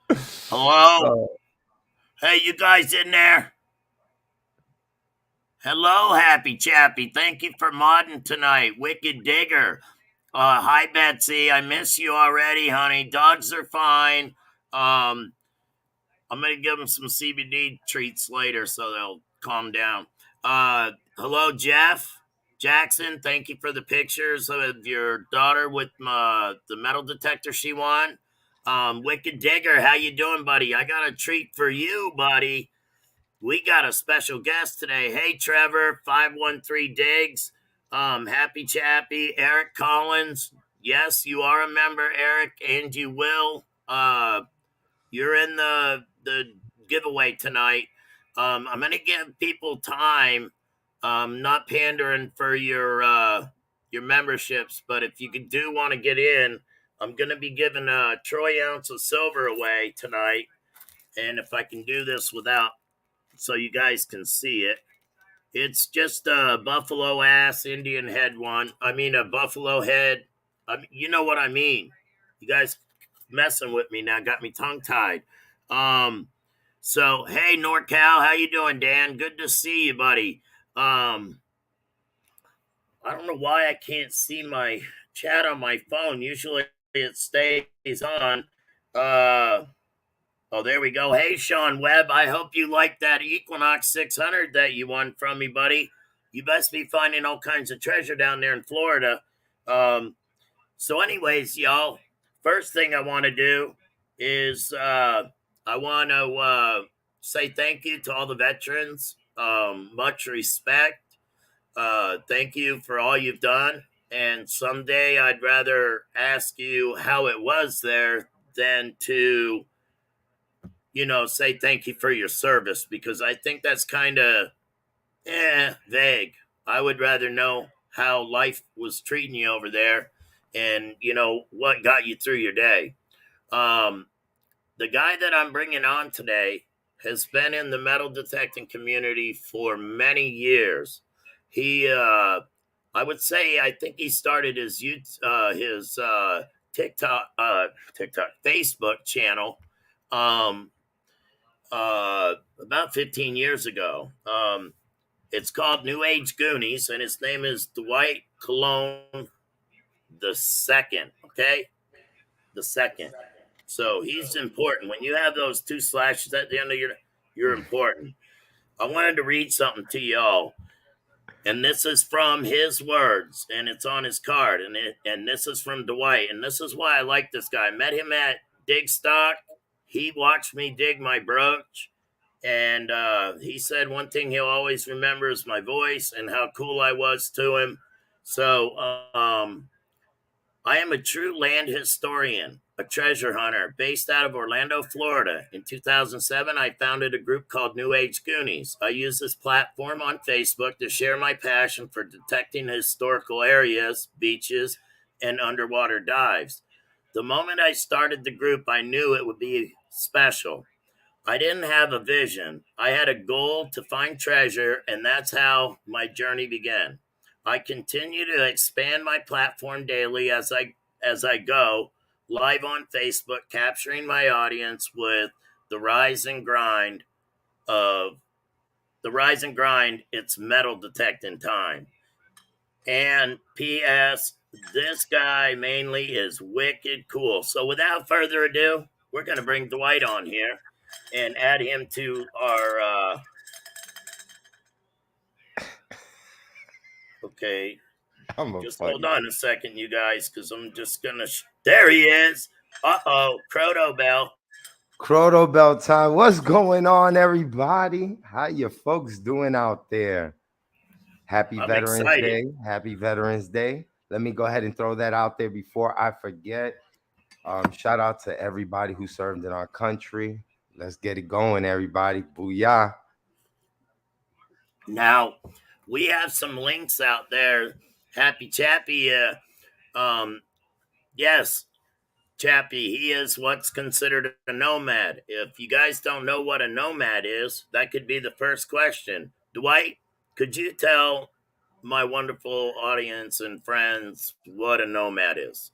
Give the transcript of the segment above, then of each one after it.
Hello? Uh, Hey, you guys in there? Hello, Happy Chappy. Thank you for modding tonight. Wicked Digger. Hi, Betsy. I miss you already, honey. Dogs are fine. Um, I'm going to give them some CBD treats later so they'll calm down. Hello, Jeff. Jackson, thank you for the pictures of your daughter with the metal detector she won. Wicked Digger, how you doing, buddy? I got a treat for you, buddy. We got a special guest today. Hey, Trevor, 513 Diggs. Happy Chappy, Eric Collins. Yes, you are a member, Eric, and you will. You're in the giveaway tonight. I'm gonna give people time. Not pandering for your memberships, but if you do want to get in, I'm gonna be giving a troy ounce of silver away tonight. And if I can do this without so you guys can see it. It's just a buffalo ass Indian head one. I mean, a buffalo head. I mean, you know what I mean. You guys messing with me now, got me tongue tied. Um, so hey, NorCal, how you doing, Dan? Good to see you, buddy. Um, I don't know why I can't see my chat on my phone. Usually it stays on. Uh, Oh, there we go. Hey, Sean Webb. I hope you like that Equinox 600 that you won from me, buddy. You best be finding all kinds of treasure down there in Florida. Anyways, y'all, first thing I want to do is I want to say thank you to all the veterans. Much respect. Thank you for all you've done. And someday I'd rather ask you how it was there than to say thank you for your service because I think that's kind of vague. I would rather know how life was treating you over there and, what got you through your day. Um, the guy that I'm bringing on today has been in the metal detecting community for many years. I would say, I think he started his TikTok, Facebook channel. Um, about 15 years ago. It's called New Age Goonies, and his name is Dwight Cologne the second. Okay, the second. So he's important. When you have those two slashes at the end of you're important. I wanted to read something to y'all, and this is from his words, and it's on his card, and this is from Dwight, and this is why I like this guy. I met him at Dig Stock. He watched me dig my brooch. And he said one thing he'll always remember is my voice and how cool I was to him. So I am a true land historian, a treasure hunter based out of Orlando, Florida. In 2007, I founded a group called New Age Goonies. I use this platform on Facebook to share my passion for detecting historical areas, beaches, and underwater dives. The moment I started the group, I knew it would be special. I didn't have a vision. I had a goal to find treasure, and that's how my journey began. I continue to expand my platform daily as I go live on Facebook, capturing my audience with the rise and grind of the rise and grind. It's metal detecting time. And P.S. This guy mainly is wicked cool. So without further ado, we're gonna bring Dwight on here and add him to our okay, I'm a just hold funny. on a second, you guys, because I'm just gonna there he is. Uh-oh, Proto Bell. Croto Bell time. What's going on, everybody? How you folks doing out there? Happy I'm Veterans excited. Day. Happy Veterans Day. Let me go ahead and throw that out there before I forget. Shout out to everybody who served in our country. Let's get it going, everybody. Booyah. Now we have some links out there. Happy Chappy, yes, Chappie, he is what's considered a nomad. If you guys don't know what a nomad is, that could be the first question. Dwight, could you tell my wonderful audience and friends what a nomad is?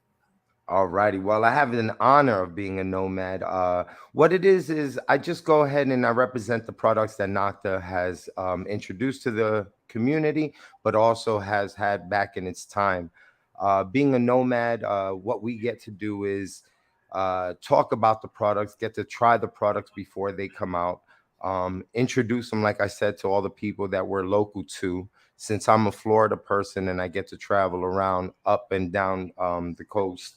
Alrighty. Well, I have an honor of being a nomad. What it is I just go ahead and I represent the products that Nocta has introduced to the community, but also has had back in its time. Being a nomad, what we get to do is talk about the products, get to try the products before they come out, introduce them, like I said, to all the people that we're local to. Since I'm a Florida person and I get to travel around up and down the coast,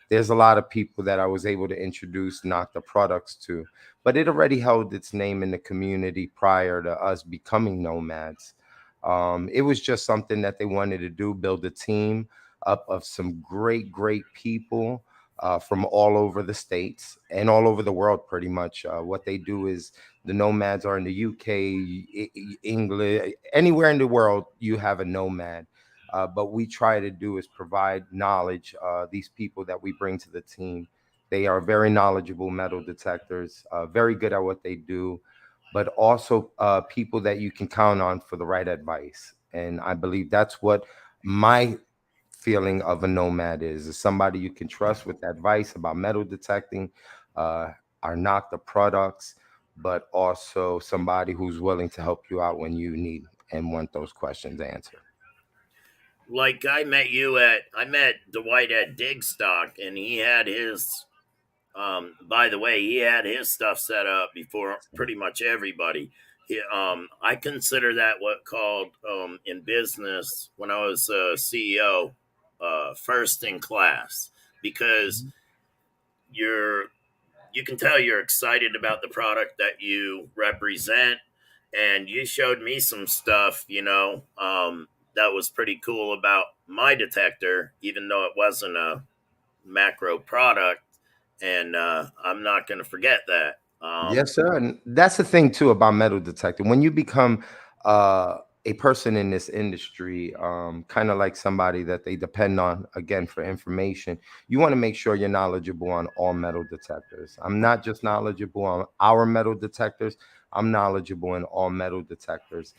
there's a lot of people that I was able to introduce Nocta products to, but it already held its name in the community prior to us becoming nomads. It was just something that they wanted to do, build a team up of some great people from all over the states and all over the world, pretty much. What they do is the nomads are in the UK, England, anywhere in the world, you have a nomad. But we try to do is provide knowledge. These people that we bring to the team, they are very knowledgeable metal detectors, very good at what they do, but also people that you can count on for the right advice. And I believe that's what my feeling of a nomad is somebody you can trust with advice about metal detecting, uh, are not the products, but also somebody who's willing to help you out when you need and want those questions answered. Like I met Dwight at Digstock, and he had his. By the way, he had his stuff set up before pretty much everybody. I consider that what called in business when I was CEO, first in class, because Mhm. you're you can tell you're excited about the product that you represent, and you showed me some stuff, that was pretty cool about my detector, even though it wasn't a macro product, and I'm not going to forget that. Yes, sir. And that's the thing too about metal detecting. When you become a person in this industry, kind of like somebody that they depend on again for information, you want to make sure you're knowledgeable on all metal detectors. I'm not just knowledgeable on our metal detectors. I'm knowledgeable in all metal detectors.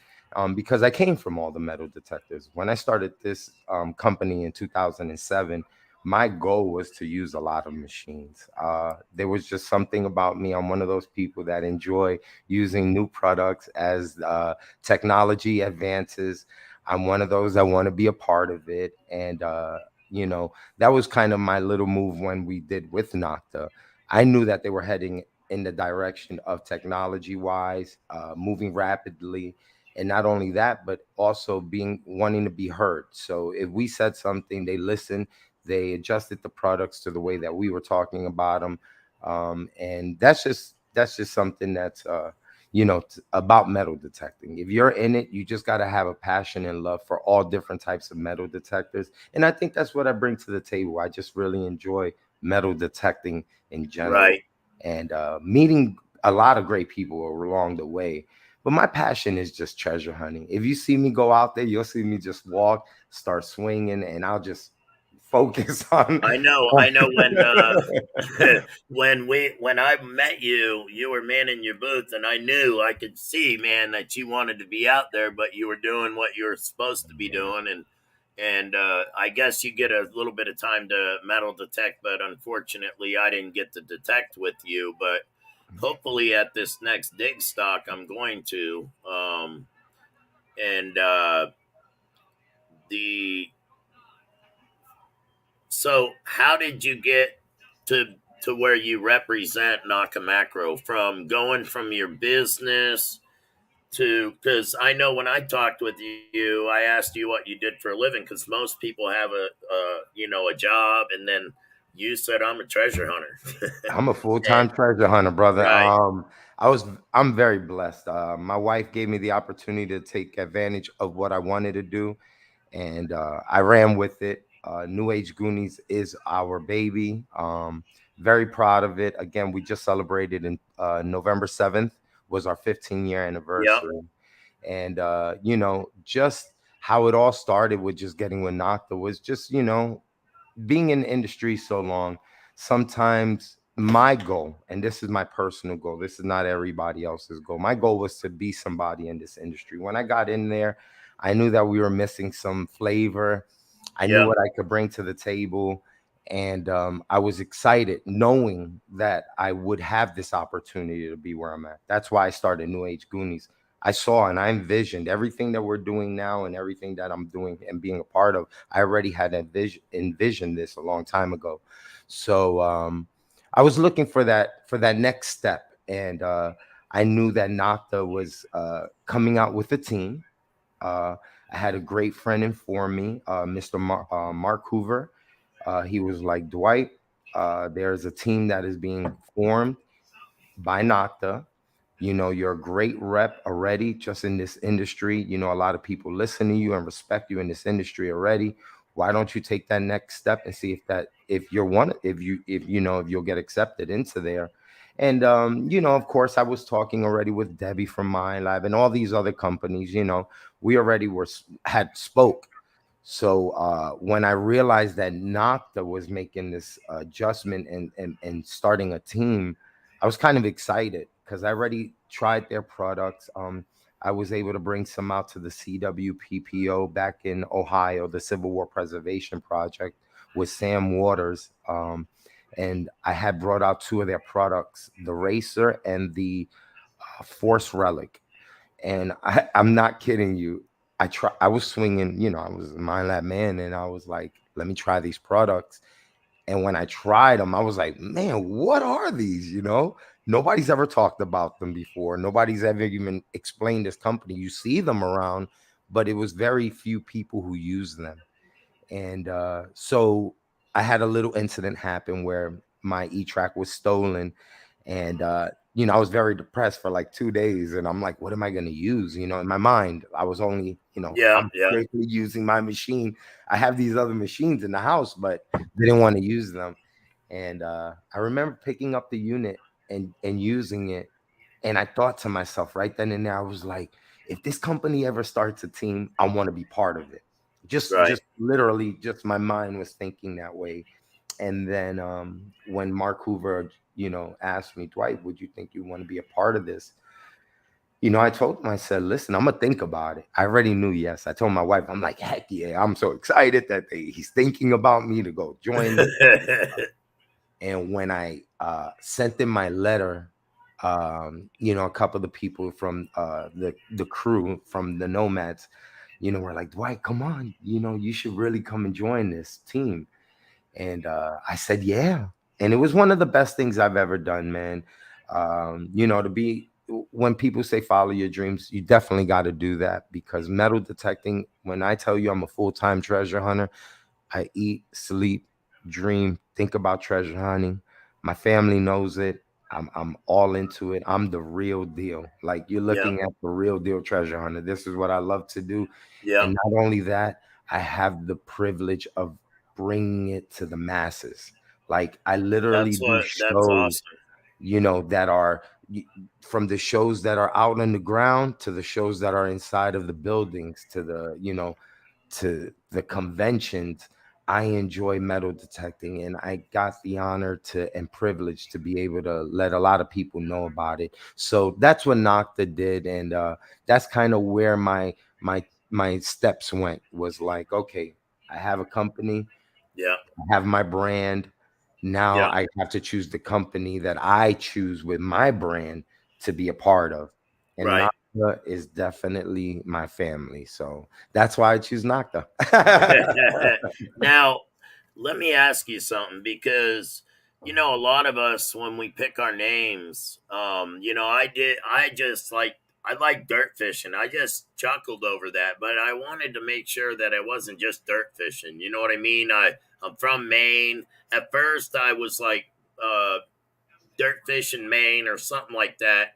Because I came from all the metal detectors. When I started this company in 2007, my goal was to use a lot of machines. There was just something about me. I'm one of those people that enjoy using new products as technology advances. I'm one of those that want to be a part of it. And, that was kind of my little move when we did with Nocta. I knew that they were heading in the direction of technology wise, moving rapidly. And not only that, but also being wanting to be heard. So if we said something, they listened, they adjusted the products to the way that we were talking about them, and that's just something that's about metal detecting. If you're in it, you just got to have a passion and love for all different types of metal detectors, and I think that's what I bring to the table. I just really enjoy metal detecting in general, Right. and meeting a lot of great people along the way. But my passion is just treasure hunting. If you see me go out there, you'll see me just walk, start swinging, and I'll just focus on. I know when I met you, you were manning your booth, and I knew I could see, man, that you wanted to be out there, but you were doing what you were supposed to be doing, and I guess you get a little bit of time to metal detect, but unfortunately, I didn't get to detect with you. But hopefully, at this next dig stock, I'm going to. And the So, how did you get to where you represent Nakamacro, from going from your business to, because I know when I talked with you, I asked you what you did for a living, because most people have a job, and then you said I'm a treasure hunter. I'm a full-time And treasure hunter, brother. right, I'm very blessed. My wife gave me the opportunity to take advantage of what I wanted to do, and I ran with it. New Age Goonies is our baby. Very proud of it. Again, we just celebrated in November 7th was our 15-year yep, anniversary, and just how it all started with just getting with Nocta was just being in the industry so long. Sometimes my goal, and this is my personal goal, this is not everybody else's goal. My goal was to be somebody in this industry. When I got in there, I knew that we were missing some flavor. I knew yep, what I could bring to the table. And I was excited knowing that I would have this opportunity to be where I'm at. That's why I started New Age Goonies. I saw and I envisioned everything that we're doing now and everything that I'm doing and being a part of. I already had envisioned this a long time ago. So I was looking for that next step, and I knew that Nocta was coming out with a team. uh, I had a great friend inform me, Mr. Mark Hoover. He was like, Dwight, there's a team that is being formed by Nocta. You know, you're a great rep already just in this industry. You know, a lot of people listen to you and respect you in this industry already. Why don't you take that next step and see if you're one if you know if you'll get accepted into there. And you know, of course, I was talking already with Debbie from Mind Lab and all these other companies. You know, we already had spoke. So when I realized that Nocta was making this adjustment and starting a team, I was kind of excited because I already tried their products. I was able to bring some out to the CWPPO back in Ohio, the Civil War Preservation Project with Sam Waters. And I had brought out two of their products, the Racer and the Force Relic. And I'm not kidding you. I was swinging, you know, I was a Mind Lab man, and I was like, let me try these products. And when I tried them, I was like, man, what are these? You know, nobody's ever talked about them before. Nobody's ever even explained this company. You see them around, but it was very few people who use them. And so I had a little incident happen where my e-track was stolen. And you know, I was very depressed for like 2 days, and I'm like, what am I going to use? You know, in my mind I was only, you know, Yeah, I'm yeah, strictly using my machine. I have these other machines in the house, but didn't want to use them. And I remember picking up the unit and using it, and I thought to myself right then and there, I was like, if this company ever starts a team, I want to be part of it. right. Just literally, just my mind was thinking that way. And then when Mark Hoover, you know, asked me, Dwight, would you think you want to be a part of this? You know, I told him, I said, listen, I'm gonna think about it. I already knew yes. I told my wife, I'm like, heck yeah, I'm so excited that he's thinking about me to go join this. And when I sent in my letter, you know, a couple of the people from the crew from the Nomads, you know, were like, Dwight, come on, you know, you should really come and join this team. And I said, yeah. And it was one of the best things I've ever done, man. You know, to be when people say follow your dreams, you definitely got to do that, because metal detecting, when I tell you I'm a full-time treasure hunter, I eat, sleep, dream, think about treasure hunting. My family knows it. I'm all into it. I'm the real deal. Like, you're Yeah, looking at the real deal treasure hunter. This is what I love to do. yeah. And not only that, I have the privilege of bringing it to the masses. Like, I literally do That's shows, awesome. you know, that are from the shows that are out on the ground to the shows that are inside of the buildings to the, you know, to the conventions. I enjoy metal detecting, and I got the honor to and privilege to be able to let a lot of people know about it. So that's what Nocta did, and that's kind of where my steps went. Was like, okay, I have a company, Yeah, I have my brand. Now yeah, I have to choose the company that I choose with my brand to be a part of. And right. Nocta is definitely my family. So that's why I choose Nocta. Now, let me ask you something, because you know, a lot of us, when we pick our names, you know, I just like, I like dirt fishing. I just chuckled over that, but I wanted to make sure that I wasn't just dirt fishing. You know what I mean? I'm from Maine. At first, I was like, uh, dirt fishing Maine or something like that.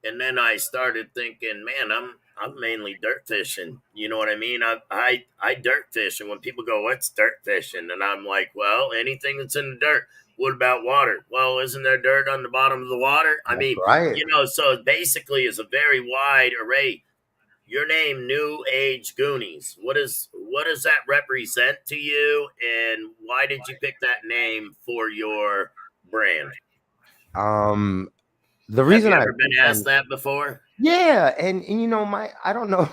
And then I started thinking, man, I'm mainly dirt fishing. You know what I mean? I dirt fish, and when people go, "What's dirt fishing?" and I'm like, well, anything that's in the dirt. What about water? Well, isn't there dirt on the bottom of the water? I That's mean, right. you know, so it basically is a very wide array. Your name, New Age Goonies. What does that represent to you, and why did you pick that name for your brand? Um, the Have reason you I ever been picked that, asked that before? yeah, and you know, my I don't know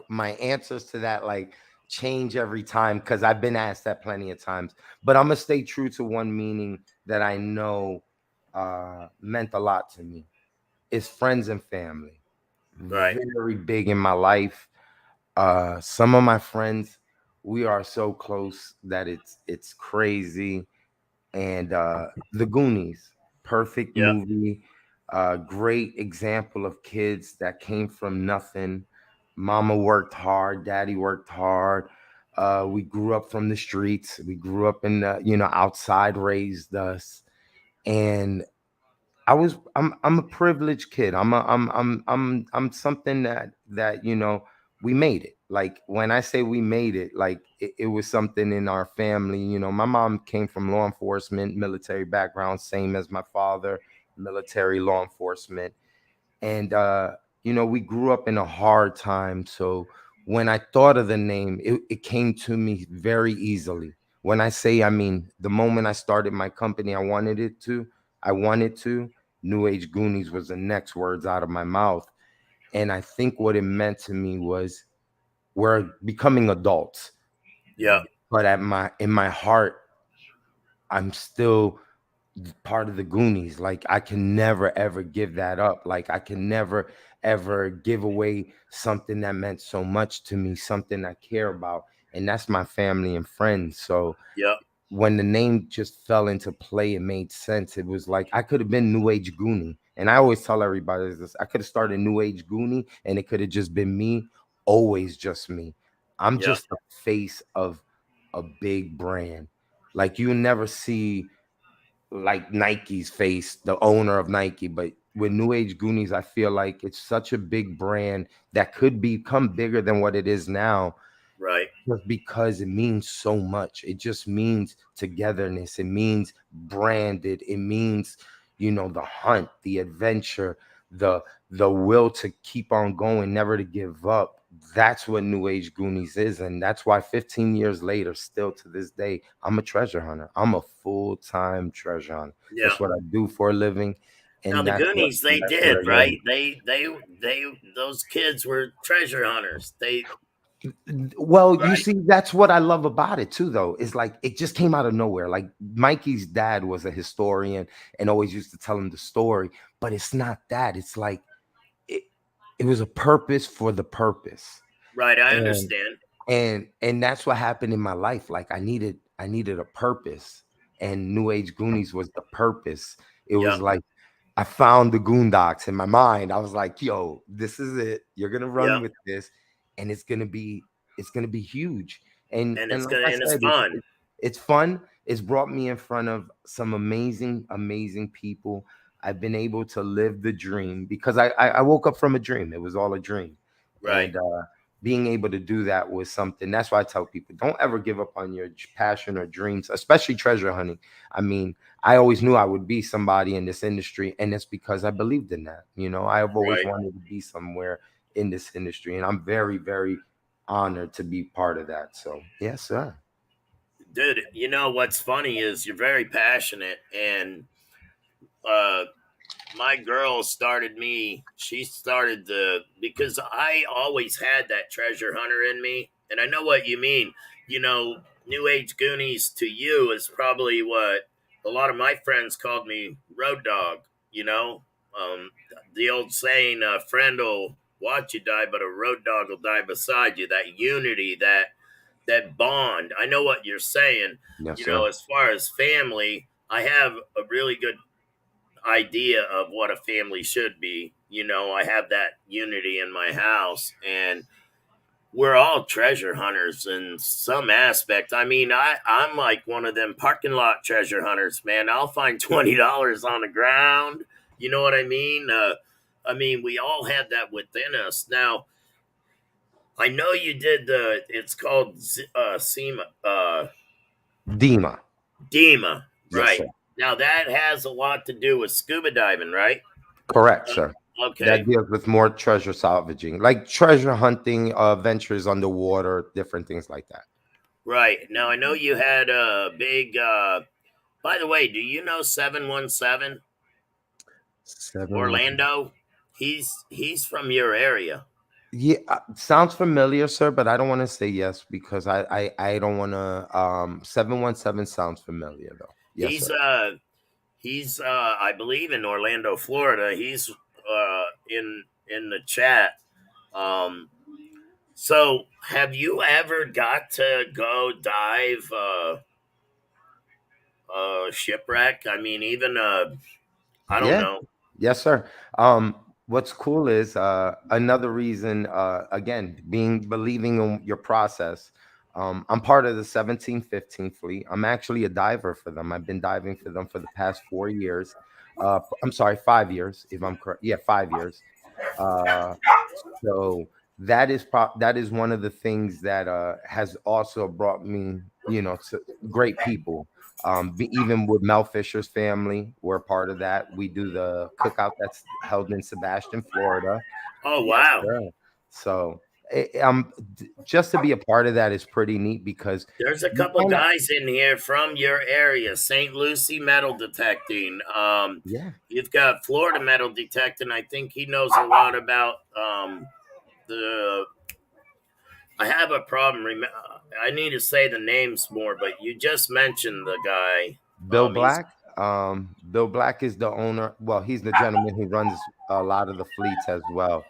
my answers to that, like, change every time because I've been asked that plenty of times. But I'm gonna stay true to one meaning that I know meant a lot to me. It's friends and family. Right. Very big in my life. Some of my friends, we are so close that it's crazy. And The Goonies, perfect Yep. movie, great example of kids that came from nothing. Mama worked hard, daddy worked hard. We grew up from the streets. We grew up in the, outside raised us. And I'm a privileged kid. I'm something that we made it. Like when I say we made it, like it was something in our family. My mom came from law enforcement, military background, same as my father, military law enforcement. And we grew up in a hard time. So when I thought of the name, it came to me very easily. When I say, I mean, the moment I started my company, I wanted to. New Age Goonies was the next words out of my mouth. And I think what it meant to me was we're becoming adults, Yep. but in my heart, I'm still part of the Goonies. Like I can never ever give that up. Like I can never ever give away something that meant so much to me, something I care about, and that's my family and friends. So Yep. when the name just fell into play, it made sense. It was like I could have been New Age Goonie, and I always tell everybody this: I could have started New Age Goonie, and it could have just been me, always just me. I'm Yep. just the face of a big brand. Like you never see like Nike's face, the owner of Nike. But with New Age Goonies, I feel like it's such a big brand that could become bigger than what it is now Right. just because it means so much. It just means togetherness. It means branded. It means, the hunt, the adventure, the the will to keep on going, never to give up. That's what New Age Goonies is. And that's why 15 years later, still to this day, I'm a treasure hunter. I'm a full-time treasure hunter. Yeah. That's what I do for a living. Now And the that's what Goonies, they that's what did I love. right. They those kids were treasure hunters. They Well, you right. see, that's what I love about it too, though, is like it just came out of nowhere. Like Mikey's dad was a historian and always used to tell him the story, but it's not that. It's like it, it was a purpose for the purpose. Right. I And understand. and that's what happened in my life. Like I needed a purpose, and New Age Goonies was the purpose. It Yep. was like I found the Goondocks in my mind. I was like, yo, this is it. You're gonna run Yep. with this, and it's gonna be huge. And like I And it's said, fun. it's fun. It's brought me in front of some amazing, amazing people. I've been able to live the dream because I woke up from a dream. It was all a dream. Right. And being able to do that was something. That's why I tell people don't ever give up on your passion or dreams, especially treasure hunting. I mean, I always knew I would be somebody in this industry, and it's because I believed in that. I've always Right. wanted to be somewhere in this industry, and I'm very, very honored to be part of that. So, yes, sir. Dude, you know what's funny is you're very passionate, and uh my girl started me. She started the because I always had that treasure hunter in me, and I know what you mean. New Age Goonies to you is probably what a lot of my friends called me, road dog. You know, the old saying, "A friend will watch you die, but a road dog will die beside you." That unity, that bond. I know what you're saying. Yes, sir. As far as family, I have a really good idea of what a family should be. I have that unity in my house, and we're all treasure hunters in some aspect. I mean, I'm like one of them parking lot treasure hunters, man. I'll find $20 on the ground. You know what I mean? We all have that within us. Now, I know you did it's called SEMA, Dima. DEMA, Yes, right? sir. Now that has a lot to do with scuba diving, right? Correct, sir. That Okay. deals with more treasure salvaging, like treasure hunting, ventures underwater, different things like that. Right. Now I know you had a big by the way, do you know 717 7 1. Orlando? He's from your area. Yeah, sounds familiar, sir, but I don't want to say yes because I don't want to. 717 sounds familiar though. Yes, He's sir. uh he's I believe in Orlando, Florida. He's in the chat. Um, so have you ever got to go dive shipwreck? I mean, even I don't Yeah. know. Yes, sir. What's cool is another reason, again, being believing in your process. I'm part of the 1715 fleet. I'm actually a diver for them. I've been diving for them for the past 4 years. I'm sorry, 5 years, if I'm correct. Yeah, 5 years. Uh, so that is one of the things that has also brought me, to great people. Even with Mel Fisher's family, we're part of that. We do the cookout that's held in Sebastian, Florida. Oh Yes, wow, sir. So, just to be a part of that is pretty neat because there's a you couple kind of, guys in here from your area, St. Lucie Metal Detecting. yeah, You've got Florida Metal Detecting. I think he knows a lot about the. I have a problem. I need to say the names more, but you just mentioned the guy. Bill He's Black. Bill Black is the owner. Well, he's the gentleman who runs a lot of the fleets as well.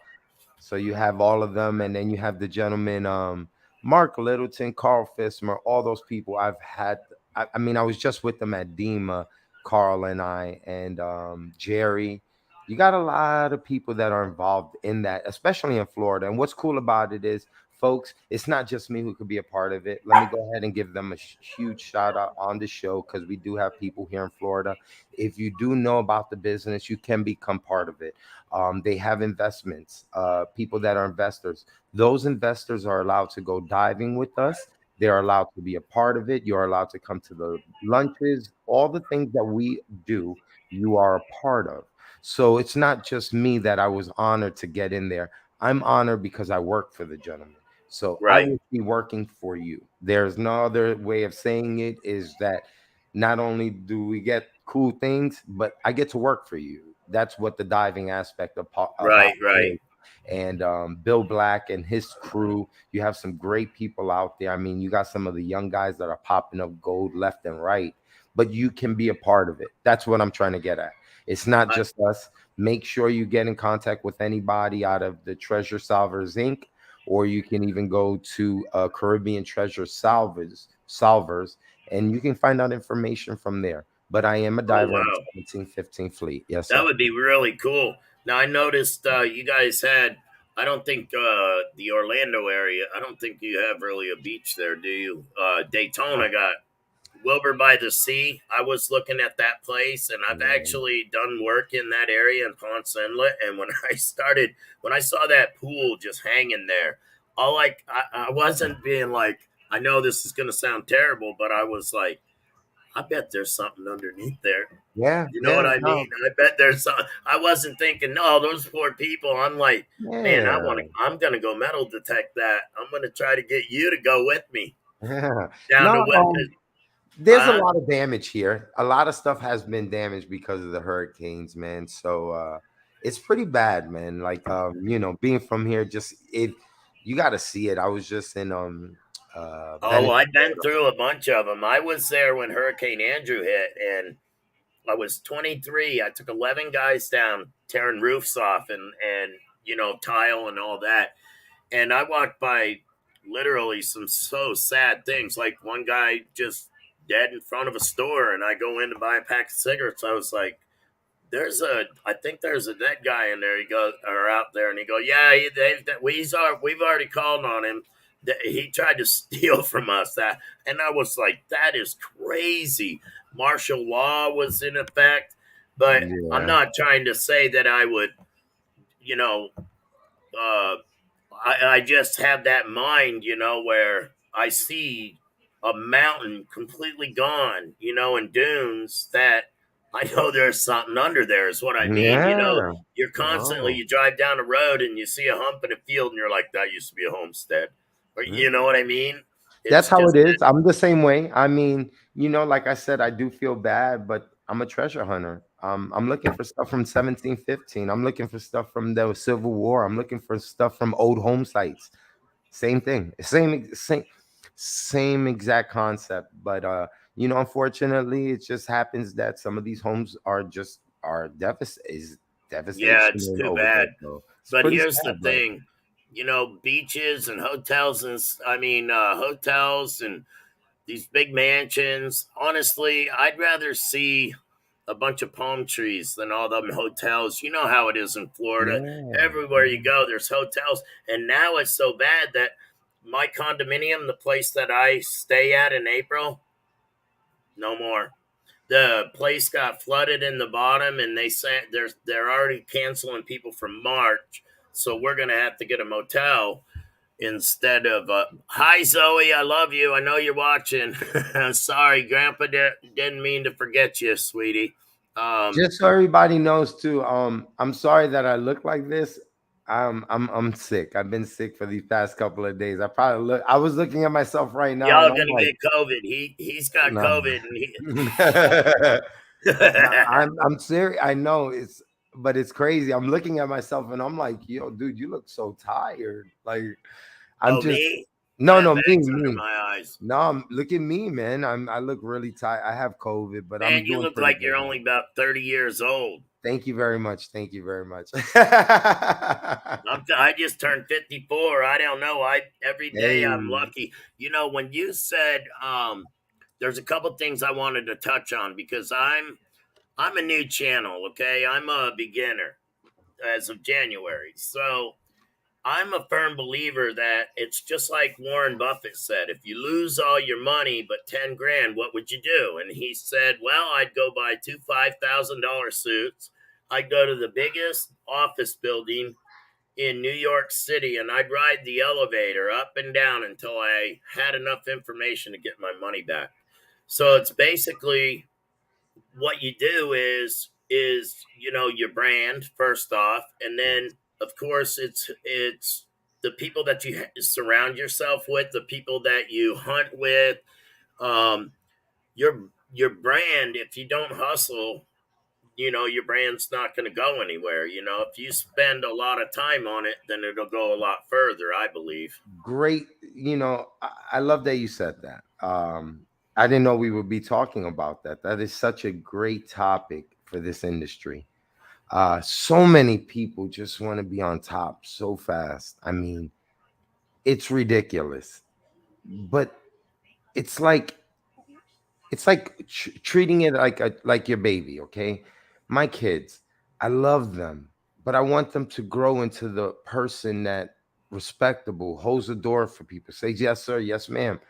So you have all of them, and then you have the gentleman, Mark Littleton, Carl Fismer, all those people I've had. I mean, I was just with them at DEMA, Carl and I, and Jerry. You got a lot of people that are involved in that, especially in Florida. And what's cool about it is, folks, it's not just me who could be a part of it. Let me go ahead and give them a huge shout out on the show because we do have people here in Florida. If you do know about the business, you can become part of it. They have investments, people that are investors. Those investors are allowed to go diving with us. They're allowed to be a part of it. You're allowed to come to the lunches, all the things that we do, you are a part of. So it's not just me that I was honored to get in there. I'm honored because I work for the gentleman. So I right, will be working for you. There's no other way of saying it is that not only do we get cool things, but I get to work for you. That's what the diving aspect about right, right. is. And Bill Black and his crew, you have some great people out there. I mean, you got some of the young guys that are popping up gold left and right, but you can be a part of it. That's what I'm trying to get at. It's not I, just us. Make sure you get in contact with anybody out of the Treasure Salvers Inc., or you can even go to Caribbean Treasure Salvers, and you can find out information from there. But I am a oh diver of the wow, 1715 fleet. Yes, that sir. would be really cool. Now I noticed you guys had. I don't think the Orlando area. I don't think you have really a beach there, do you? Daytona got Wilbur by the Sea. I was looking at that place, and I've Yeah. actually done work in that area in Ponce Inlet. And when I saw that pool just hanging there, I wasn't being like, I know this is going to sound terrible, but I was like, I bet there's something underneath there. Yeah, You know what yeah, I no, mean? I bet there's some. I wasn't thinking, no, those poor people. I'm like, man, yeah, I'm gonna go metal detect that. I'm gonna try to get you to go with me yeah. down No, to there's a uh, lot of damage here. A lot of stuff has been damaged because of the hurricanes, man. So it's pretty bad, man. Like being from here, just it you got to see it. I was just in oh, Venice, I've been Florida. through a bunch of them. I was there when Hurricane Andrew hit, and I was 23. I took 11 guys down, tearing roofs off and tile and all that. And I walked by literally some so sad things. Like one guy just dead in front of a store, and I go in to buy a pack of cigarettes. I was like, I think there's a dead guy in there. He goes, or out there, and he go, yeah, we've already called on him. He tried to steal from us. And I was like, that is crazy. Martial law was in effect, but I'm Yeah. not trying to say that I would, you know, uh, I just have that mind, where I see a mountain completely gone, and dunes that I know there's something under there, is what I mean. Yeah. You're constantly, No. you drive down the road and you see a hump in a field and you're like, that used to be a homestead. Or, Mm. you know what I mean? That's It's how just, it is. I'm the same way. I mean, like I said, I do feel bad, but I'm a treasure hunter. I'm looking for stuff from 1715. I'm looking for stuff from the Civil War. I'm looking for stuff from old home sites. Same thing. Same exact concept. But unfortunately, it just happens that some of these homes are Yeah, it's devastation too over there. bad. So it's But pretty here's the sad. But thing, beaches and hotels hotels and these big mansions. Honestly, I'd rather see a bunch of palm trees than all them hotels. You know how it is in Florida. yeah, Everywhere you go, there's hotels. And now it's so bad that my condominium, the place that I stay at in April, no more. The place got flooded in the bottom, and they said they're already canceling people from March. So we're gonna have to get a motel instead of hi Zoe, I love you, I know you're watching. Sorry grandpa didn't mean to forget you, sweetie. um just so everybody knows too. I'm sorry that I look like this. I'm sick. I've been sick for these past couple of days. I was looking at myself right now, y'all and I'm gonna like, get COVID. He's got no. COVID and he No, I'm serious. I know but it's crazy. I'm looking at myself and I'm like, yo, dude, you look so tired. Like I'm oh just me, I no, have no, bags under me. my eyes. No, look at me, man. I look really tired. I have COVID, but Man, I'm you doing look pretty like you're good. only about 30 years old. Thank you very much. Thank you very much. I just turned 54. I don't know. I every day I'm Hey, lucky. When you said there's a couple things I wanted to touch on because I'm a new channel, okay? I'm a beginner as of January. So, I'm a firm believer that it's just like Warren Buffett said, if you lose all your money but 10 grand, what would you do? And he said, well, I'd go buy two $5,000 suits. I'd go to the biggest office building in New York City and I'd ride the elevator up and down until I had enough information to get my money back. So it's basically what you do is your brand first off, and then of course it's the people that you surround yourself with, the people that you hunt with. um your brand, if you don't hustle, your brand's not going to go anywhere. If you spend a lot of time on it, then it'll go a lot further, I believe. great. I love that you said that. I didn't know we would be talking about that. That is such a great topic for this industry. So many people just want to be on top so fast. I mean, it's ridiculous. But it's like treating it like your baby, okay? My kids, I love them, but I want them to grow into the person that respectable, holds the door for people, says yes sir, yes ma'am.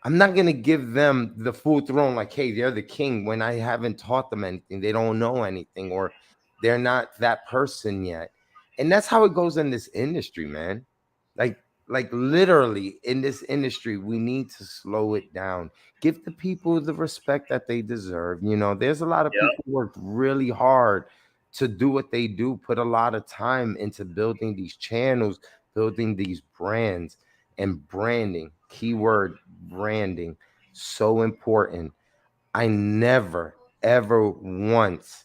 I'm not gonna give them the full throne like, hey, they're the king when I haven't taught them anything. They don't know anything, or they're not that person yet. And that's how it goes in this industry, man. Like, like literally in this industry, we need to slow it down. Give the people the respect that they deserve. There's a lot of Yep. people who work really hard to do what they do, put a lot of time into building these channels, building these brands and branding. Keyword branding, so important. I never ever once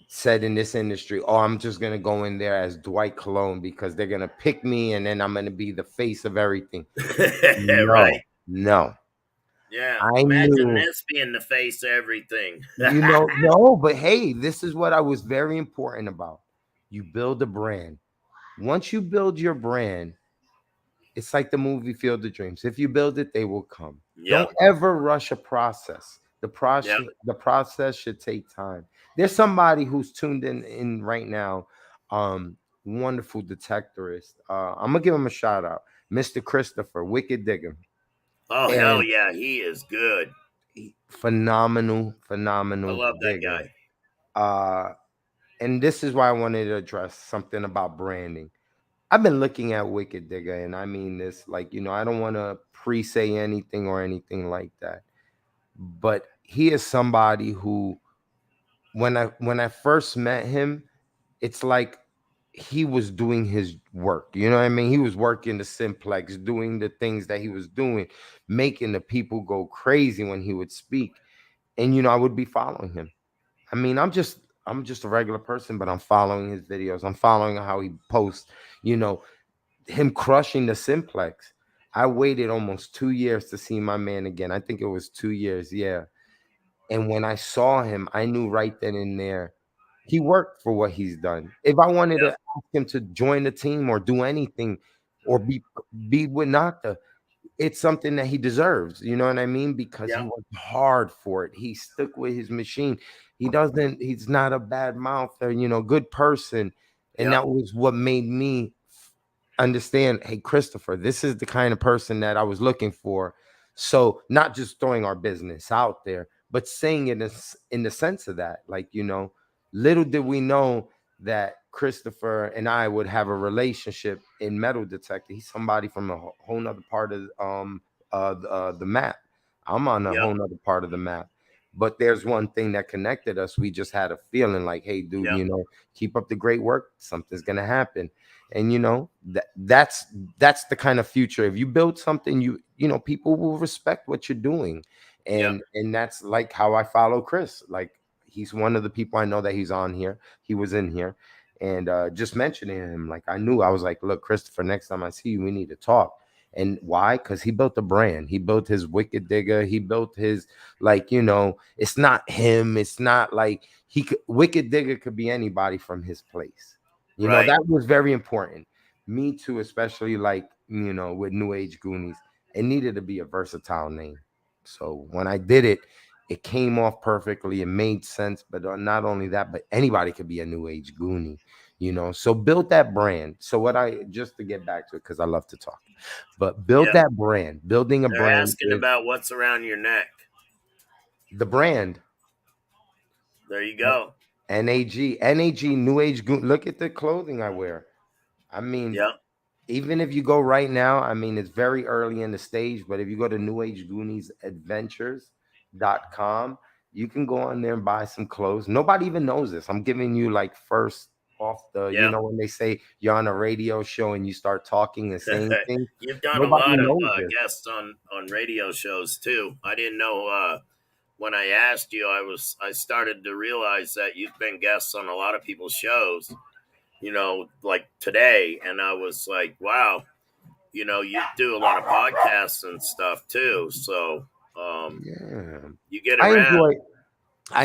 said in this industry, oh, I'm just gonna go in there as Dwight Cologne because they're gonna pick me and then I'm gonna be the face of everything. Right. No, no. Yeah, I imagine knew, this being the face of everything. no, but hey, this is what I was very important about. You build a brand. Once you build your brand, it's like the movie Field of Dreams. If you build it, they will come. Don't Yep. ever rush a process. Yep. The process should take time. There's somebody who's tuned in right now. Um, Wonderful detectorist. I'm gonna give him a shout out, Mr. Christopher, Wicked Digger, Oh hell and yeah, he is good. I phenomenal love that digger. guy. Uh, and this is why I wanted to address something about branding. I've been looking at Wicked Digger, and I mean this like, I don't want to pre say anything or anything like that. But he is somebody who, when I first met him, it's like he was doing his work. You know what I mean? He was working the simplex, doing the things that he was doing, making the people go crazy when he would speak. And I would be following him. I mean, I'm just a regular person, but I'm following his videos. I'm following how he posts, you know, him crushing the simplex. I waited almost 2 years to see my man again. I think it was 2 years, yeah. And when I saw him, I knew right then and there he worked for what he's done. If I wanted to Yep. ask him to join the team or do anything or be with Naka, it's something that he deserves. You know what I mean? Because he Yep. worked hard for it. He stuck with his machine. He's not a bad mouther, good person. And Yep. that was what made me understand, hey, Christopher, this is the kind of person that I was looking for. So not just throwing our business out there, but saying it in the sense of that, like, little did we know that Christopher and I would have a relationship in metal detector. He's somebody from a whole nother part of the map. I'm on a Yep. whole nother part of the map. But there's one thing that connected us. We just had a feeling like, hey, dude, Yep. keep up the great work. Something's gonna happen. And that's the kind of future. If you build something, people will respect what you're doing. Yep. And that's like how I follow Chris. Like, he's one of the people I know that he's on here. He was in here. And just mentioning him, like, I was like, look, Christopher, next time I see you, we need to talk. And why? Because he built a brand. He built his Wicked Digger. He built his, like, it's not him. It's not like Wicked Digger could be anybody from his place. Right. That was very important. Me too, especially, like, with New Age Goonies. It needed to be a versatile name. So when I did it, it came off perfectly. It made sense. But not only that, but anybody could be a New Age Goonie. So build that brand. So just to get back to it, because I love to talk, but build Yep. that brand. Building a They're brand asking is about what's around your neck. the brand. There you go. NAG, New Age Goon. Look at the clothing I wear. I mean, Yep. even if you go right now, I mean, it's very early in the stage, but if you go to New Age Goonies Adventures.com, you can go on there and buy some clothes. Nobody even knows this. I'm giving you, like, first off Yep. when they say you're on a radio show and you start talking and saying things, You've done a nobody lot of knows this. guests on radio shows too. I didn't know when I asked you. I started to realize that you've been guests on a lot of people's shows. Like today, and I was like, wow. You do a lot of podcasts and stuff too. So Yeah. you get I around.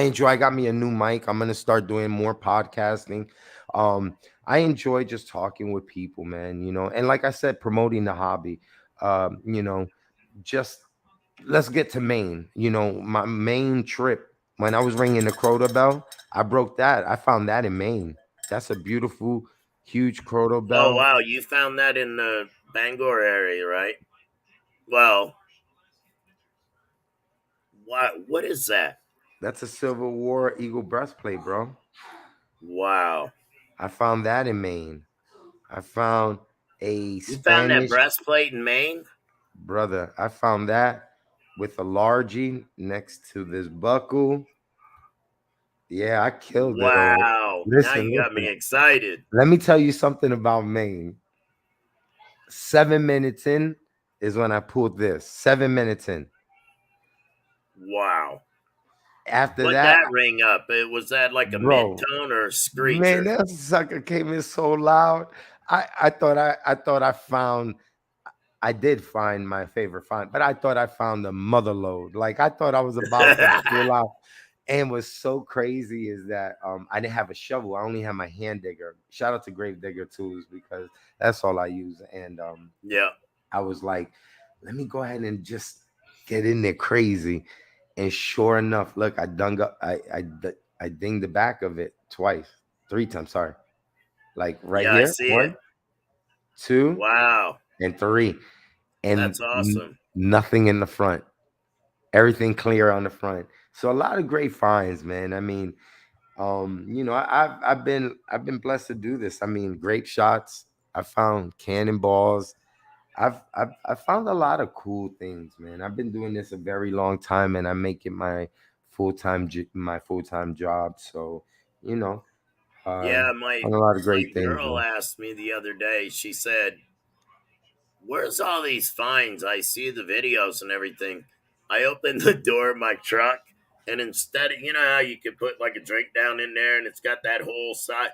enjoy I got me a new mic. I'm gonna start doing more podcasting. I enjoy just talking with people, man. And like I said, promoting the hobby. Um, you know, just let's get to Maine. My Maine trip, when I was ringing the Crota bell, I broke that. I found that in Maine. That's a beautiful, huge Crota Oh bell. wow, you found that in the Bangor area, right? Well, what is that? That's a Civil War Eagle breastplate, bro. Wow. I found that in Maine. I found a You found that Spanish breastplate in Maine? brother. I found that with a largie next to this buckle. Yeah, I killed it. Wow. Now Listen, you got me listen. excited. Let me tell you something about Maine. 7 minutes in is when I pulled this. 7 minutes in. Wow. After What that, that ring up? It was that like a mid bro, tone or a man, screecher? that sucker came in so loud. I thought I found I did find my favorite find, but I thought I found the mother load. Like, I thought I was about to pull out. And what's so crazy is that I didn't have a shovel. I only had my hand digger. Shout out to Grave Digger Tools, because that's all I use. And Yeah. I was like, let me go ahead and just get in there crazy. And sure enough, look, I dinged the back of it twice, 3 times. Sorry, like right Yeah, I here, see it. one, two, Wow. and three, and That's awesome. nothing in the front. Everything clear on the front. So a lot of great finds, man. I mean, I've been blessed to do this. I mean, great shots. I found cannonballs. I've found a lot of cool things, man. I've been doing this a very long time, and I make it my full time job. So, you know, Yeah, my found a lot of my great things, girl man. asked me the other day. She said, "Where's all these finds? I see the videos and everything." I opened the door of my truck, And instead of, you know how you could put like a drink down in there and it's got that whole side.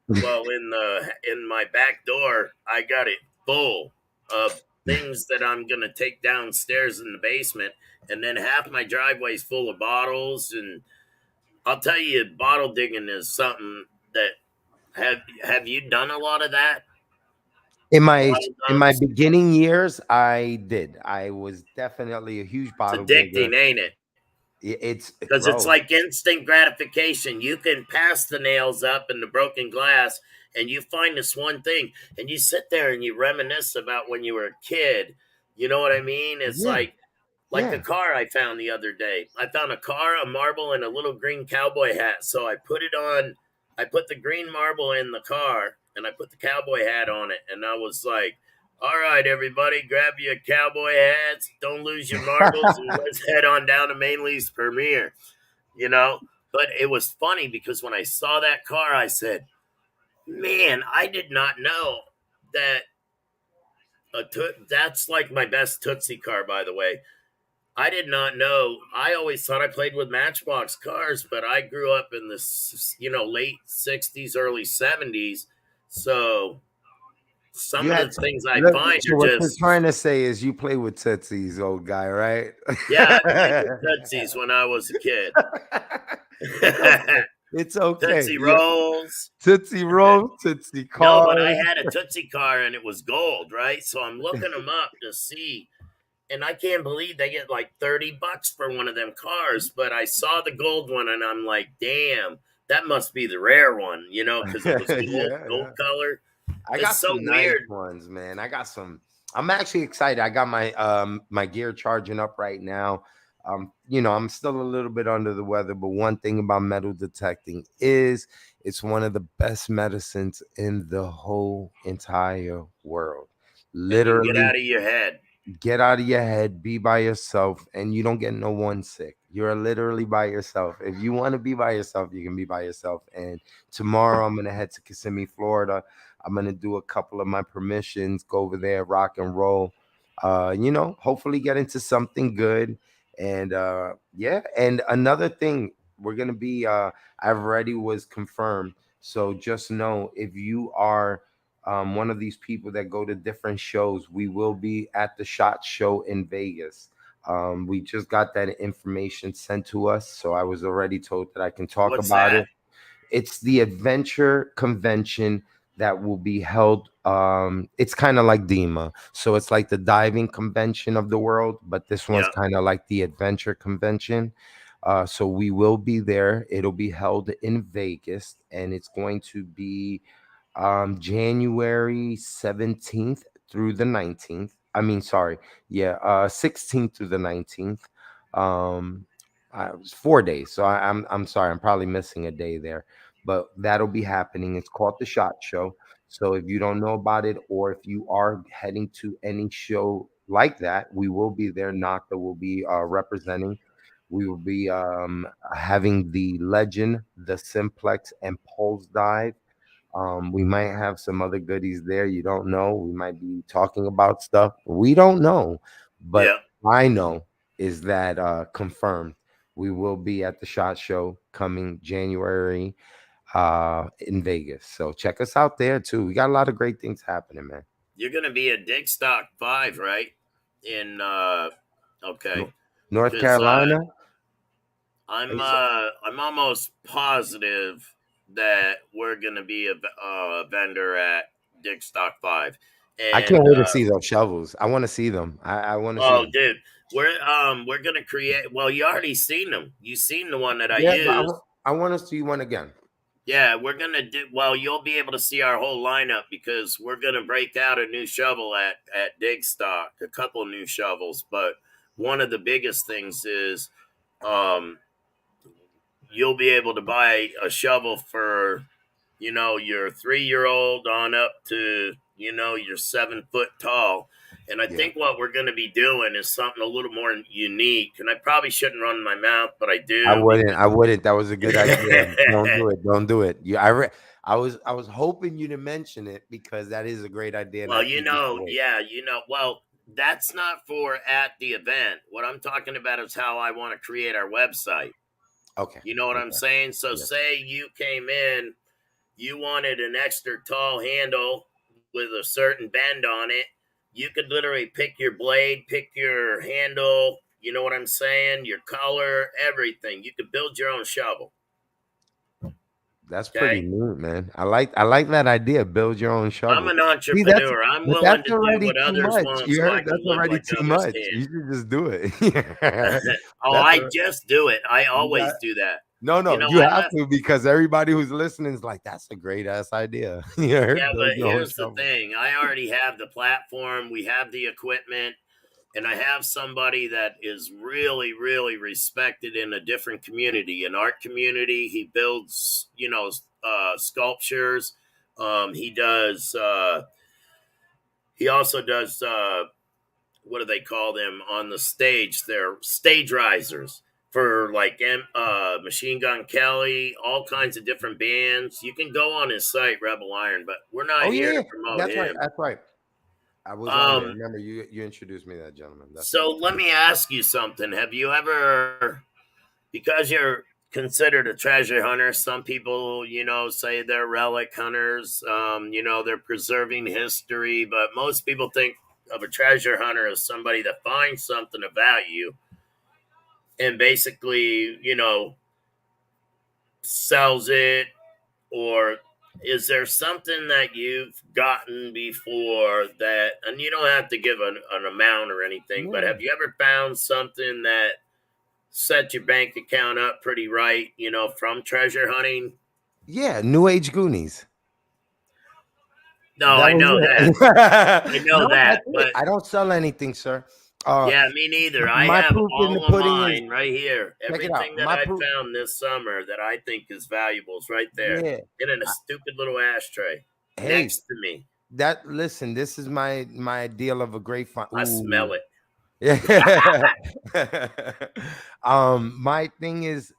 Well, in my back door, I got it full of things that I'm gonna take downstairs in the basement, and then half my driveway's full of bottles. And I'll tell you, bottle digging is something that have you done a lot of that? Bottle In my dumps. beginning years, I did. I was definitely a huge It's bottle digger. addicting, ain't it? It's Because it's bro. like instant gratification. You can pass the nails up and the broken glass, and you find this one thing, and you sit there and you reminisce about when you were a kid. You know what I mean? It's Yeah, like a yeah. car I found the other day. I found a car, a marble, and a little green cowboy hat. So I put it on. I put the green marble in the car, and I put the cowboy hat on it, and I was like, all right, everybody, grab your cowboy hats. Don't lose your marbles, and let's head on down to Mainley's premiere, you know. But it was funny because when I saw that car, I said, "Man, I did not know that that's like my best Tootsie car." By the way, I did not know. I always thought I played with Matchbox cars, but I grew up in the late '60s, early '70s, so some You of had the things I look. find So are what you're just trying to say is you play with Tootsies, old guy, right? yeah. I played with Tootsies when I was a kid. It's okay. It's okay. Tootsie Yeah. Rolls. Tootsie Roll, Tootsie No, but I Cars. had a Tootsie car and it was gold, right? So I'm looking them up to see, and I can't believe they get like $30 for one of them cars. But I saw the gold one and I'm like, damn, that must be the rare one, because it was Yeah, gold yeah. color. I It's got so some nice weird. ones, man. I got some. I'm actually excited. I got my gear charging up right now. I'm still a little bit under the weather, but one thing about metal detecting is it's one of the best medicines in the whole entire world. And you can get Literally, out of your head. get out of your head, be by yourself, and you don't get no one sick. You're literally by yourself. If you want to be by yourself, you can be by yourself. And tomorrow I'm gonna head to Kissimmee, Florida. I'm gonna do a couple of my permissions, go over there, rock and roll. Hopefully get into something good. And yeah, and another thing, we're gonna be I've already was confirmed. So just know if you are one of these people that go to different shows. We will be at the SHOT Show in Vegas. We just got that information sent to us, so I was already told that I can talk What's about that? it. It's the adventure convention that will be held. It's kind of like DEMA, so it's like the diving convention of the world, but this one's Yeah, kind of like the adventure convention. So we will be there. It'll be held in Vegas, and it's going to be January 17th through the 19th. I mean, sorry, yeah, 16th through the 19th. Um, it was 4 days, so I'm sorry, I'm probably missing a day there, but that'll be happening. It's called the SHOT Show. So if you don't know about it, or if you are heading to any show like that, we will be there. Naka will be representing. We will be having the Legend, the Simplex, and Pulse Dive. We might have some other goodies there. You don't know. We might be talking about stuff. We don't know. But yeah. I know is that confirmed. We will be at the SHOT Show coming January in Vegas. So check us out there too. We got a lot of great things happening, man. You're gonna be a Dig Stock 5, right? In okay, No- North because Carolina. Are you so- I'm almost positive that we're gonna be a vendor at Dig Stock 5, I can't and wait to see those shovels. I want to see them. I want to see oh, them. dude, we're gonna create. Well, you already seen them. You seen the one that I Yeah, but used. I want to see one again. Yeah, we're gonna do. Well, you'll be able to see our whole lineup because we're gonna break out a new shovel at Dig Stock, a couple new shovels, but one of the biggest things is um you'll be able to buy a shovel for your 3-year old on up to your 7 foot tall. And I Yeah. think what we're going to be doing is something a little more unique. And I probably shouldn't run my mouth, but I I do wouldn't. because I wouldn't. That was a good idea. Don't do it. Don't do it. I was hoping you to mention it because that is a great idea, and I well, think you should wait. yeah, well, that's not for at the event. What I'm talking about is how I want to create our website. Okay. You know what I'm Okay. saying? So Yes. say you came in, you wanted an extra tall handle with a certain bend on it. You could literally pick your blade, pick your handle, you know what I'm saying? Your color, everything. You could build your own shovel. That's pretty Okay. neat, man. I like that idea. Build your own I'm shovel. an See, that's entrepreneur. I'm but willing that's to do already what too others much. want You so I heard? can That's live already like too others much. can. You should just do it. Oh, That's I a just do it. I you got always do that. no, You no. know, You I have left. to because everybody who's listening is like, that's a great ass idea. You Yeah, heard? Build but your own here's the shovel. thing. I already have the platform. We have the equipment. And I have somebody that is really, really respected in a different community, an art community. He builds, sculptures. He does. He also does. What do they call them on the stage? They're stage risers for like Machine Gun Kelly, all kinds of different bands. You can go on his site, Rebel Iron, but we're not Oh here yeah, to promote that's right. him. That's right. I was on there. Um, Remember, you introduced me to that gentleman. That's right. so let me ask you something. Have you ever, because you're considered a treasure hunter, some people, say they're relic hunters, they're preserving history, but most people think of a treasure hunter as somebody that finds something of value and basically, sells it. Or is there something that you've gotten before that, and you don't have to give an amount or anything, but Yeah. have you ever found something that set your bank account up pretty right, from treasure hunting? Yeah, New Age Goonies. No, That I was know that. I it. know No, that. that's it. But I don't sell anything, sir. Uh, yeah, me neither. I my have proof in the all of pudding is mine right here. check it out. Everything that My I proof, found this summer that I think is valuable is right there yeah. in a I- stupid little ashtray hey, next to me. that listen. This is my ideal of a great fun. I smell Ooh, it. yeah. My thing is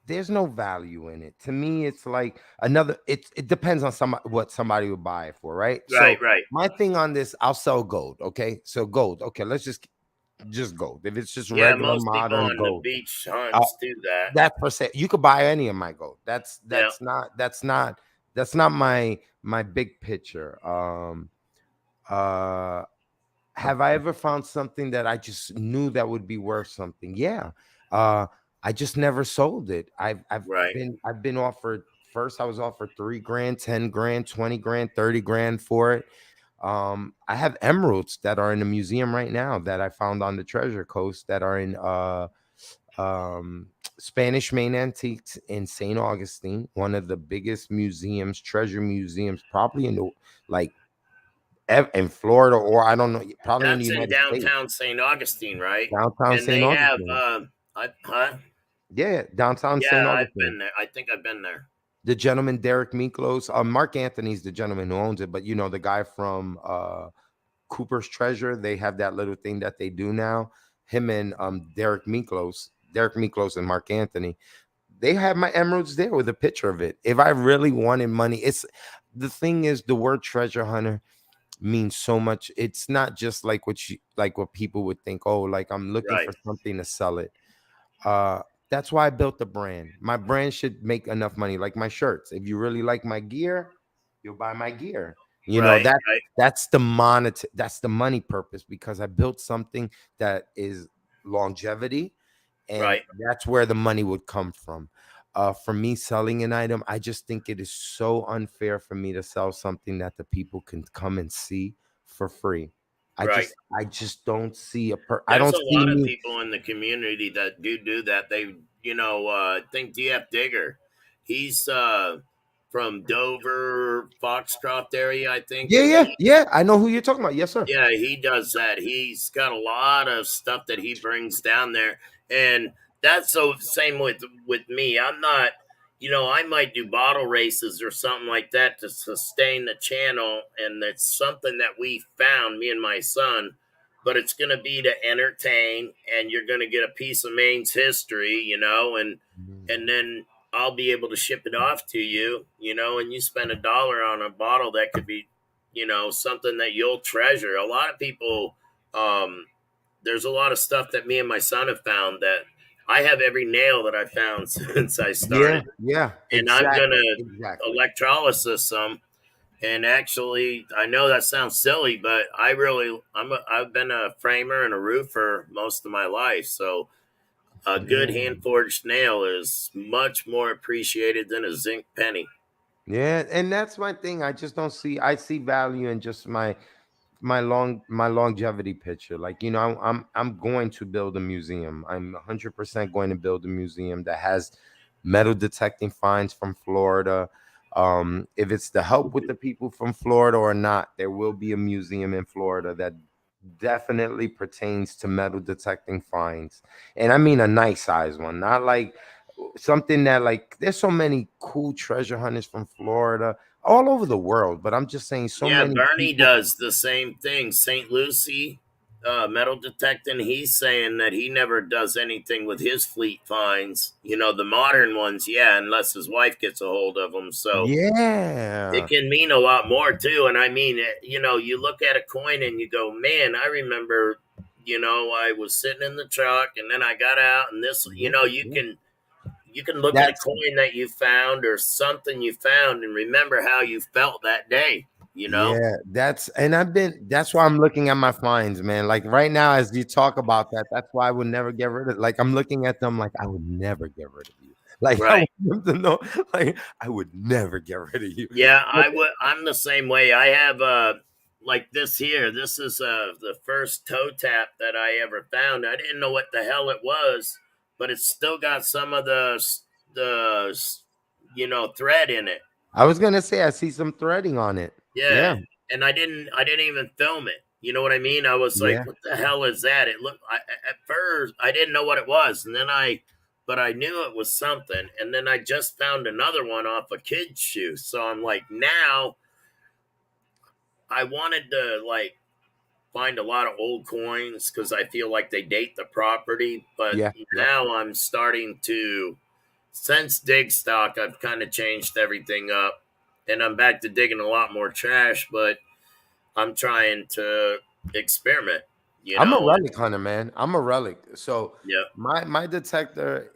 there's no value in it. To me, it's like another. It depends on some what somebody would buy it for, right? Right, So right. my thing on this, I'll sell gold. Okay, so gold. Okay, let's just gold. If it's just Yeah, regular most people modern on the gold, beach uh, hunts do that. that's per se. You could buy any of my gold. That's Yeah, that's not my big picture. Uh, have I ever found something that I just knew that would be worth something? Yeah. Uh, I just never sold it. right. I've been offered first. I was offered 3 grand, 10 grand, 20 grand, 30 grand for it. I have emeralds that are in the museum right now that I found on the Treasure Coast that are in um Spanish Main Antiques in St. Augustine, one of the biggest museums, treasure museums, probably in the like in Florida or I don't know, probably in the That's in United States, downtown St. Augustine, right? downtown And St. they have, Augustine. huh? Yeah, downtown Yeah, St. I've Augustine. been there. I think I've been there. The gentleman Derek Miklos, Mark Anthony's the gentleman who owns it, but the guy from Cooper's Treasure, they have that little thing that they do now. Him and Derek Miklos and Mark Anthony, they have my emeralds there with a picture of it. If I really wanted money, it's the thing is the word treasure hunter means so much. It's not just like what people would think. Oh, like I'm looking Right, for something to sell it. Uh, that's why I built the brand. My brand should make enough money, like my shirts. If you really like my gear, you'll buy my gear. You know right, that right, that's the money purpose because I built something that is longevity, and right, that's where the money would come from. For me selling an item, I just think it is so unfair for me to sell something that the people can come and see for free. right. I just don't see I There's don't a see lot of me. people in the community that do that. They, I think DF Digger, he's from Dover, Foxcroft area, I think, Yeah, and yeah, yeah. I know who you're talking about. Yes, sir. yeah, he does that. He's got a lot of stuff that he brings down there, and that's so same with me. I'm not, I might do bottle races or something like that to sustain the channel, and it's something that we found, me and my son. But it's going to be to entertain, and you're going to get a piece of Maine's history, and then I'll be able to ship it off to you, and you spend $1 on a bottle that could be something that you'll treasure. A lot of people, um, there's a lot of stuff that me and my son have found that I have every nail that I found since I Yeah, started, yeah, and I'm exactly, gonna exactly. electrolysis some. And actually, I know that sounds silly, but I've been a framer and a roofer most of my life, so a good Yeah. hand forged nail is much more appreciated than a zinc penny. Yeah, and that's my thing. I just don't see. I see value in just my longevity picture. Like, I'm going to build a museum. I'm 100% going to build a museum that has metal detecting finds from Florida. If it's to help with the people from Florida or not, there will be a museum in Florida that definitely pertains to metal detecting finds, and I mean a nice size one, not like something that, like, there's so many cool treasure hunters from Florida all over the world, but I'm just saying so Yeah, many Bernie people. does the same thing. St. Lucie, metal detecting. He's saying that he never does anything with his fleet finds. You know, the modern ones, yeah, unless his wife gets a hold of them. So it Yeah. can mean a lot more too. And I mean, you know, you look at a coin and you go, man, I remember. You know, I was sitting in the truck and then I got out and this. You Yeah, know, yeah. you can look at a That's coin that you found or something you found and remember how you felt that day. You know, yeah, that's why I'm looking at my finds, man. Like right now, as you talk about that, that's why I would never get rid of, like, I'm looking at them like I would never get rid of you. Like, I right? want them to know, like, I would never get rid of you. Yeah, But I would. I'm the same way. I have like this here. This is the first toe tap that I ever found. I didn't know what the hell it was, but it's still got some of the thread in it. I was gonna say I see some threading on it. Yeah, Yeah, and I didn't even film it. You know what I mean? I was like, yeah. "What the hell is that?" It looked. At first I didn't know what it was, and then but I knew it was something. And then I just found another one off a kid's shoe. So I'm like, now I wanted to like find a lot of old coins because I feel like they date the property. But Yeah, yeah. now I'm starting to, since dig stock, I've kind of changed everything up, and I'm back to digging a lot more trash. But I'm trying to experiment, you I'm a know. relic hunter, man. I'm a relic. So Yeah. my detector,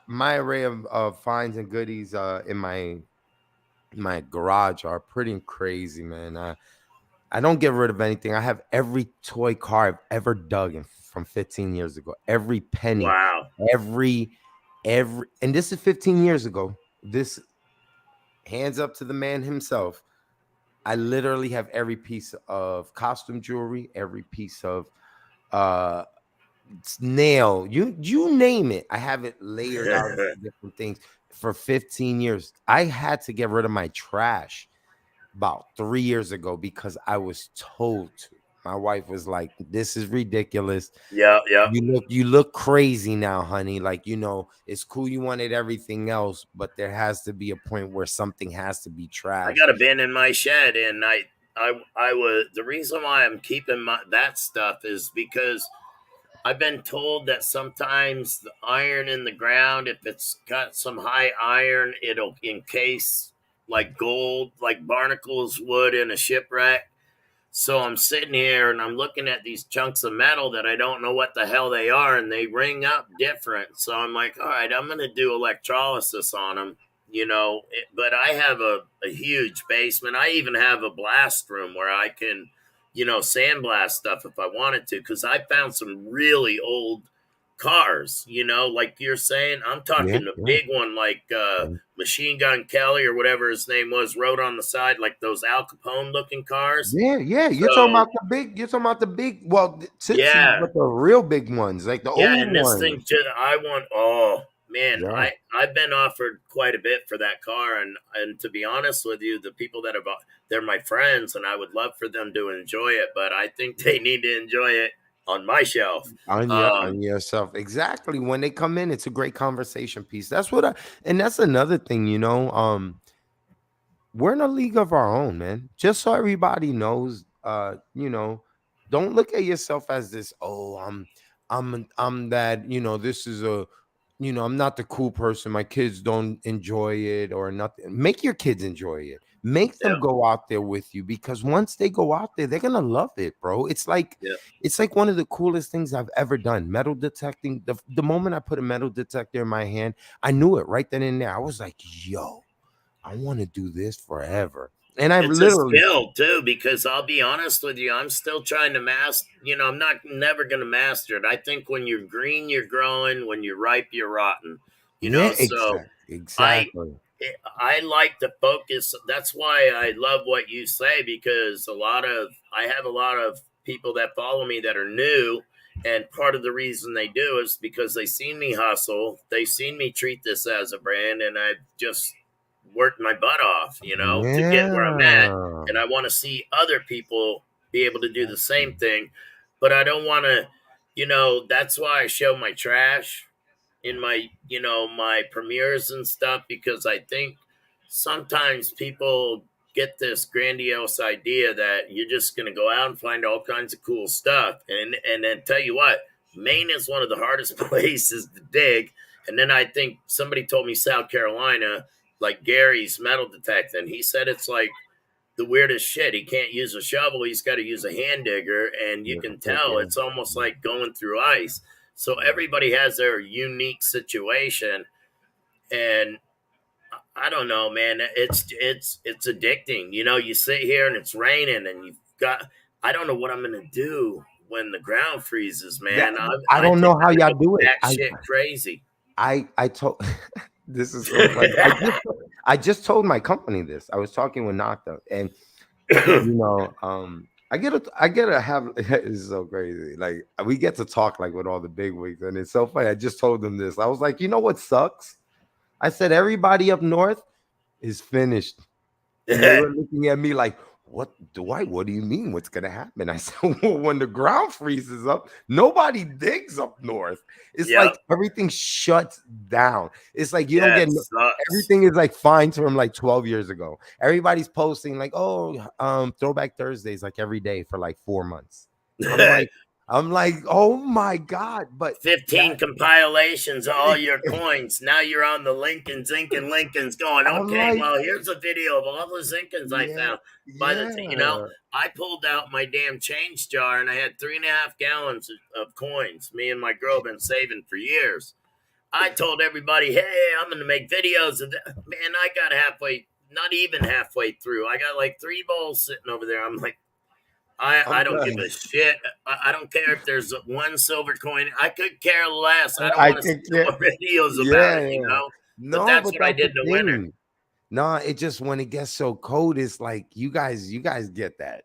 my array of finds and goodies in my garage are pretty crazy, man. I don't get rid of anything. I have every toy car I've ever dug from 15 years ago. Every penny, Wow. every and this is 15 years ago. This, hands up to the man himself. I literally have every piece of costume jewelry, every piece of uh nail, you name it. I have it layered out into different things for 15 years. I had to get rid of my trash about 3 years ago because I was told to. My wife was like, "This is ridiculous. Yeah. Yeah. You look crazy now, honey. Like, it's cool you wanted everything else, but there has to be a point where something has to be I trashed." got a bin in my shed, and I was the reason why I'm keeping that stuff is because I've been told that sometimes the iron in the ground, if it's got some high iron, it'll encase like gold, like barnacles would in a shipwreck. So I'm sitting here and I'm looking at these chunks of metal that I don't know what the hell they are, and they ring up different. So I'm like, all right, I'm going to do electrolysis on them, but I have a huge basement. I even have a blast room where I can, sandblast stuff if I wanted to, because I found some really old cars, like you're saying. I'm Yeah, talking a yeah. big one like Machine Gun Kelly or whatever his name was, wrote on the side, like those Al Capone looking cars. Yeah, yeah. So You're talking about the big, well, Tootsies, yeah, but the real big ones, like the yeah, old and this thing ones. just I want. Oh man, Yeah. I've been offered quite a bit for that car, and to be honest with you, the people that have they're my friends, and I would love for them to enjoy it, but I think they need to enjoy it on my shelf. On yourself. Exactly. When they come in, it's a great conversation piece. And that's another thing, we're in a league of our own, man. Just so everybody knows, don't look at yourself as this, oh, I'm that, this is a I'm not the cool person. My kids don't enjoy it or nothing. Make your kids enjoy it. Make Yeah, them go out there with you, because once they go out there, they're gonna love it, bro. yeah. It's like one of the coolest things I've ever done. Metal detecting. The moment I put a metal detector in my hand, I knew it right then and there. I was like, yo, I want to do this forever. And I've It's a literally, skill too, because I'll be honest with you, I'm still trying to master. I'm not never going to master it. I think when you're green, you're growing. When you're ripe, you're rotten. yeah, So I exactly. I like to focus. That's why I love what you say, because I have a lot of people that follow me that are new, and part of the reason they do is because they seen me hustle, they seen me treat this as a brand, and I've just worked my butt off, to get where I'm at, Yeah. and I want to see other people be able to do the same thing, but I don't want to. That's why I show my trash in my premieres and stuff, because I think sometimes people get this grandiose idea that you're just going to go out and find all kinds of cool stuff, and then tell you what, Maine is one of the hardest places to dig. And then I think somebody told me South Carolina, like Gary's metal detecting, he said it's like the weirdest shit. He can't use a shovel. He's got to use a hand digger. And you Yeah, can take tell it. it's almost like going through ice. So everybody has their unique situation. And I don't know, man. It's addicting. You sit here and it's raining and you've got, I don't know what I'm going to do when the ground freezes, That man. I, I I don't think know I'm how going to y'all go do it. batshit crazy. I told this is so funny. I just told my company this. I was talking with Nata, and I get to have it's so crazy. Like, we get to talk like with all the big wigs, and it's so funny. I just told them this. I was like, you know what sucks? I said everybody up north is finished. And they were looking at me like, "What, Dwight? What do you mean? What's gonna happen?" I said, "Well, when the ground freezes up, nobody digs up north. It's Yep. like everything shuts down. It's like you don't Yeah, get it sucks. everything is like fine from like 12 years ago. Everybody's posting like, oh, Throwback Thursdays like every day for like 4 months. I'm like, I'm like, oh my god! But 15 that compilations of all your coins. Now you're on the Lincolns, Incan Lincolns going, I'm okay, like, well, here's a video of all the Zinkins I yeah, found. yeah. I pulled out my damn change jar and I had 3.5 gallons of coins. Me and my girl been saving for years. I told everybody, hey, I'm going to make videos of that. Man, I got halfway, not even halfway through. I got like 3 bowls sitting over there. I'm like, I I'm don't give done. a shit. I don't care if there's one silver coin. I could care less. I don't I want to see think, no yeah, more videos about yeah, it, yeah. But No, that's but what I that's the did in the winter. thing. No, it just when it gets so cold, it's like you guys get that.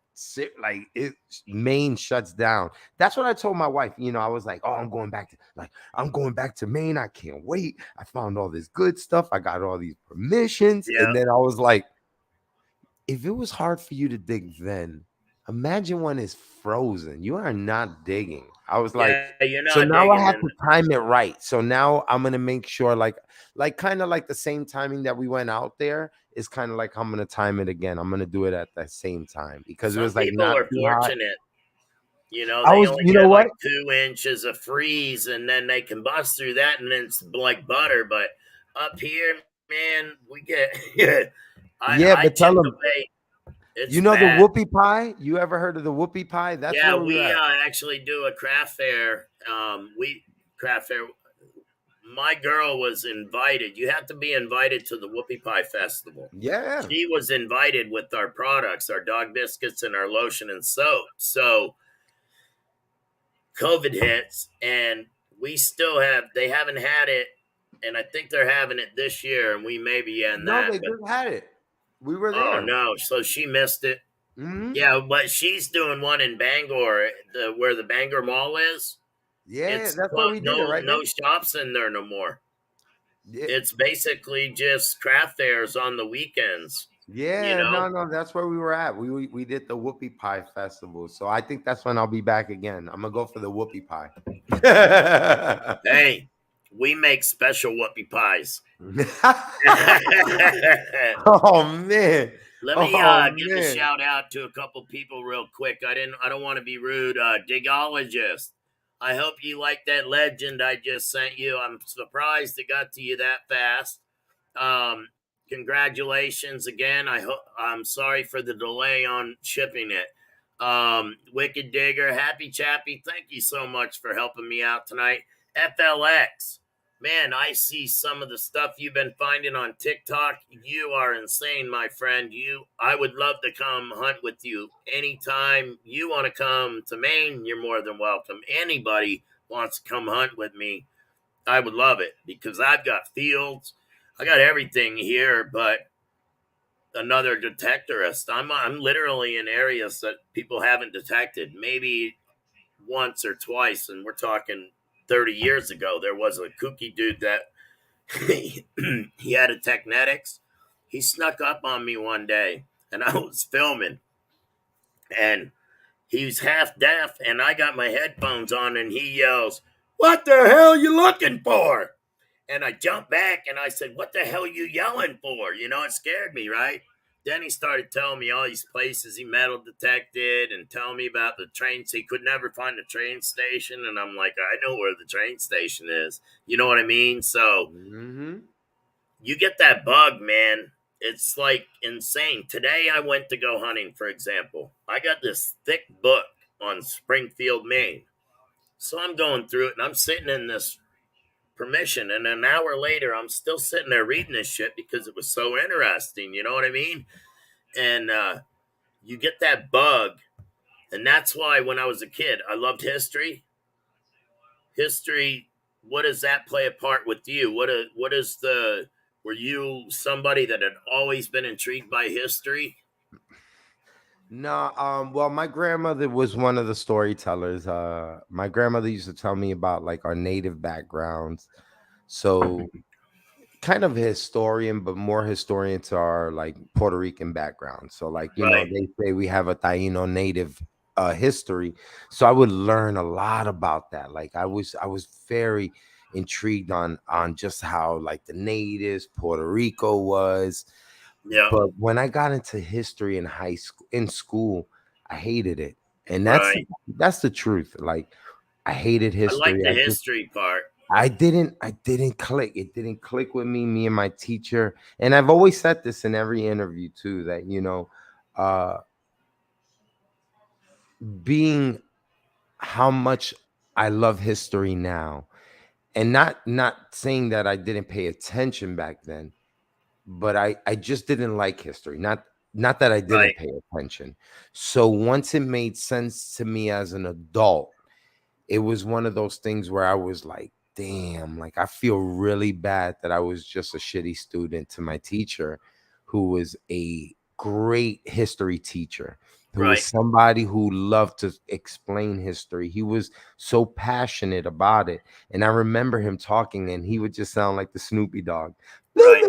Like, it Maine shuts down. That's what I told my wife. I was like, oh, I'm going back to Maine. I can't wait. I found all this good stuff. I got all these permissions. Yeah, And then I was like, if it was hard for you to dig then, imagine when it's frozen. You are not digging. I was like, yeah. You're so not now I digging have in. to time it right. So now I'm gonna make sure, like kind of like the same timing that we went out there is kind of like I'm gonna time it again. I'm gonna do it at the same time because it Some was like people not are too hot. fortunate. I They was, only you know get what? like 2 inches of freeze, and then they can bust through that, and then it's like butter. But up here, man, we get. Yeah, I but tell chip them, away. It's you know the bad. whoopie pie. You ever heard of the whoopie pie? That's Yeah, where we were we at. actually do a craft fair. We craft fair. My girl was invited. You have to be invited to the Whoopie Pie Festival. Yeah. She was invited with our products, our dog biscuits and our lotion and soap. So COVID hits, and they haven't had it, and I think they're having it this year, and we may be in No, that. they But just had it. We were oh there. no, so she missed it. Hmm. Yeah, but she's doing one in Bangor, where the Bangor Mall is. Yeah, It's that's where we did it, no right, no man? shops in there no more. Yeah, It's basically just craft fairs on the weekends, you yeah, know? no, that's where we were at. We did the Whoopie Pie Festival, so I think that's when I'll be back again. I'm gonna go for the Whoopie Pie. Hey, we make special whoopie pies. Let Oh man, me oh give a man. shout out to a couple people real quick. I don't want to be rude. Digologist. I hope you like that legend I just sent you. I'm surprised it got to you that fast. Um, Congratulations again. I'm sorry for the delay on shipping it. Wicked Digger, Happy Chappy, thank you so much for helping me out tonight. FLX, man, I see some of the stuff you've been finding on TikTok. You are insane, my friend. I would love to come hunt with you anytime you want to come to Maine. You're more than welcome. Anybody wants to come hunt with me, I would love it because I've got fields, I got everything here, but another detectorist. I'm literally in areas that people haven't detected, maybe once or twice, and we're talking 30 years ago. There was a kooky dude that he had a technetics. He snuck up on me one day, and I was filming, and he was half deaf, and I got my headphones on, and he yells, "What the hell are you looking for?" And I jumped back and I said, "What the hell are you yelling for?" It scared me, right? Then he started telling me all these places he metal detected and telling me about the trains. He could never find the train station. And I'm like, I know where the train station is. You know what I mean? So Hmm. you get that bug, man. It's like insane. Today I went to go hunting, for example. I got this thick book on Springfield, Maine. So I'm going through it and I'm sitting in this permission. And an hour later, I'm still sitting there reading this shit because it was so interesting. You know what I mean? And you get that bug. And that's why when I was a kid, I loved history. History, what does that play a part with you? What is the, were you somebody that had always been intrigued by history? No, well, my grandmother was one of the storytellers. My grandmother used to tell me about like our native backgrounds. So kind of a historian, but more historian to our like Puerto Rican background. So like, Right. they say we have a Taino native history. So I would learn a lot about that. Like I was very intrigued on just how like the natives, Puerto Rico was. Yeah. But when I got into history in high school, in school, I hated it. And Right. that's the truth. Like I hated I like history. the history part. I didn't click. It didn't click with me and my teacher. And I've always said this in every interview too, that uh being how much I love history now. And not saying that I didn't pay attention back then, but I just didn't like history. Not that I didn't Right. pay attention. So once it made sense to me as an adult, it was one of those things where I was like, damn, like I feel really bad that I was just a shitty student to my teacher, who was a great history teacher, who was Right. somebody who loved to explain history. He was so passionate about it. And I remember him talking, and he would just sound like the Snoopy dog, Right.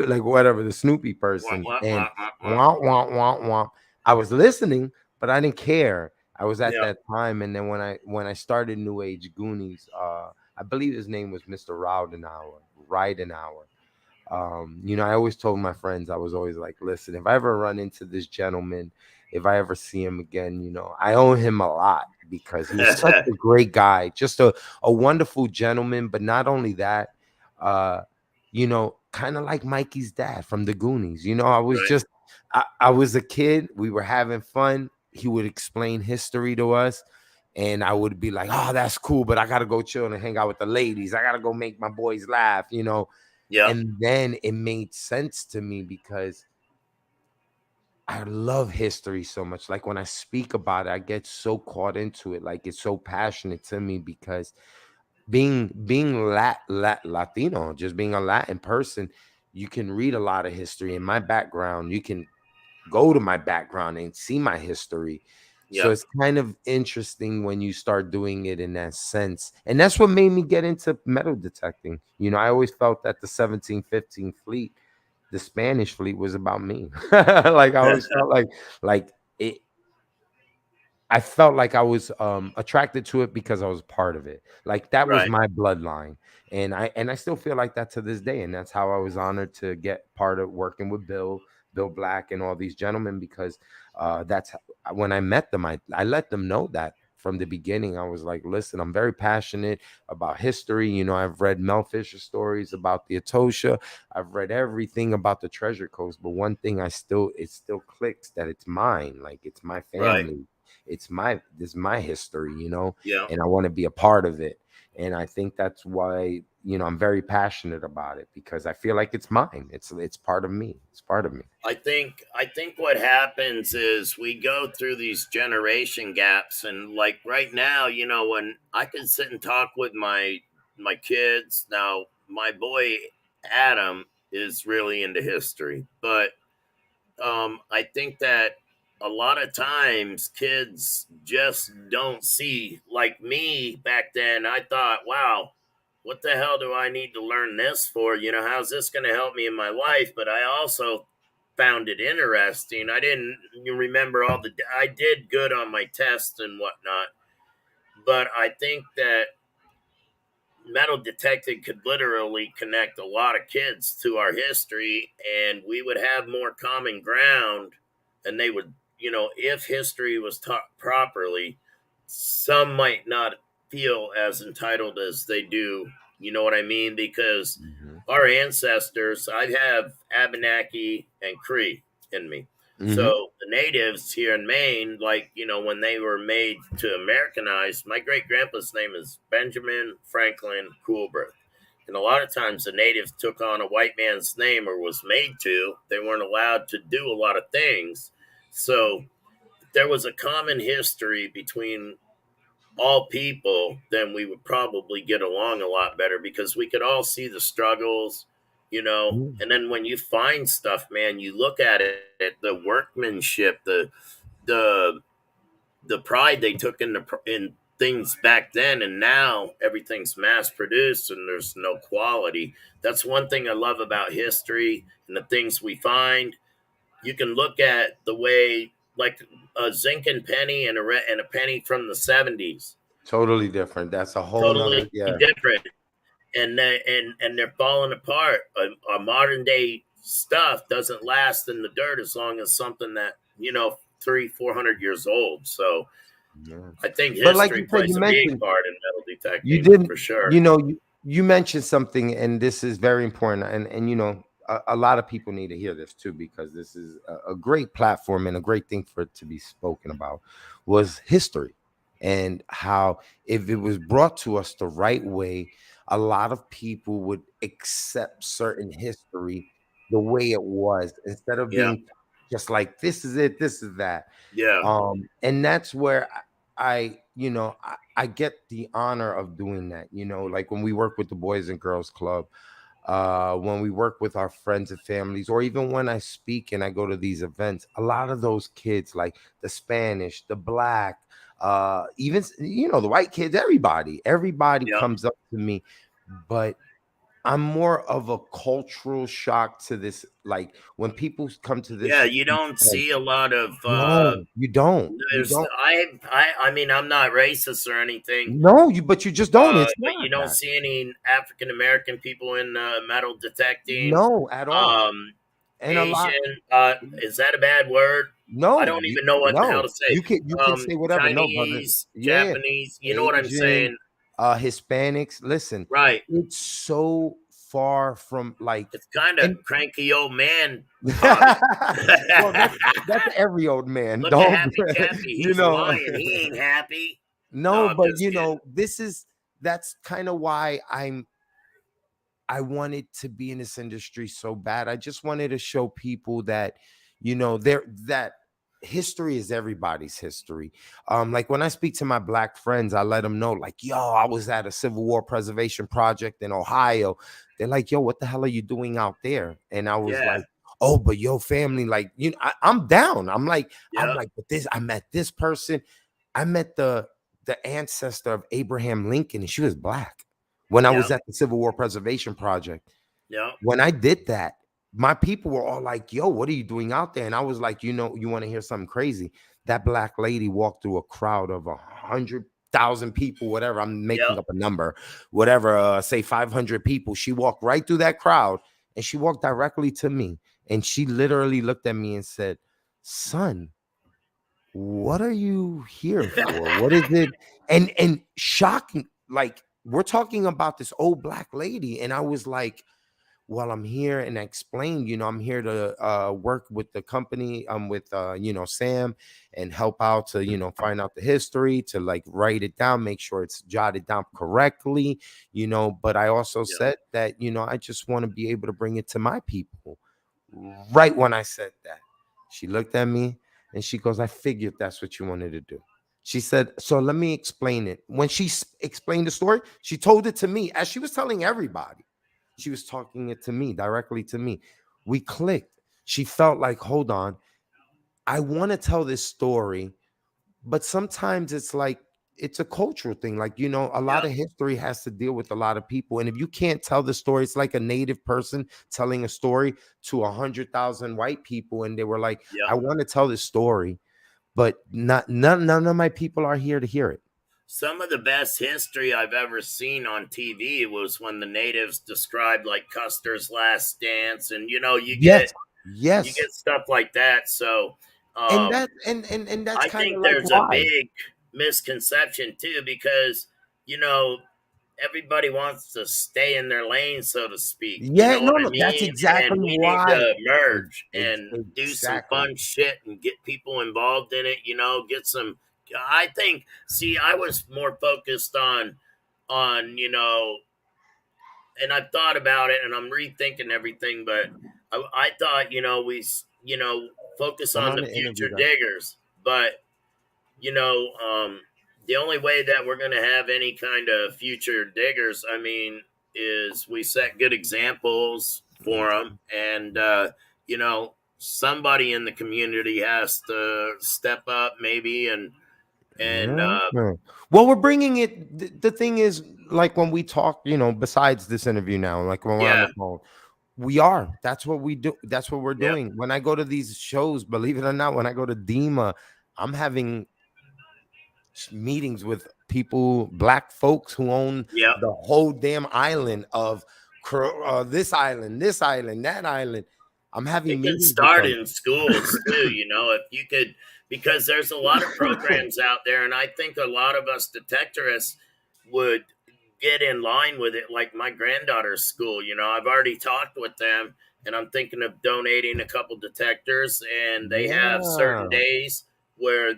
like whatever, the Snoopy Wah, person. wah, And wah, wah, wah. wah, wah, wah, wah. I was listening, but I didn't care. I was at Yeah. that time, and then when I started New Age Goonies, I believe his name was Mr. Rowdenauer, Ridenauer. I always told my friends, I was always like, listen, if I ever run into this gentleman, if I ever see him again, I owe him a lot because he was such a great guy, just a wonderful gentleman. But not only that, uh, kind of like Mikey's dad from the Goonies. Right. I was a kid. We were having fun. He would explain history to us. And I would be like, oh, that's cool, but I got to go chill and hang out with the ladies. I got to go make my boys laugh. Yeah. And then it made sense to me because I love history so much. Like when I speak about it, I get so caught into it. Like it's so passionate to me because being Latino, just being a Latin person, you can read a lot of history. In my background, you can go to my background and see my history. So Yeah. it's kind of interesting when you start doing it in that sense. And that's what made me get into metal detecting. I always felt that the 1715 fleet, the Spanish fleet, was about me. Like I always felt like it I felt like I was attracted to it because I was part of it. Like that was Right. my bloodline. And I still feel like that to this day. And that's how I was honored to get part of working with Bill Black and all these gentlemen, because that's when I met them, I let them know that. from the beginning. I was like, listen, I'm very passionate about history. You know, I've read Mel Fisher stories about the Etosha. I've read everything about the Treasure Coast. But one thing it still clicks that it's mine. Like it's my Right. family. This is my history, you know, Yeah. and I want to be a part of it. And I think that's why, you know, I'm very passionate about it because I feel like it's mine. It's part of me. It's part of me. I think what happens is we go through these generation gaps, and like right now, when I can sit and talk with my kids now, my boy Adam is really into history, but I think that a lot of times kids just don't see. Like me back then, I thought, wow, what the hell do I need to learn this for? How's this going to help me in my life? But I also found it interesting. I didn't remember I did good on my tests and whatnot, but I think that metal detecting could literally connect a lot of kids to our history, and we would have more common ground, and they would, if history was taught properly, some might not feel as entitled as they do. You know what I mean? Because Hmm. our ancestors, I have Abenaki and Cree in me. Hmm. So the natives here in Maine, like, when they were made to Americanize, my great grandpa's name is Benjamin Franklin Coolbrith. And a lot of times the natives took on a white man's name or was made to. They weren't allowed to do a lot of things. So there was a common history between all people, then we would probably get along a lot better because we could all see the struggles, and then when you find stuff, man, you look at it, the workmanship, the the pride they took in things back then, and now everything's mass produced and there's no quality. That's one thing I love about history and the things we find. You can look at the way, like a zinc and penny and a penny from the 70s, Totally different. That's a whole nother, totally yeah. different, and they're falling apart. Our modern day stuff doesn't last in the dirt as long as something that 300-400 years old. So Yeah. I think But like history you said, plays a big part in metal you detecting didn't, for sure. you know, you mentioned something, and this is very important. And you know, a lot of people need to hear this too, because this is a great platform and a great thing for it to be spoken about was history and how if it was brought to us the right way, a lot of people would accept certain history the way it was instead of Yeah, being just like this is it, this is that. yeah, And that's where you know, I get the honor of doing that. You know, like when we work with the Boys and Girls Club, when we work with our friends and families, or even when I speak and I go to these events, a lot of those kids, like the Spanish, the Black, even you know, the white kids, everybody yeah, comes up to me, but I'm more of a cultural shock to this. Like when people come to yeah. this You don't event, see a lot of no, you don't. You there's don't. I mean, I'm not racist or anything, No, but you just don't. It's but you not don't that. see any African American people in metal detecting. No, at all. Um, And a lot. Asian, is that a bad word? I No, don't even know what the hell to no. say. You can say whatever. No, brother. Chinese, Yeah, Japanese, you know what I'm Asian, saying? Hispanics. Listen, Right. it's so far from like, It's kind of and cranky old man talk. well, that's every old man. Look at Don't Happy Chappy. you He's know? lying. He ain't happy. No, No, I'm but just you kidding. know, that's kind of why I wanted to be in this industry so bad. I just wanted to show people that, you know, that history is everybody's history. Like when I speak to my Black friends, I let them know, like, yo, I was at a Civil War preservation project in Ohio. They're like, yo, what the hell are you doing out there? And I was Yeah. like, oh, but yo, family, like, you know, I'm down. I'm Yeah. like, but this, I met this person. I met the ancestor of Abraham Lincoln, and she was Black when I Yeah. was at the Civil War Preservation Project. Yeah. When I did that, my people were all like, yo, what are you doing out there? And I was like, you know, you want to hear something crazy? That Black lady walked through a crowd of 100,000 people, whatever. I'm Yeah. making up a number, whatever, say 500 people. She walked right through that crowd and she walked directly to me. And she literally looked at me and said, son, what are you here for? What is it? And shocking, like we're talking about this old black lady, and I was like, well, I'm here, and I explained, I'm here to work with the company, with Sam, and help out to find out the history, to like write it down, make sure it's jotted down correctly, but I also Yeah. said that I just want to be able to bring it to my people. Right when I said that, she looked at me and she goes, I figured that's what you wanted to do. She said, so let me explain it. When she explained the story, she told it to me as she was telling everybody. She was talking it to me, directly to me. We clicked. She felt like, hold on, I want to tell this story, but sometimes it's like, it's a cultural thing. Like, a lot Yep. of history has to deal with a lot of people. And if you can't tell the story, it's like a native person telling a story to 100,000 white people. And they were like, I Yep. want to tell this story, but none of my people are here to hear it. Some of the best history I've ever seen on TV was when the natives described like Custer's last dance, and you Yes. you Yes. get stuff like that. So And um, that and that's I kind think of like there's a why. big misconception too, because you know everybody wants to stay in their lane, so to speak. You Yeah, know what no, I no, that's mean? And exactly we need why. to merge and do some Exactly. fun shit and get people involved in it. Get some. I think. See, I was more focused on, and I've thought about it and I'm rethinking everything, but I thought focus I'm on on the the interview, future guys. diggers, but you know, um, the only way that we're going to have any kind of future diggers, I mean, is we set good examples for them, and somebody in the community has to step up, maybe, and Yeah. Yeah. Well, we're bringing it. The thing is, like when we talk, besides this interview now, like when we're on yeah, the phone, we are. That's what we do. That's what we're yep, doing. When I go to these shows, believe it or not, when I go to Dima, I'm having meetings with people, black folks who own yep. the whole damn island of this island, that island. I'm having It can meetings with start them. in schools too, if you could, because there's a lot of programs out there, and I think a lot of us detectorists would get in line with it. Like my granddaughter's school, I've already talked with them, and I'm thinking of donating a couple detectors, and they have certain Yeah, days where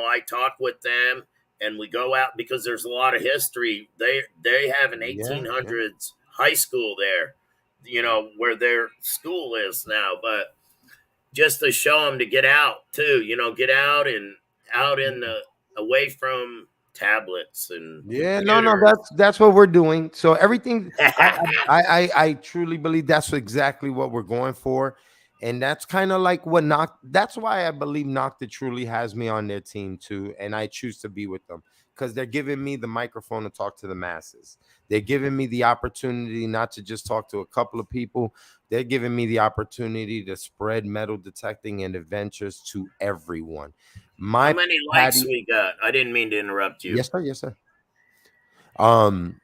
I talk with them, and we go out because there's a lot of history. They have an yeah, yeah. 1800s high school there, where their school is now, but just to show them to get out too, get out and out in the away from tablets and Yeah, no, no, computers. that's what we're doing. So everything, I truly believe that's exactly what we're going for, and that's kind of like what Knock. That's why I believe Nocta truly has me on their team too, and I choose to be with them because they're giving me the microphone to talk to the masses. They're giving me the opportunity not to just talk to a couple of people. They're giving me the opportunity to spread metal detecting and adventures to everyone. How My many likes Patty, we got? I didn't mean to interrupt you. yes sir, yes sir. Um,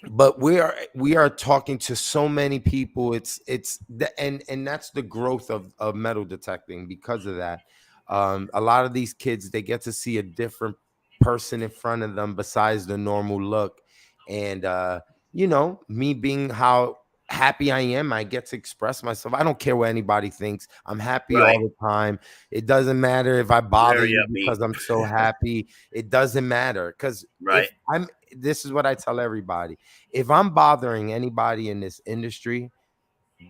but we are talking to so many people. And that's the growth of metal detecting. Because of that, a lot of these kids, they get to see a different person in front of them besides the normal look. And me being how happy I am, I get to express myself. I don't care what anybody thinks. I'm happy Right. all the time. It doesn't matter if I bother Very you upbeat. because I'm so happy. It doesn't matter, because if Right. I'm this is what I tell everybody. If I'm bothering anybody in this industry,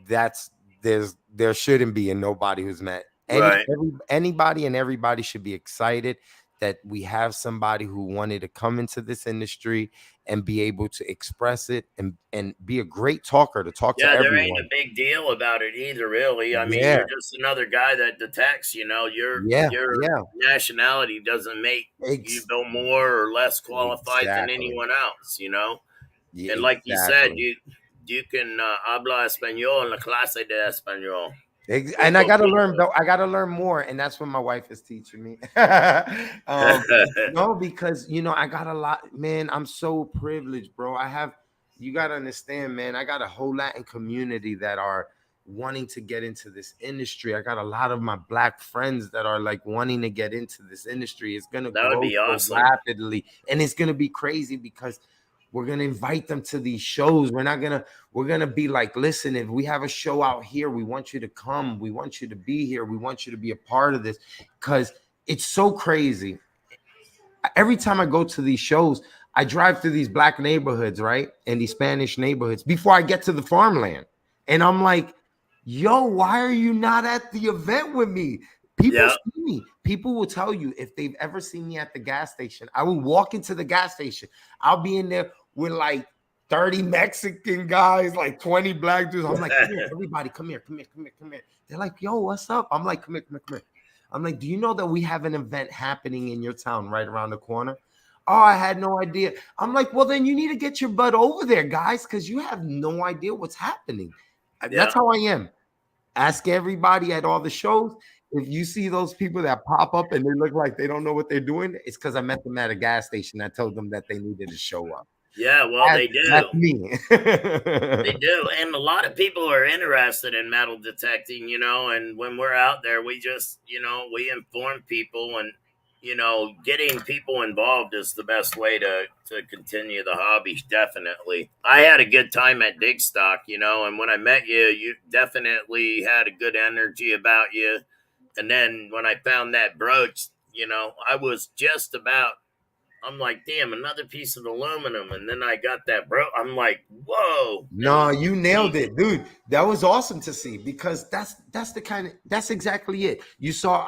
that's there shouldn't be a nobody who's met. Right. Anybody and everybody should be excited that we have somebody who wanted to come into this industry and be able to express it and be a great talker to talk to Yeah, there ain't a everyone. big deal about it either, really. I mean, Yeah, you're just another guy that detects. yeah, Your yeah. nationality doesn't make you Ex- no more or less qualified than exactly. anyone else. Yeah, And like you said, exactly. you can habla español en la clase de español. Un And I gotta learn poquito. though. I gotta learn more, and that's what my wife is teaching me. No, because I got a lot, man. I'm so privileged, bro. You gotta understand, man. I got a whole Latin community that are wanting to get into this industry. I got a lot of my black friends that are like wanting to get into this industry. It's going to That would grow be so awesome. rapidly, and it's going to be crazy because we're going to invite them to these shows. We're going to be like, listen, if we have a show out here, we want you to come. We want you to be here. We want you to be a part of this, because it's so crazy. Every time I go to these shows, I drive through these black neighborhoods, right? And these Spanish neighborhoods before I get to the farmland. And I'm like, yo, why are you not at the event with me? People Yeah. see me. People will tell you if they've ever seen me at the gas station. I will walk into the gas station. I'll be in there with like 30 Mexican guys, like 20 black dudes. I'm like, come here, everybody, come here, come here, come here, come here. They're like, yo, what's up? I'm like, come here, come here, come here. I'm like, do you know that we have an event happening in your town right around the corner? Oh, I had no idea. I'm like, well, then you need to get your butt over there, guys, because you have no idea what's happening. Yeah. That's how I am. Ask everybody at all the shows. If you see those people that pop up and they look like they don't know what they're doing, it's because I met them at a gas station. I told them that they needed to show up. Yeah, well, they That's do. me. They do. And a lot of people are interested in metal detecting, and when we're out there, we just, we inform people, and, getting people involved is the best way to continue the hobby, definitely. I had a good time at Dig Stock, and when I met you, you definitely had a good energy about you. And then when I found that brooch, I was just about, I'm like, damn, another piece of aluminum. And then I got that, bro. I'm like, whoa, this No, is you nailed amazing. it, dude. That was awesome to see, because that's exactly it. You saw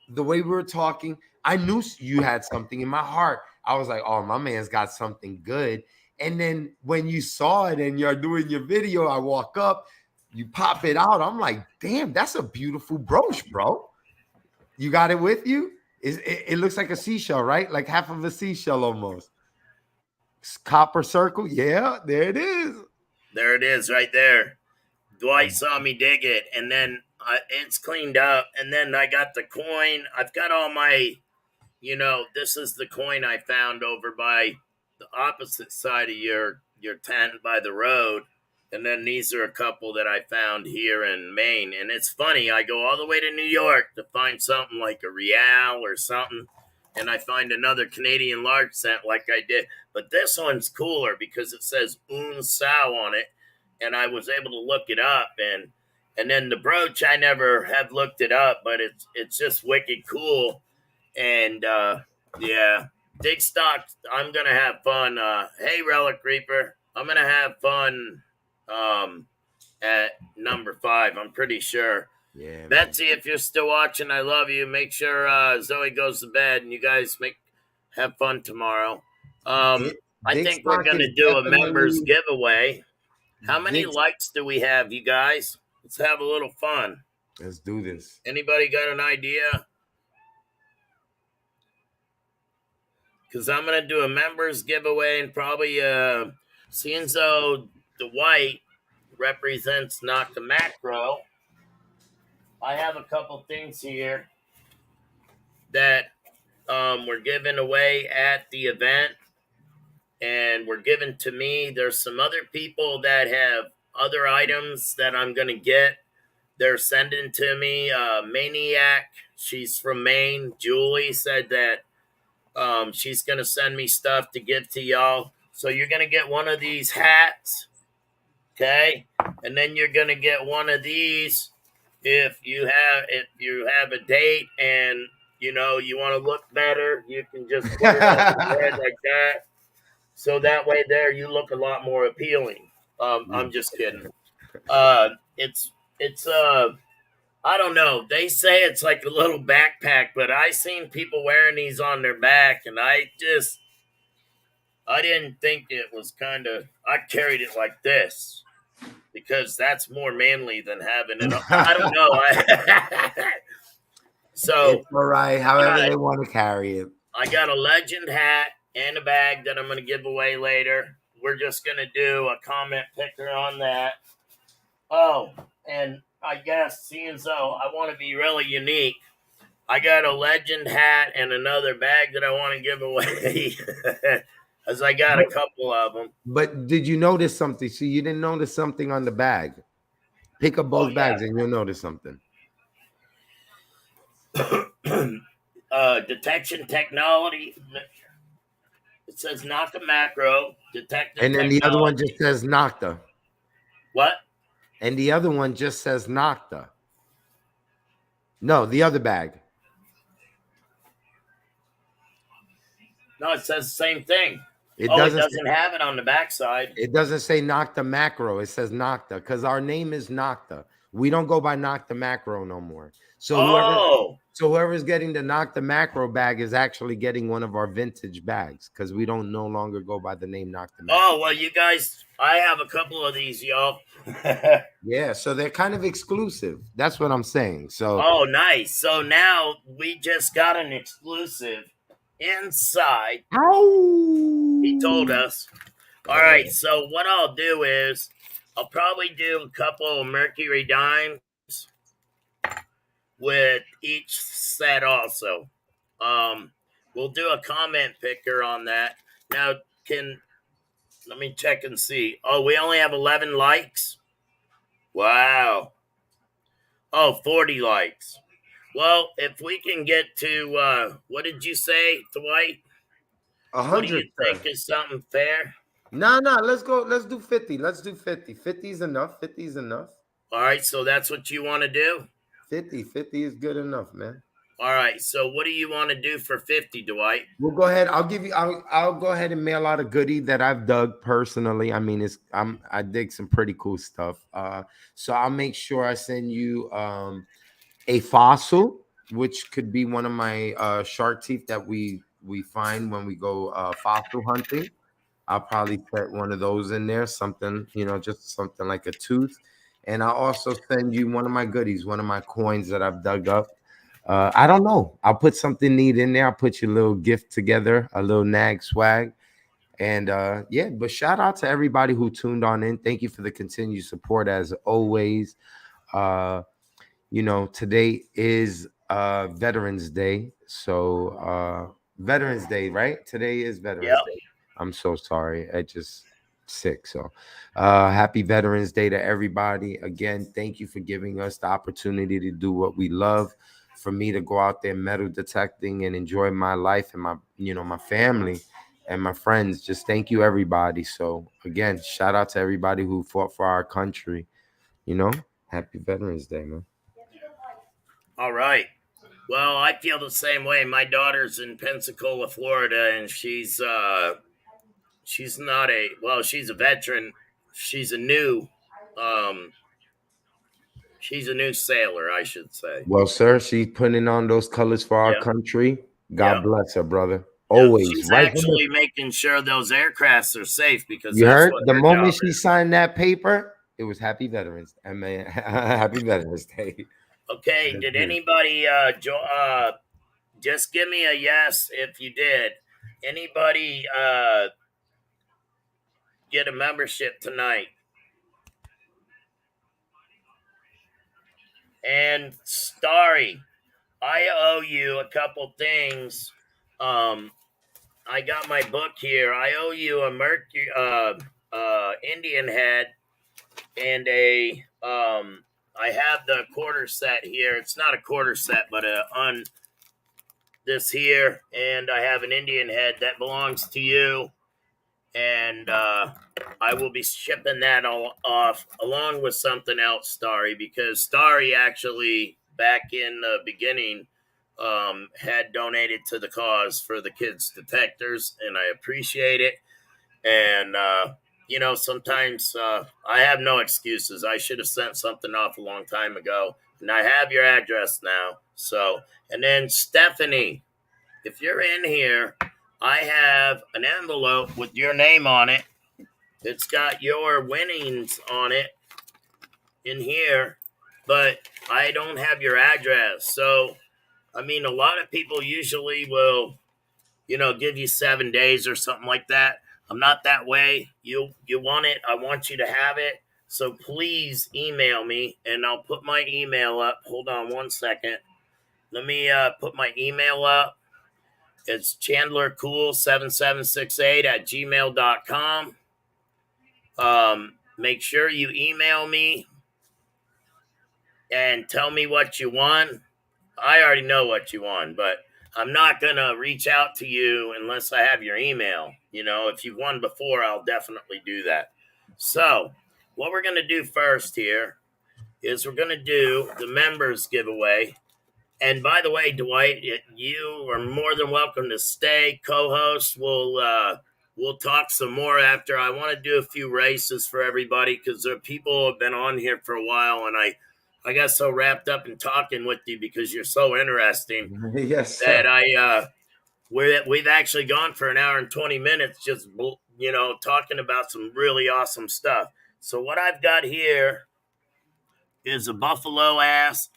the way we were talking. I knew you had something in my heart. I was like, oh, my man's got something good. And then when you saw it and you're doing your video, I walk up, you pop it out. I'm like, damn, that's a beautiful brooch, bro. You got it with you? It looks like a seashell, right? Like half of a seashell almost. Copper circle. Yeah, there it is. There it is right there. Dwight saw me dig it, and then it's cleaned up. And then I got the coin. I've got all my, this is the coin I found over by the opposite side of your tent by the road. And then these are a couple that I found here in Maine. And it's funny, I go all the way to New York to find something like a Real or something. And I find another Canadian large cent like I did. But this one's cooler because it says Un Sao on it. And I was able to look it up. And then the brooch, I never have looked it up, but it's just wicked cool. And yeah, Dig Stock, I'm gonna have fun. Hey, Relic Reaper, I'm gonna have fun at number 5. I'm pretty sure. Yeah, man. Betsy, if you're still watching, I love you. Make sure Zoe goes to bed, and you guys have fun tomorrow. It, I Big think we're Stock is gonna do a members definitely giveaway. How many Big. likes do we have, you guys? Let's have a little fun. Let's do this. Anybody got an idea? Because I'm gonna do a members giveaway, and probably seeing though the white represents not the macro. I have a couple things here that were given away at the event and were given to me. There's some other people that have other items that I'm gonna get. They're sending to me. Maniac, she's from Maine. Julie said that she's gonna send me stuff to give to y'all. So you're gonna get one of these hats, okay? And then you're gonna get one of these if you have a date and you want to look better. You can just put it on your head like that. So that way, there you look a lot more appealing. I'm just kidding. It's I don't know. They say it's like a little backpack, but I seen people wearing these on their back, and I didn't think it was kind of. I carried it like this because that's more manly than having it. I don't know. So It's all right. However I they want to carry it. I got a legend hat and a bag that I'm going to give away later. We're just going to do a comment picker on that. Oh, and I guess seeing though I want to be really unique, I got a legend hat and another bag that I want to give away. As I got a But, couple of them. but did you notice something? So you didn't notice something on the bag. Pick up Oh both bags and you'll notice something. yeah. Detection technology. It says Naka macro. Detective And then the other one technology. just says Nocta. What? And the other one just says Nocta. No, the other bag. No, it says the same thing. It Oh, it doesn't say, doesn't have it on the backside. it doesn't say Nocta Macro. It says Nocta because our name is Nocta. We don't go by Nocta Macro no more. Oh. So whoever's getting the Nocta Macro bag is actually getting one of our vintage bags because we don't no longer go by the name Nocta Macro. Oh, well, you guys, I have a couple of these, y'all. Yeah, so they're kind of exclusive. That's what I'm saying. So Oh, nice. So now we just got an exclusive inside. He told ow. us. All right. So what I'll do is I'll probably do a couple of Mercury dimes with each set also. Um, we'll do a comment picker on that. Now, let me check and see. Oh, we only have 11 likes. Wow. Oh, 40 likes. Well, if we can get to, what did you say, Dwight? What do 100, you sir. think is something fair? No, let's go. Let's do 50. Let's do 50. 50 is enough. 50 is enough. All right, so that's what you want to do? 50 is good enough, man. All right, so what do you want to do for 50, Dwight? We'll go ahead. I'll go ahead and mail out a goodie that I've dug personally. I mean, I dig some pretty cool stuff. So I'll make sure I send you a fossil, which could be one of my shark teeth that we find when we go fossil hunting. I'll probably put one of those in there, something, just something like a tooth. And I'll also send you one of my goodies, one of my coins that I've dug up. I don't know. I'll put something neat in there. I'll put your little gift together, a little nag swag. And yeah, but shout out to everybody who tuned on in. Thank you for the continued support as always. Uh, today is Veterans Day. So Veterans Day, right? Today is Yep. Veterans Day. I'm so sorry. I just sick. So happy Veterans Day to everybody. Again, thank you for giving us the opportunity to do what we love. For me to go out there metal detecting and enjoy my life and my family and my friends. Just thank you, everybody. So again, shout out to everybody who fought for our country. Happy Veterans Day, man. All right. Well, I feel the same way. My daughter's in Pensacola, Florida, and she's not she's a veteran. She's a new um she's a new sailor, I should say. Well, sir, she's putting on those colors for our Yep. country. God Yep. bless her, brother. Yep. Always. She's Right from actually making sure those aircrafts are safe because you that's heard what the her job moment she is. signed that paper, it was Happy Veterans. I mean, Happy Veterans Day. Okay, That's did good. anybody just give me a yes if you did. Anybody get a membership tonight? And Starry, I owe you a couple things. Um, I got my book here. I owe you a Mercury Indian head and a I have the quarter set here. It's not a quarter set, but on this here, and I have an Indian head that belongs to you, and I will be shipping that all off along with something else, Starry, because Starry actually back in the beginning had donated to the cause for the kids detectors, and I appreciate it. And sometimes I have no excuses. I should have sent something off a long time ago, and I have your address now. So, and then Stephanie, if you're in here, I have an envelope with your name on it. It's got your winnings on it in here, but I don't have your address. So, I mean, a lot of people usually will, give you 7 days or something like that. I'm not that way. You want it, I want you to have it. So please email me and I'll put my email up. Hold on one second. Let me put my email up. It's chandlercool7768 at gmail.com. Make sure you email me and tell me what you won. I already know what you won, but I'm not going to reach out to you unless I have your email. If you've won before, I'll definitely do that. So, what we're going to do first here is we're going to do the members giveaway. And by the way, Dwight, you are more than welcome to stay co-host. We'll talk some more after. I want to do a few races for everybody because there are people who have been on here for a while, and I got so wrapped up in talking with you because you're so interesting Yes, that sir. we've actually gone for an hour and 20 minutes just talking about some really awesome stuff. So what I've got here is a buffalo ass.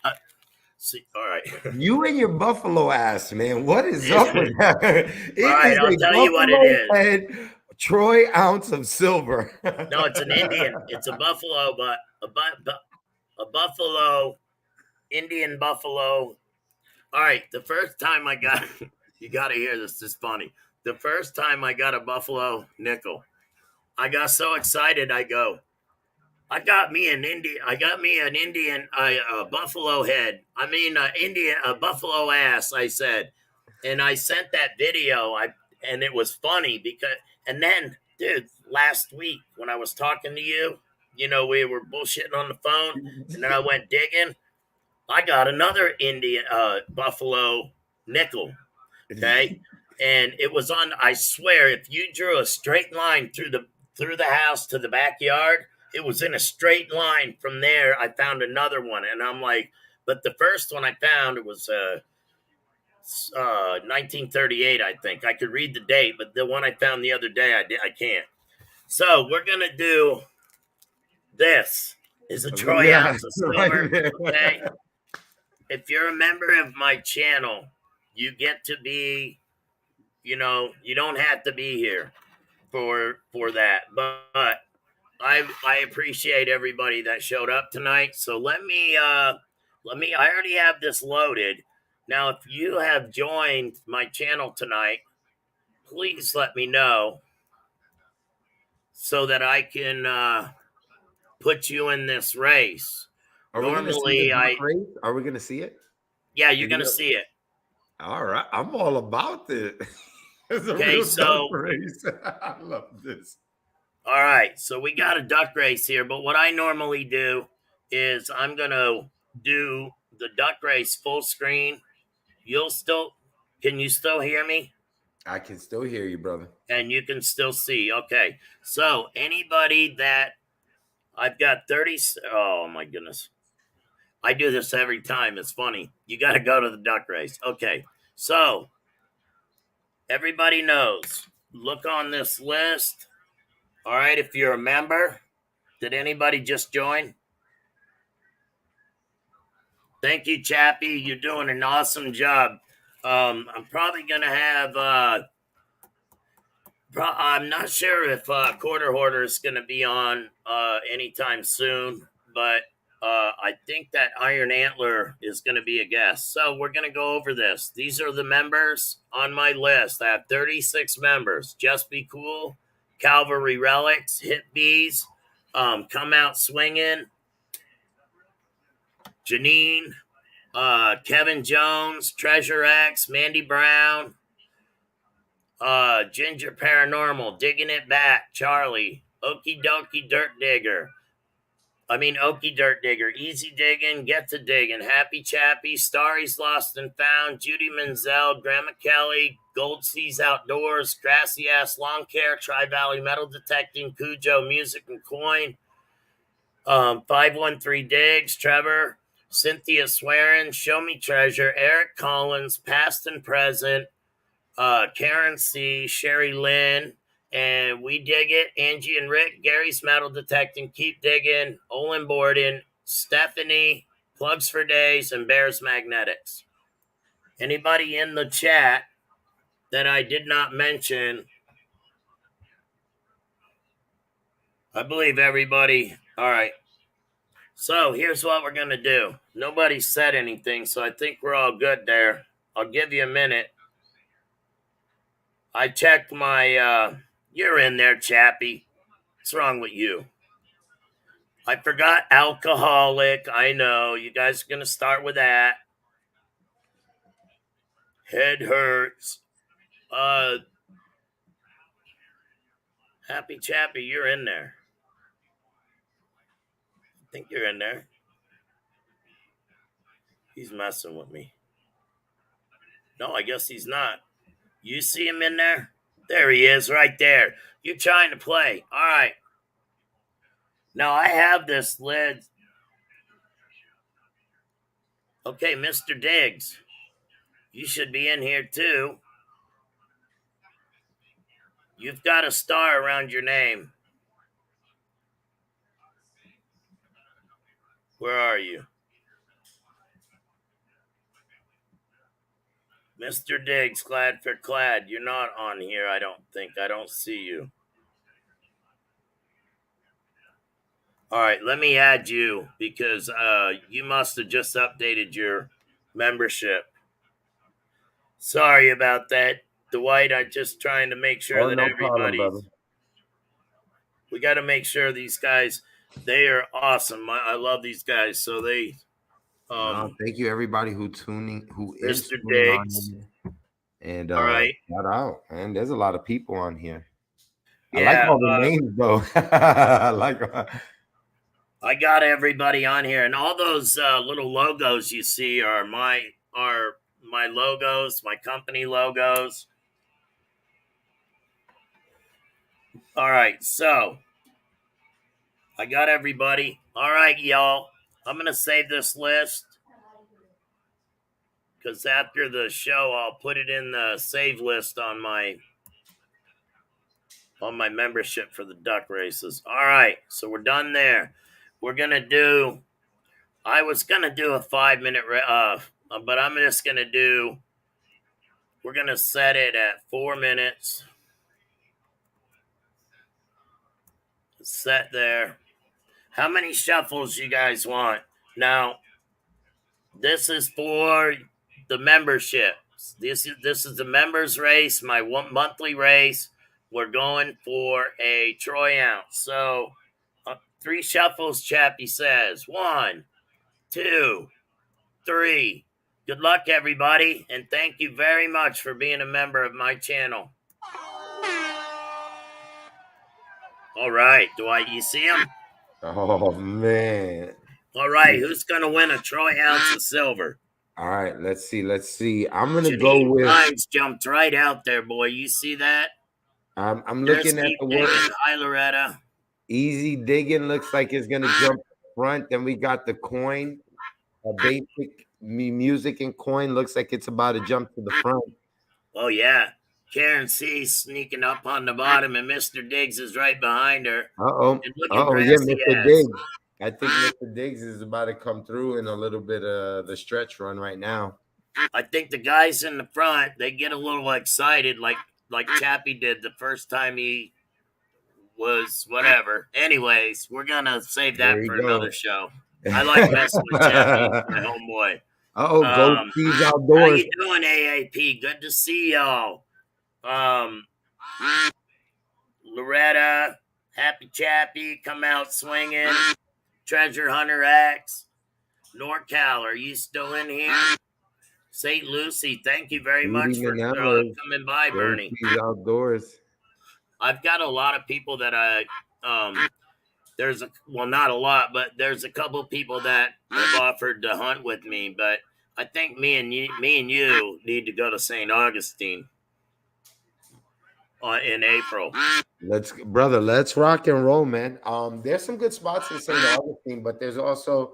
See, all right. You and your buffalo ass, man. What is up with that? All It right, is I'll a tell you what it buffalo is. head, Troy ounce of silver. No, it's an Indian. It's a buffalo, but a buffalo, Indian buffalo. All right, the first time I got, you got to hear this. This is funny. The first time I got a buffalo nickel, I got so excited. I got me an Indian, a buffalo head. I mean, a buffalo ass. I said, and I sent that video. And it was funny because, and then, dude, last week when I was talking to you, we were bullshitting on the phone, and then I went digging. I got another Indian buffalo nickel. Okay, and it was on. I swear, if you drew a straight line through the house to the backyard, it was in a straight line from there. I found another one, and I'm like, but the first one I found, it was 1938, I think. I could read the date, but the one I found the other day, I can't. So we're gonna do this. Is a troy Yeah, ounce of right silver. there. Okay, if you're a member of my channel, you get to be. You don't have to be here for that, but I appreciate everybody that showed up tonight. So let me. I already have this loaded. Now, if you have joined my channel tonight, please let me know so that I can put you in this race. Are we gonna see the Normally, duck race? Are we gonna see it? yeah, you're Is it gonna see it. all right? I'm all about it. It's a Okay, real duck so race. I love this. all right, so we got a duck race here, but what I normally do is I'm gonna do the duck race full screen. You'll still, can you still hear me? I can still hear you, brother. And you can still see. Okay, so anybody that I've got 30, oh my goodness. I do this every time. It's funny. You got to go to the duck race. Okay, so everybody knows. Look on this list. All right, if you're a member, did anybody just join? Thank you, Chappie. You're doing an awesome job. I'm probably gonna have. I'm not sure if Quarter Hoarder is gonna be on anytime soon, but I think that Iron Antler is gonna be a guest. So we're gonna go over this. These are the members on my list. I have 36 members. Just Be Cool, Calvary Relics, Hit Bees, Come Out Swinging, Janine, Kevin Jones, Treasure X, Mandy Brown, Ginger Paranormal, Digging It Back, Charlie, Okie Dokie Dirt Digger. Okie Dirt Digger, Easy Digging, Get to Digging, Happy Chappy, Starry's Lost and Found, Judy Menzel, Grandma Kelly, Gold Seas Outdoors, Grassy Ass Lawn Care, Tri Valley Metal Detecting, Cujo Music and Coin, 513 Diggs, Trevor, Cynthia Swearing, Show Me Treasure, Eric Collins, Past and Present, Karen C, Sherry Lynn, and We Dig It, Angie and Rick, Gary's Metal Detecting, Keep Digging, Olin Borden, Stephanie, Plugs for Days, and Bears Magnetics. Anybody in the chat that I did not mention? I believe everybody. All right. So here's what we're going to do. Nobody said anything, so I think we're all good there. I'll give you a minute. I checked my, you're in there, Chappie. What's wrong with you? I forgot alcoholic. I know. You guys are going to start with that. Head hurts. Uh, Happy Chappy, you're in there. I think you're in there. He's messing with me. No, I guess he's not. You see him in there? There he is, right there. You're trying to play. All right. Now I have this lid. Okay, Mr. Diggs, you should be in here too. You've got a star around your name. Where are you? Mr. Diggs, glad for clad. You're not on here, I don't think. I don't see you. All right, let me add you because you must have just updated your membership. Sorry about that, Dwight. I'm just trying to make sure Oh, that no problem, brother. we got to make sure these guys, they are awesome. I love these guys. So they, No, thank you everybody who is Mr. tuning on Diggs. here. And All right. shout out, man. There's a lot of people on here. I like Yeah. all the names though. I like I got everybody on here, and all those little logos you see are my logos, my company logos. All right, so I got everybody. All right, y'all. I'm gonna save this list because after the show, I'll put it in the save list on my membership for the duck races. All right, so we're done there. We're gonna do. I was gonna do a 5 minute, but I'm just gonna do. We're gonna set it at 4 minutes. Set there. How many shuffles you guys want? Now, this is for the memberships. This is the members race, my monthly race. We're going for a Troy ounce. So, 3 shuffles, Chappie says. 1, 2, 3. Good luck, everybody, and thank you very much for being a member of my channel. All right, Dwight, you see him? Oh man. All right, who's going to win a Troy ounce of silver? All right, let's see. I'm gonna go Janine with Hines jumped right out there, boy. You see that? I'm There's looking at Keith the work. Diggin. Hi, Loretta. Easy digging looks like it's gonna jump front. Then we got the coin. A basic music and coin looks like it's about to jump to the front. Oh, yeah. Karen C. sneaking up on the bottom, and Mr. Diggs is right behind her. And look at Yeah, Grassy Mr. Ass. Diggs. I think Mr. Diggs is about to come through in a little bit of the stretch run right now. I think the guys in the front, they get a little excited like Chappie did the first time he was whatever. Anyways, we're going to save that There you for go. another show. I like messing with Chappie, my homeboy. Go Keys How Outdoors. you doing, AAP? Good to see y'all. Loretta, Happy Chappie, come out swinging. Treasure Hunter X. NorCal, are you still in here? St. Lucie, thank you very much for coming by, Bernie. Keys Outdoors. I've got a lot of people that not a lot, but there's a couple of people that have offered to hunt with me, but I think me and you need to go to St. Augustine in April. Let's rock and roll, man. There's some good spots in St. Augustine, but there's also,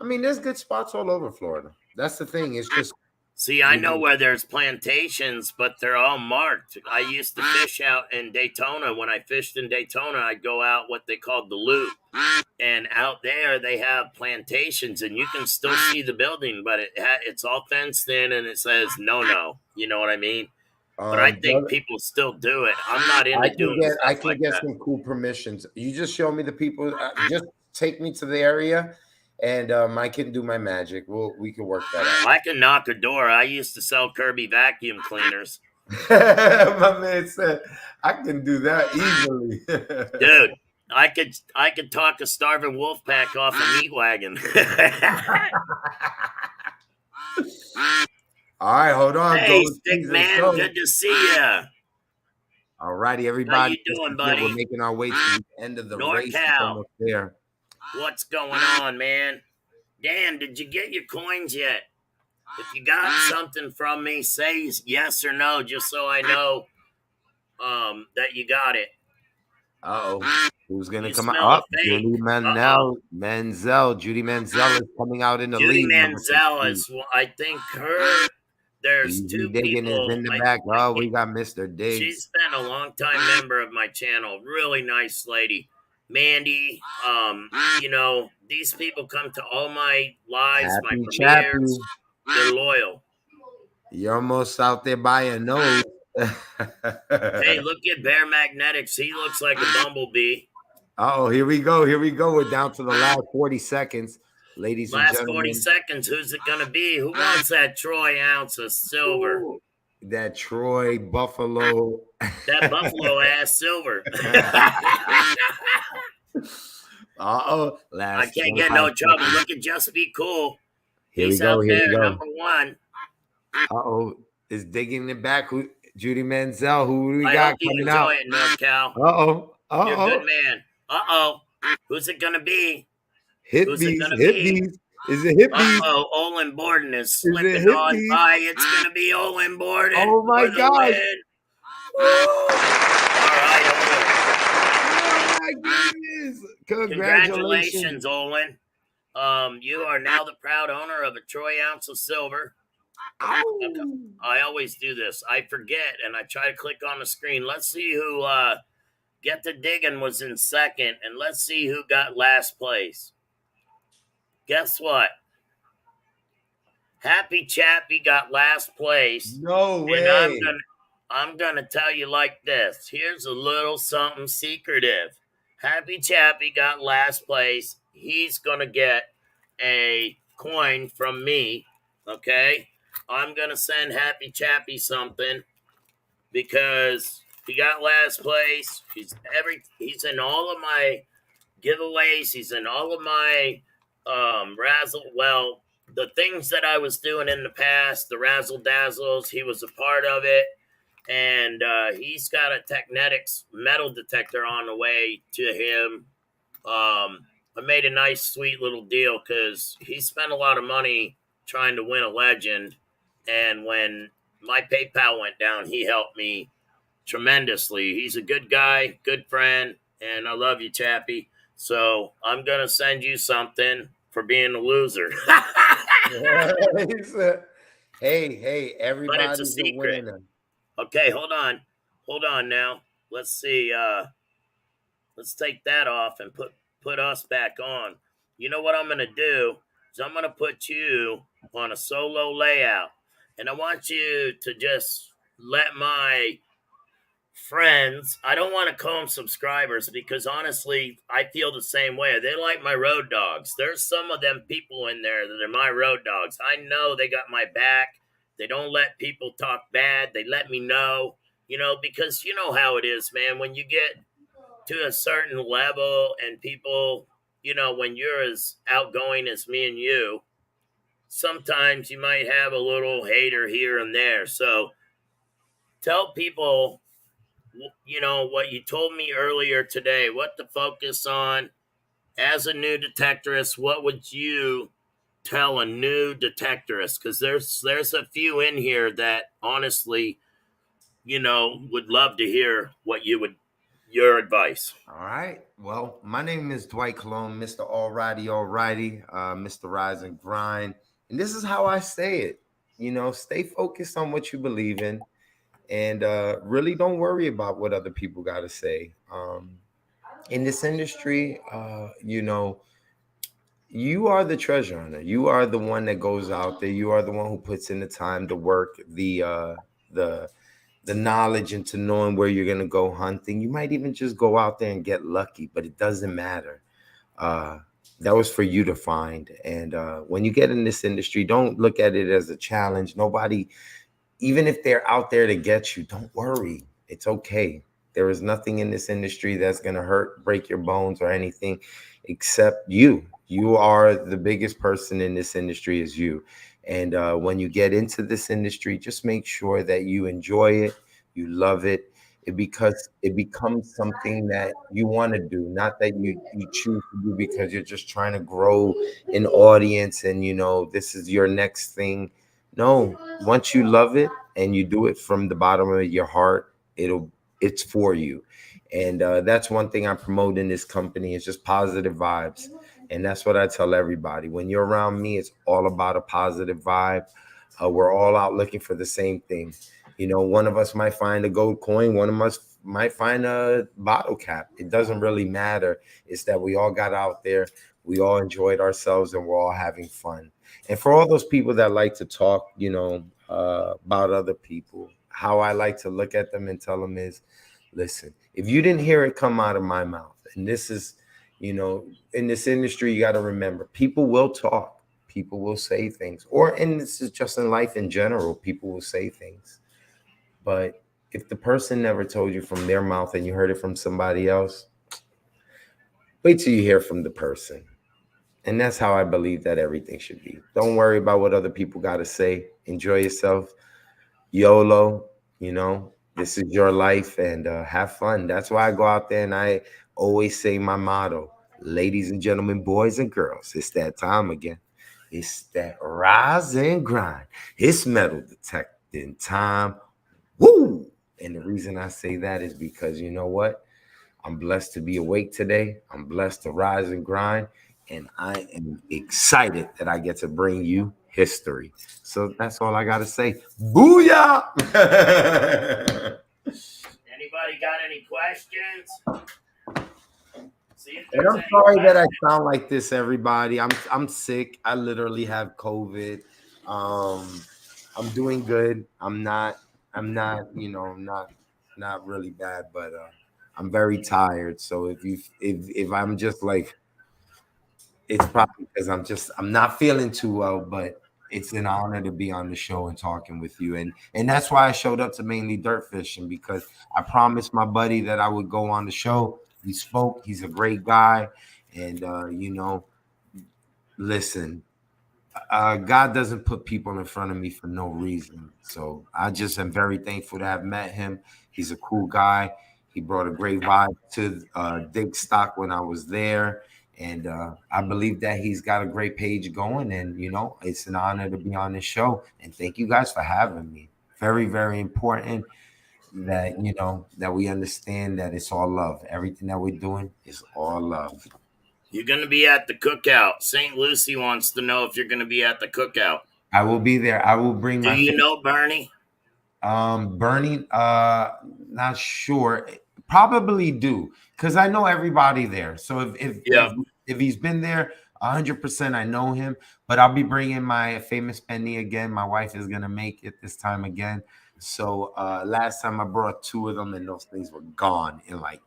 there's good spots all over Florida. That's the thing. It's just see, I know where there's plantations, but they're all marked. I used to fish out in Daytona. When I fished in Daytona, I'd go out what they called the loop. And out there, they have plantations, and you can still see the building, but it's all fenced in, and it says no. You know what I mean? But I think people still do it. I'm not into doing stuff I can get that. some cool permissions. You just show me the people. Just take me to the area, and I can do my magic. We can work that out. I can knock a door. I used to sell Kirby vacuum cleaners. My man said I can do that easily. Dude, I could talk a starving wolf pack off a meat wagon. All right, hold on, Hey, Gold stick Cheese. Let's man, go. good to see ya. All righty, How everybody. you This doing, is it. We're buddy? making our way to the end of the race. It's NorCal, almost there. what's going on, man? Dan, did you get your coins yet? If you got something from me, say yes or no, just so I know that you got it. Uh-oh. Who's going to You come out? smell a Up. fake. Judy Uh-oh. Menzel. Judy Menzel is coming out in the Judy lead. Number Manziel 16. is, I think her, there's Easy two Digging is people. in the back. I Oh, we can't, got Mr. she's Diggs. been a long time member of my channel. Really nice lady. Mandy, these people come to all my lives, my Happy premieres. Chappy. They're loyal. You're almost out there by a nose. Hey, look at Bear Magnetics. He looks like a bumblebee. Oh, here we go. Here we go. We're down to the last 40 seconds. Ladies and Last 40 gentlemen. seconds. Who's it going to be? Who wants that Troy ounce of silver? Ooh, that Troy Buffalo. That buffalo ass silver. Uh-oh. I Last can't get 25 no trouble. seconds. Look at Just Be Cool. Here we He's go. out Here we there, go. #1. Uh-oh. Is digging it back. Who, Judy Menzel. Who do we I got hope you coming enjoy out? it, NorCal. Uh-oh. You're a good Uh-oh. man. Uh-oh. Who's it going to be? Hip Who's it bees. going to Hip be? bees. Is it hip bees? Uh-oh. Olin Borden is Is it slipping hip on bees? by. It's going to be Olin Borden Oh my for the gosh. win. Woo! All right, Olin. Oh my goodness. Congratulations, Olin. You are now the proud owner of a Troy ounce of silver. Ow. I always do this. I forget and I try to click on the screen. Let's see who Get the Diggin' was in second, and let's see who got last place. Guess what? Happy Chappy got last place. No way. And I'm gonna tell you like this. Here's a little something secretive. Happy Chappy got last place. He's gonna get a coin from me. Okay? I'm gonna send Happy Chappy something because he got last place. He's in all of my giveaways. He's in all of my the things that I was doing in the past, the razzle dazzles. He was a part of it, and he's got a Technetics metal detector on the way to him. I made a nice, sweet little deal because he spent a lot of money trying to win a legend, and when my PayPal went down, he helped me tremendously. He's a good guy, good friend, and I love you, Chappie. So I'm gonna send you something for being a loser. Hey, But it's a everybody's a secret. winner. Okay, hold on now. Let's see. Let's take that off and put us back on. You know what I'm gonna do is I'm gonna put you on a solo layout, and I want you to just let my friends, I don't want to call them subscribers because honestly, I feel the same way. They're like my road dogs. There's some of them people in there that are my road dogs. I know they got my back. They don't let people talk bad. They let me know, because you know how it is, man. When you get to a certain level and people, when you're as outgoing as me and you, sometimes you might have a little hater here and there. So tell people what you told me earlier today, what to focus on as a new detectorist. What would you tell a new detectorist? Because there's a few in here that honestly, would love to hear your advice. All right. Well, my name is Dwight Colon, Mr. Alrighty, Mr. Rise and Grind. And this is how I say it. Stay focused on what you believe in and really don't worry about what other people got to say. In this industry, you are the treasure hunter. You are the one that goes out there. You are the one who puts in the time, the work, the knowledge into knowing where you're gonna go hunting. You might even just go out there and get lucky, but it doesn't matter. That was for you to find. And when you get in this industry, don't look at it as a challenge. Nobody, even if they're out there to get you, don't worry. It's okay. There is nothing in this industry that's going to hurt, break your bones, or anything except you. You are the biggest person in this industry, is you. And when you get into this industry, just make sure that you enjoy it, you love it. It becomes something that you want to do, not that you choose to do because you're just trying to grow an audience and this is your next thing. No, once you love it and you do it from the bottom of your heart, it's for you. And that's one thing I promote in this company is just positive vibes. And that's what I tell everybody. When you're around me, it's all about a positive vibe. We're all out looking for the same thing. One of us might find a gold coin, one of us might find a bottle cap. It doesn't really matter. It's that we all got out there, we all enjoyed ourselves, and we're all having fun. And for all those people that like to talk, about other people, how I like to look at them and tell them is, listen, if you didn't hear it come out of my mouth, and this is, in this industry, you got to remember, people will talk, people will say things, and this is just in life in general, people will say things. But if the person never told you from their mouth and you heard it from somebody else, wait till you hear from the person. And that's how I believe that everything should be. Don't worry about what other people got to say. Enjoy yourself. YOLO, this is your life, and have fun. That's why I go out there and I always say my motto: ladies and gentlemen, boys and girls, it's that time again. It's that rise and grind. It's metal detecting time. Woo! And the reason I say that is because you know what? I'm blessed to be awake today. I'm blessed to rise and grind. And I am excited that I get to bring you history. So that's all I got to say. Booyah! Anybody got any questions? See if And there's I'm any sorry that I questions. sound like this, everybody. I'm sick. I literally have COVID. Um, I'm doing good. I'm not really bad, but I'm very tired. So if I'm just like, it's probably because I'm not feeling too well, but it's an honor to be on the show and talking with you. And that's why I showed up to mainly dirt fishing, because I promised my buddy that I would go on the show. We spoke. He's a great guy. And listen, God doesn't put people in front of me for no reason. So I just am very thankful to have met him. He's a cool guy. He brought a great vibe to Dig Stock when I was there. And I believe that he's got a great page going. And, it's an honor to be on this show. And thank you guys for having me. Very, very important that, that we understand that it's all love. Everything that we're doing is all love. You're going to be at the cookout. St. Lucie wants to know if you're going to be at the cookout. I will be there. I will bring Do my you favorite. know Bernie? Bernie, not sure. Probably do, because I know everybody there. So Yeah. if he's been there 100%, I know him. But I'll be bringing my famous penny again. My wife is gonna make it this time again. So last time I brought two of them, and those things were gone in like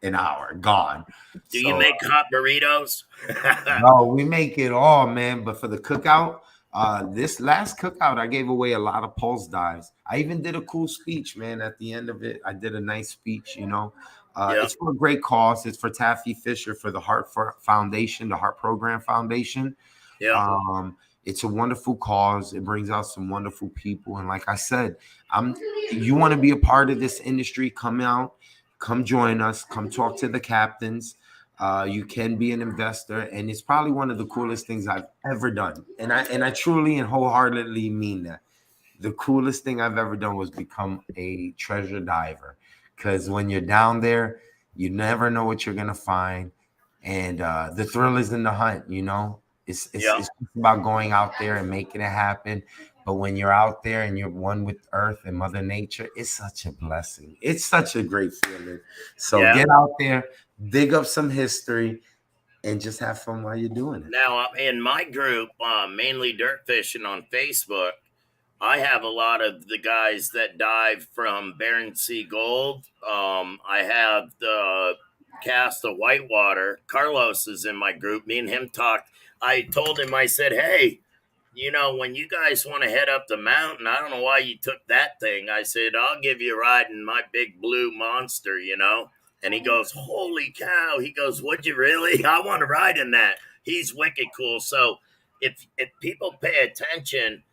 an hour, gone. Do you So make hot burritos? no, we make it all, man. But for the cookout, this last cookout, I gave away a lot of pulse dives. I even did a cool speech, man. At the end of it, I did a nice speech. Yeah. It's for a great cause. It's for Taffy Fisher for the Heart Foundation, the Heart Program Foundation. Yeah. Um, it's a wonderful cause. It brings out some wonderful people. And like I said, I'm you want to be a part of this industry, come out, come join us, come talk to the captains. You can be an investor, and it's probably one of the coolest things I've ever done. And I truly and wholeheartedly mean that. The coolest thing I've ever done was become a treasure diver. Because when you're down there, you never know what you're gonna find, and the thrill is in the hunt. It's Yeah. just about going out there and making it happen. But when you're out there and you're one with Earth and Mother Nature, it's such a blessing. It's such a great feeling. So Yeah. get out there, dig up some history, and just have fun while you're doing it. Now, in my group, mainly dirt fishing on Facebook, I have a lot of the guys that dive from Bering Sea Gold. I have the cast of Whitewater. Carlos is in my group. Me and him talked. I told him, I said, hey, when you guys want to head up the mountain, I don't know why you took that thing. I said, I'll give you a ride in my big blue monster. And he goes, holy cow. He goes, would you really? I want to ride in that. He's wicked cool. So if people pay attention,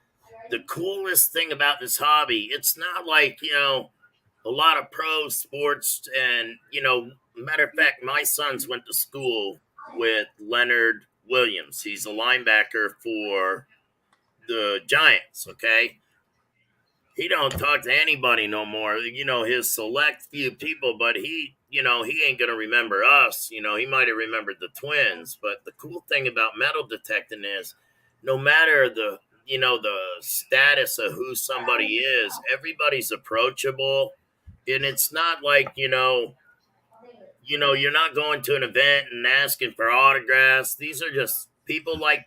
the coolest thing about this hobby, it's not like, a lot of pro sports and, matter of fact, my sons went to school with Leonard Williams. He's a linebacker for the Giants, okay? He don't talk to anybody no more. His select few people, but he ain't gonna remember us. He might have remembered the twins. But the cool thing about metal detecting is, no matter the status of who somebody is, everybody's approachable, and it's not like you're not going to an event and asking for autographs. These are just people like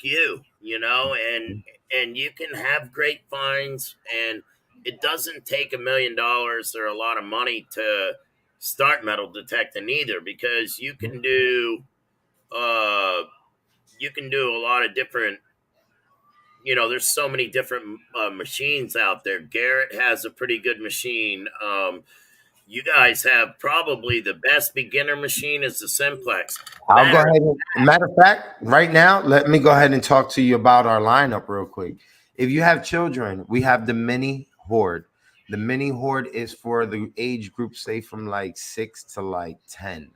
and you can have great finds, and it doesn't take $1 million or a lot of money to start metal detecting either, because uh you can do a lot of different. There's so many different machines out there. Garrett has a pretty good machine. You guys have probably the best beginner machine is the Simplex. I'll go Matter ahead and, matter of fact, right now, let me go ahead and talk to you about our lineup real quick. If you have children, we have the mini horde. The mini horde is for the age group, say from like 6 to like 10,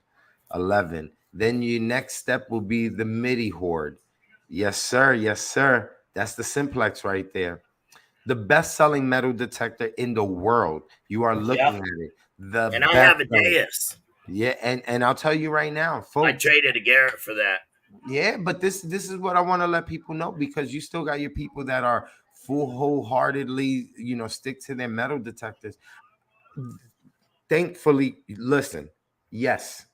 11. Then your next step will be the midi horde. Yes, sir. Yes, sir. That's the simplex right there. The best selling metal detector in the world. You are looking Yep. at it. The And I best have a selling. Deus. Yeah, and I'll tell you right now, I folks. traded a Garrett for that. Yeah, but this is what I want to let people know, because you still got your people that are full wholeheartedly, stick to their metal detectors. Thankfully, listen, yes,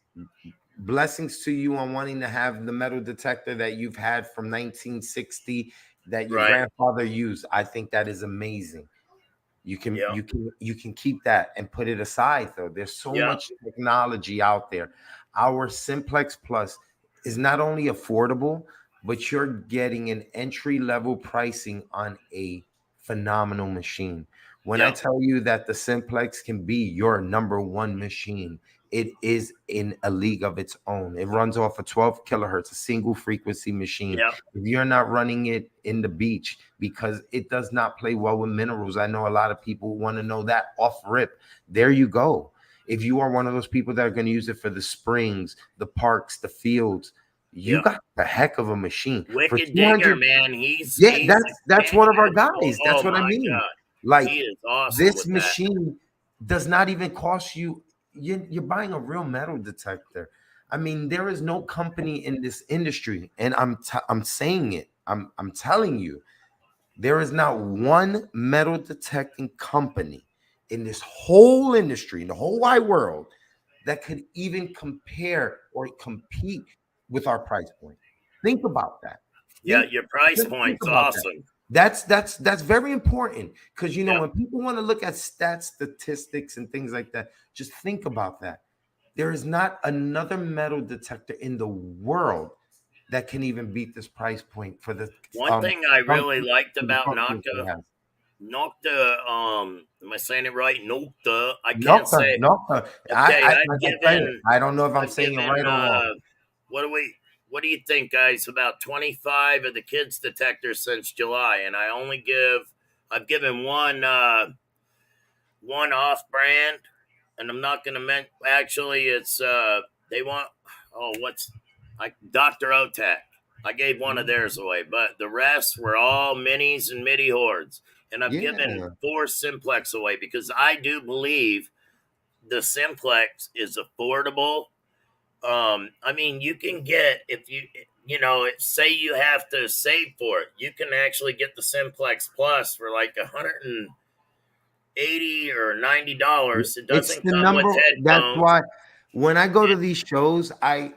blessings to you on wanting to have the metal detector that you've had from 1960 that your Right. grandfather used. I think that is amazing. You can Yep. you can you can keep that and put it aside though. There's so Yep. much technology out there. Our Simplex Plus is not only affordable, but you're getting an entry level pricing on a phenomenal machine. When I Yep. tell you that the Simplex can be your number one machine, it is in a league of its own. It runs off a 12 kilohertz, a single frequency machine. Yep. If you're not running it in the beach, because it does not play well with minerals, I know a lot of people want to know that off rip. There you go. If you are one of those people that are going to use it for the springs, the parks, the fields, you Yep. got the heck of a machine for Wicked Digger, 200. man. He's Yeah, he's that's a one of our handful. guys. Oh That's what I my mean. god. Like, He is awesome this with that. machine does not even cost you. You're buying a real metal detector. I mean, there is no company in this industry, and I'm saying it. I'm telling you, there is not one metal detecting company in this whole industry, in the whole wide world, that could even compare or compete with our price point. Think about that. Yeah, Think, your price think point's about that. awesome. That's very important, because Yep. when people want to look at stats, statistics, and things like that, just think about that. There is not another metal detector in the world that can even beat this price point for the One thing I really function, liked for the about functions that it has. Am I saying it right? Nocta. I can't Nocta, say. Nocta. Okay, Like I say it, I don't know if I'm I've saying it given right or wrong. what do you think, guys? About 25 of the kids detectors since July, and I've given one off brand, and I'm not gonna actually it's they want what's like Dr. Otak. I gave one of theirs away, but the rest were all minis and midi hordes. And I've given Yeah, 4 simplex away because I do believe the simplex is affordable. I mean, you can get if say you have to save for it, you can actually get the simplex plus for like 180 or $90. It it's doesn't the come with number. That's headphones. why when I go to these shows, it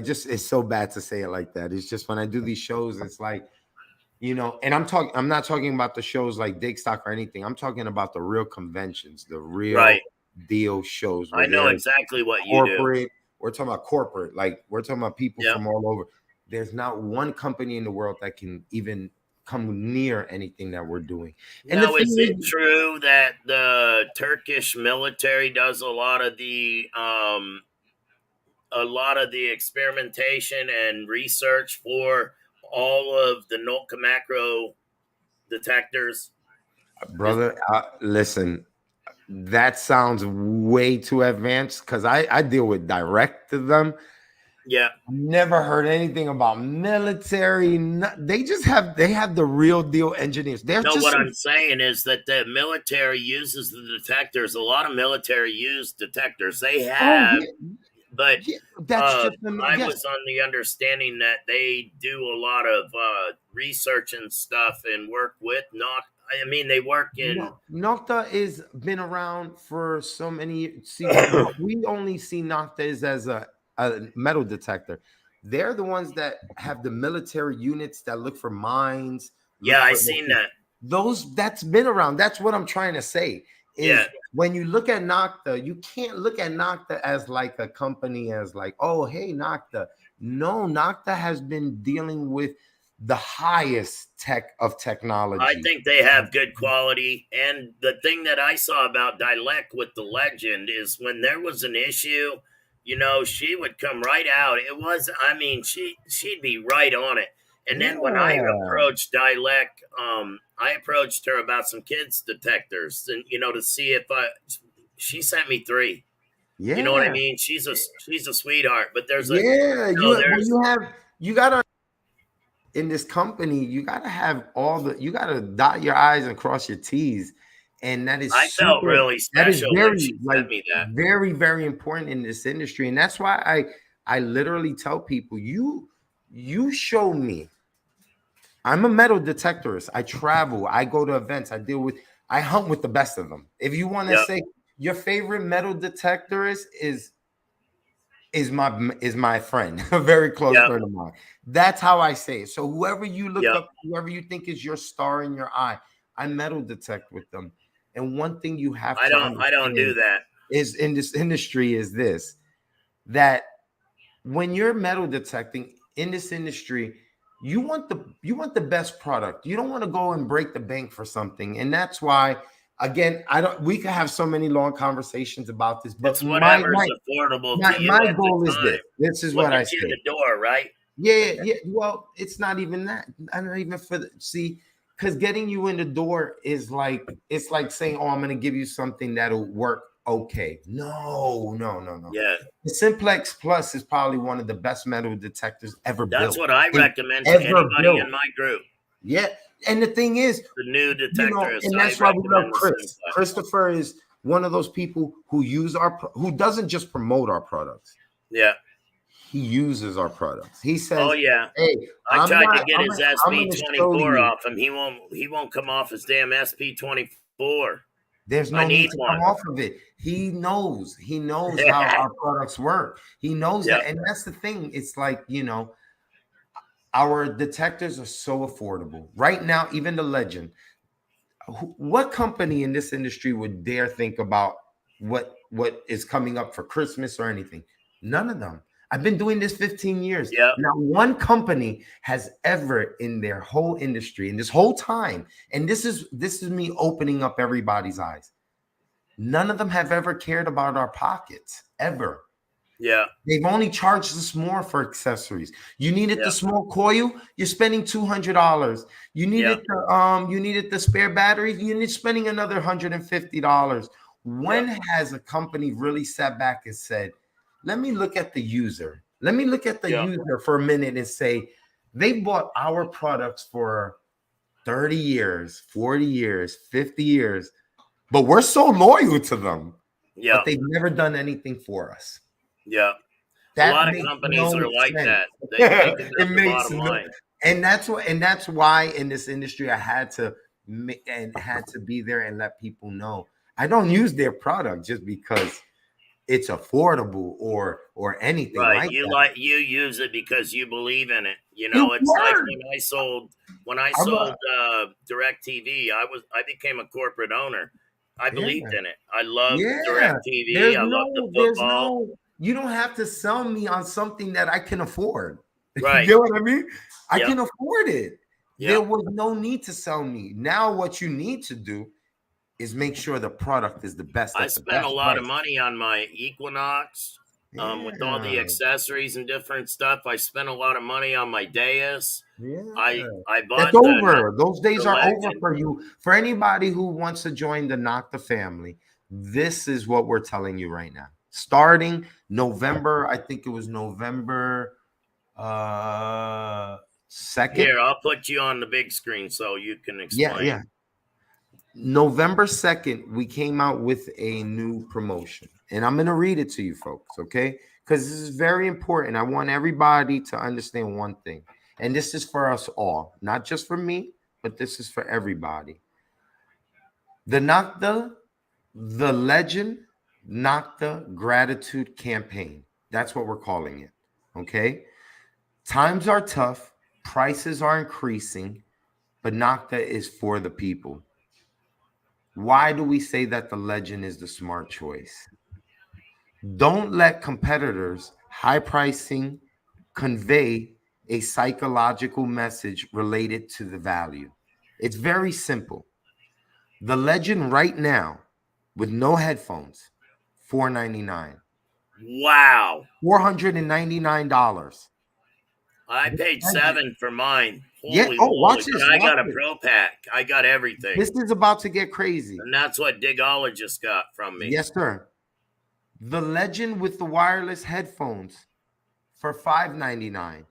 just, it's so bad to say it like that. It's just when I do these shows, it's like, and I'm not talking about the shows like Digstock or anything. I'm talking about the real conventions, the real Right. deal shows where I know there's exactly what you do. corporate. We're talking about corporate, like we're talking about people Yep. from all over. there's not one company in the world that can even come near anything that we're doing. And the Now, thing is it is, true that the Turkish military does a lot of the experimentation and research for all of the Nolka macro detectors? Is brother, listen, that sounds way too advanced because I deal with direct to them. Yeah. Never heard anything about military. They have the real deal engineers. They're No, just what so, I'm saying is that the military uses the detectors. A lot of military use detectors. They oh have, yeah, but yeah. That's just I yes. was on the understanding that they do a lot of research and stuff and work with not. I mean, they work in. No, Nocta is been around for so many years. See, we only see Nocta as a metal detector. They're the ones that have the military units that look for mines, Yeah, look I for seen that. those. That's been around. That's what I'm trying to say. Yeah, Is when you look at Nocta, you can't look at Nocta as like a company as like, oh, hey, Nocta. No, Nocta has been dealing with the highest tech of I technology. think they have good quality. And the thing that I saw about Dilek with the legend is when there was an issue, she would come right out. It was, I mean, she'd be right on it. And then when I Yeah. approached Dilek, I approached her about some kids detectors, and to see if she sent me three. You know what I Yeah, mean? She's a sweetheart. But yeah. there's. You gotta in this company, you gotta have you gotta dot your I's and cross your T's. And that is I felt super, really that is special when she very, sent me that. very, very important in this industry. And that's why I literally tell people, you show me. I'm a metal detectorist. I travel, I go to events, I hunt with the best of them. If you want to Yep, say your favorite metal detectorist is my friend, a very close yep, friend of mine. That's how I say it. So whoever you look yep. up, whoever you think is your star in your eye, I metal detect with them. And one thing you have to I don't do understand that. is in this industry is this, that when you're metal detecting in this industry, you want the best product. You don't want to go and break the bank for something. And that's why, again, I don't we could have so many long conversations about this, but It's whatever's affordable to you my at the goal is this. time. This is What what I gets you in say. the door, right? Yeah, yeah. Well, it's not even that. I don't even see, because getting you in the door is like it's like saying, "Oh, I'm going to give you something that'll work." Okay, no, no, no, no. Yeah. The Simplex Plus is probably one of the best metal detectors ever That's built. what I It recommend to ever anybody built. in my group. Yeah, and the thing is, The new detectors, and I that's why we love recommend the Chris. Simplex. Christopher is one of those people who who doesn't just promote our products. Yeah. He uses our products. He Oh says, yeah. "Hey, I I'm tried to not. get his I'm SP going to twenty show four you. off him. He won't come off his damn SP 24. There's I no need need to come one. off of it. He knows. He knows how our products work. He knows Yep. that, and that's the thing. It's like our detectors are so affordable right now. Even the Legend. What company in this industry would dare think about what is coming up for Christmas or anything? None of them. I've been doing this 15 years. Yep. Not one company has ever in their whole industry in this whole time, and this is me opening up everybody's eyes. None of them have ever cared about our pockets ever. Yeah. They've only charged us more for accessories. You needed the Yep. small coil, you're spending $200. Yep. You needed the spare battery, you're spending another $150. Yep. When has a company really sat back and said, "Let me look at the user. Let me look at the Yep. user for a minute and say they bought our products for 30 years, 40 years, 50 years, but we're so loyal to them, but Yep. they've never done anything for us." Yep. A That lot of makes companies no are like sense. that. They think It that's the makes bottom no, line. and that's why in this industry I had to and had to be there and let people know I don't use their product just because it's affordable or anything Right. like that. You use it because you believe in it. It It's like worked. when I I'm sold Direct TV, I became a corporate owner. I yeah, believed in it. I loved yeah. Direct TV. I loved the There's football. no. You don't have to sell me on something that I can afford. Right. You know what I mean? I Yep. can afford it. There Yep. was no need to sell me. Now, what you need to do is make sure the product is the best I at the spent a best lot of price. money on my Equinox, with all the Yeah. accessories and different stuff. I spent a lot of money on my Deus. Yeah. I That's bought over. Those the days are over Legend. for you. For anybody who wants to join the Knock the family, this is what we're telling you right now. Starting November, I think it was November uh 2nd. Here, I'll put you on the big screen so you can Yeah, explain. yeah. November 2nd, we came out with a new promotion. And I'm going to read it to you folks, okay? Because this is very important. I want everybody to understand one thing. And this is for us all, not just for me, but this is for everybody. The Nocta, the Legend Nocta Gratitude Campaign. That's what we're calling it, okay? Times are tough, prices are increasing, but Nocta is for the people. Why do we say that the Legend is the smart choice? Don't let competitors' high pricing convey a psychological message related to the value. It's very simple. The Legend right now, with no headphones, $499. Wow. $499. I The paid Legend. seven for mine. Yeah. Holy Oh, moly. watch But this. I Watch got a this. pro pack. I got everything. This is about to get crazy. And that's what Digologist got from me. Yes, sir. The Legend with the wireless headphones for $599.